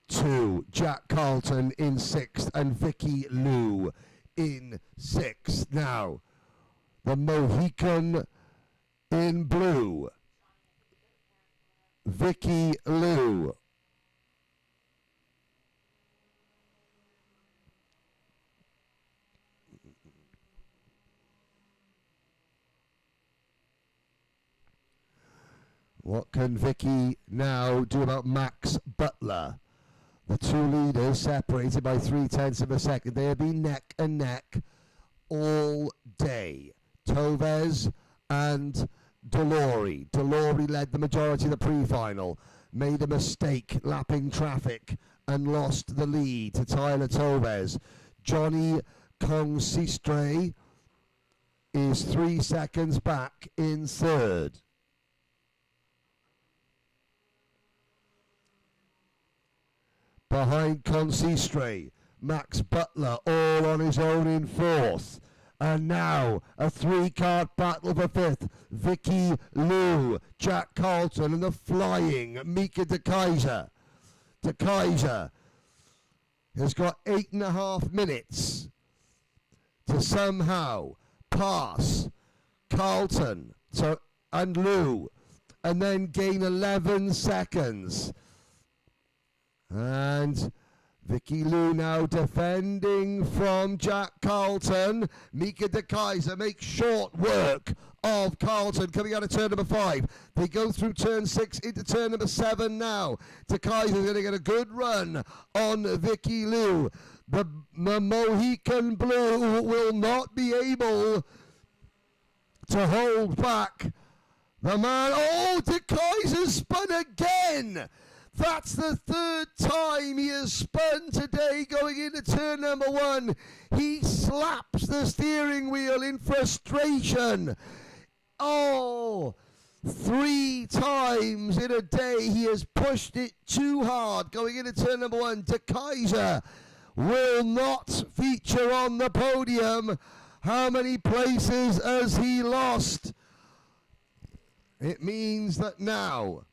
to Jack Carlton in 6th and Vicky Liu in 6th. Now, the Mohican in blue, Vicky Liu. What can Vicky now do about Max Butler? The two leaders separated by 0.3 of a second. They have been neck and neck all day. Toves and Delori. Delori led the majority of the pre-final, made a mistake lapping traffic and lost the lead to Tyler Toves. Johnny Consistre is 3 seconds back in 3rd. Behind Consistre, Max Butler all on his own in 4th. And now a 3-kart battle for 5th. Vicky Liu, Jack Carlton and the flying Mika de Kaiser. De Kaiser has got 8.5 minutes to somehow pass Carlton and Liu and then gain 11 seconds. And Vicky Liu now defending from Jack Carlton. Mika de Kaiser makes short work of Carlton coming out of turn number 5. They go through turn 6 into turn number 7 now. De Kaiser is going to get a good run on Vicky Liu. The Mohican Blue will not be able to hold back the man. Oh, De Kaiser spun again. That's the 3rd time he has spun today going into turn number 1. He slaps the steering wheel in frustration. Oh, 3 times in a day he has pushed it too hard going into turn number 1. De Kaiser will not feature on the podium. How many places has he lost? It means that now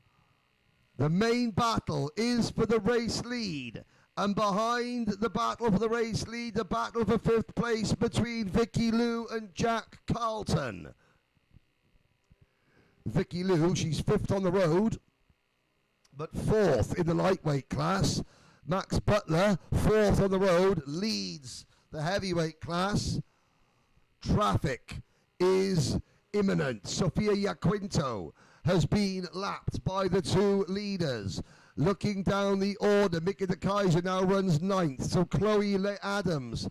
the main battle is for the race lead, and behind the battle for the race lead, the battle for 5th place between Vicky Liu and Jack Carlton. Vicky Liu, she's 5th on the road, but 4th in the lightweight class. Max Butler, 4th on the road, leads the heavyweight class. Traffic is imminent. Sofia Iaquinto has been lapped by the 2 leaders. Looking down the order, Mika de Kaiser now runs 9th. So Chloe Adams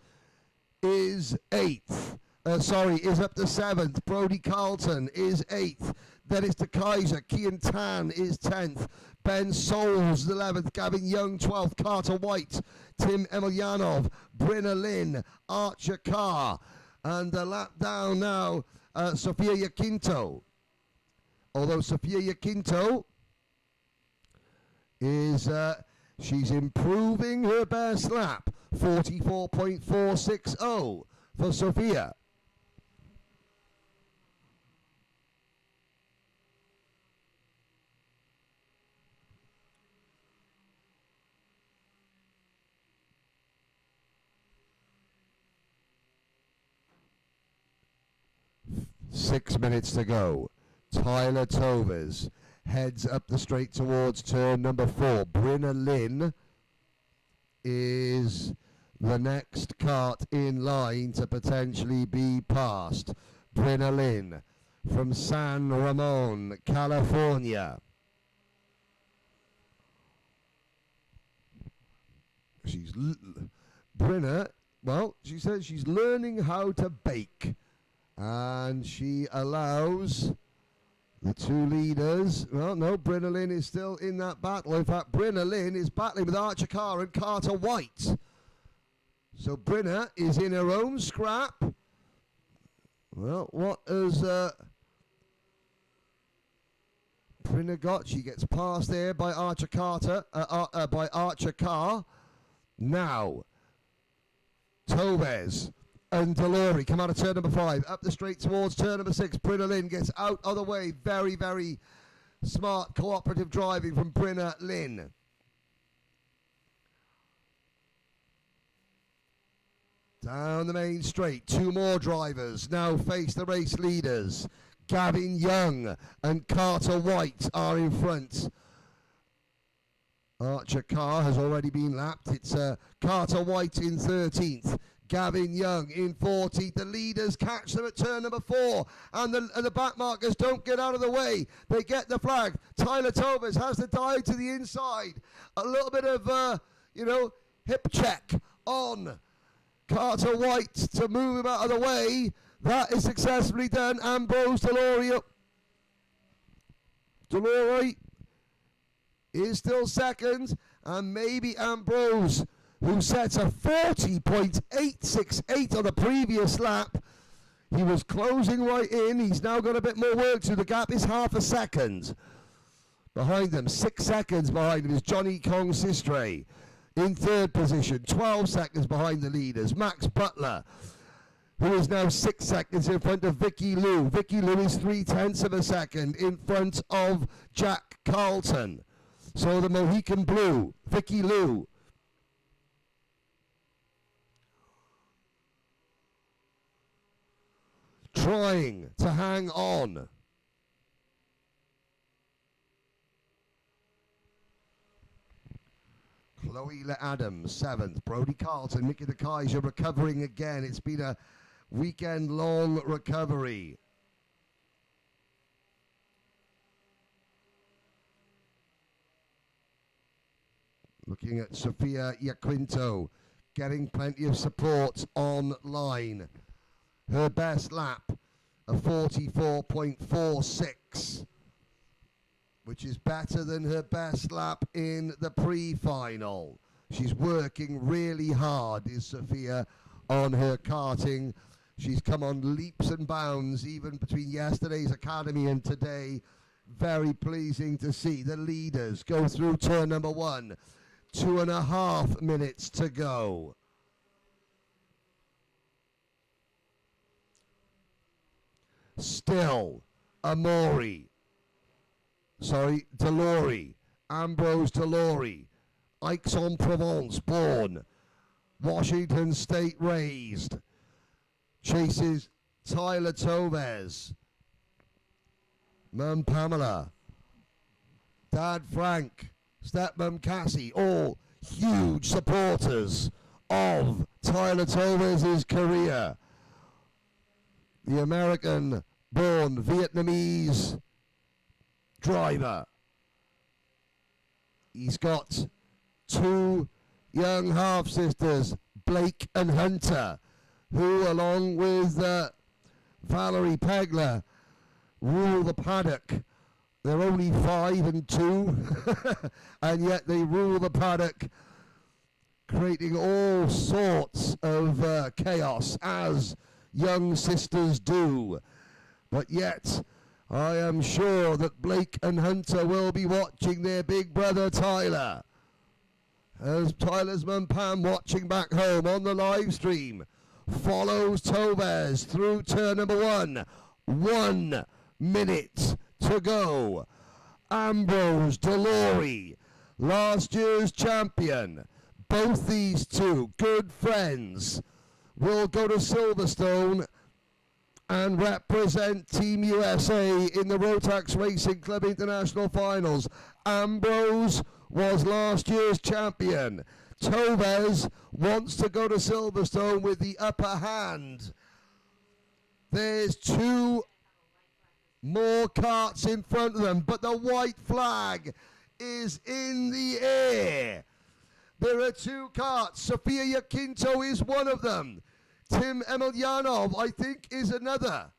is 8th. Is up to 7th. Brody Carlton is 8th. Then it's de Kaiser. Kian Tan is 10th. Ben Souls 11th. Gavin Young 12th. Carter White. Tim Emilyanov. Brinna Lynn. Archer Carr. And a lap down now, Sofia Iaquinto. Although Sofia Iaquinto is, she's improving her best lap, 44.460 for Sofia. Six minutes to go. Tyler Toves heads up the straight towards turn number 4. Brinna Lynn is the next kart in line to potentially be passed. Brinna Lynn from San Ramon, California. Brenna, well, she says she's learning how to bake. And she allows the two leaders. Well, no, Brenna Lynn is still in that battle. In fact, Brenna Lynn is battling with Archer Carr and Carter White. So Brenna is in her own scrap. Well, what has Brenna got? She gets past there by Archer Carr. Now, Tobes and Delory come out of turn number 5, up the straight towards turn number 6. Brenna Lynn gets out of the way. Very, very smart cooperative driving from Brenna Lynn. Down the main straight, 2 more drivers now face the race leaders. Gavin Young and Carter White are in front. Archer Carr has already been lapped. It's Carter White in 13th. Gavin Young in 14th. The leaders catch them at turn number 4. And the back markers don't get out of the way. They get the flag. Tyler Tobes has to dive to the inside. A little bit of, hip check on Carter White to move him out of the way. That is successfully done. Ambrose Delory is still second. And maybe Ambrose, who sets a 40.868 on the previous lap. He was closing right in. He's now got a bit more work to do. The gap is half a second. Behind them, 6 seconds behind him is Johnny Kong Sistre in 3rd position. 12 seconds behind the leaders. Max Butler, who is now 6 seconds in front of Vicky Liu. Vicky Liu is 0.3 of a second in front of Jack Carlton. So the Mohican Blue, Vicky Liu, trying to hang on. Chloe Le Adams, 7th. Brody Carlton, Nicky de Kaiser recovering again. It's been a weekend-long recovery. Looking at Sofia Iaquinto, getting plenty of support online. Her best lap, a 44.46, which is better than her best lap in the pre-final. She's working really hard, is Sophia, on her karting. She's come on leaps and bounds, even between yesterday's academy and today. Very pleasing to see the leaders go through turn number 1. 2.5 minutes to go. Still, Delory, Ambrose Delory, Aix-en-Provence born, Washington State raised, chases Tyler Tobes, Mum Pamela, Dad Frank, Stepmom Cassie, all huge supporters of Tyler Tobes' career. The American-born Vietnamese driver. He's got 2 young half-sisters, Blake and Hunter, who, along with Valerie Pegler, rule the paddock. They're only 5 and 2, and yet they rule the paddock, creating all sorts of chaos, as young sisters do. But yet, I am sure that Blake and Hunter will be watching their big brother Tyler. As Tyler's mum Pam, watching back home on the live stream, follows Tobes through turn number 1. 1 minute to go. Ambrose Delory, last year's champion. Both these two good friends will go to Silverstone and represent Team USA in the Rotax Racing Club International Finals. Ambrose was last year's champion. Tobes wants to go to Silverstone with the upper hand. There's 2 More karts in front of them, but the white flag is in the air. There are 2 karts. Sofia Yakinto is one of them. Tim Emelianov, I think, is another.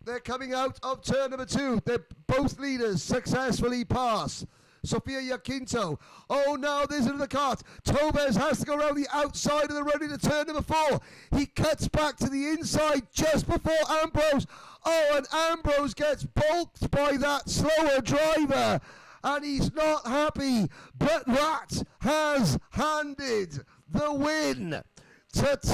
They're coming out of turn number 2. They're both leaders successfully pass. Sofia Yakinto. Oh, now there's another kart. Tobes has to go around the outside of the road into turn number 4. He cuts back to the inside just before Ambrose. Oh, and Ambrose gets bulked by that slower driver. And he's not happy. But that has handed the win to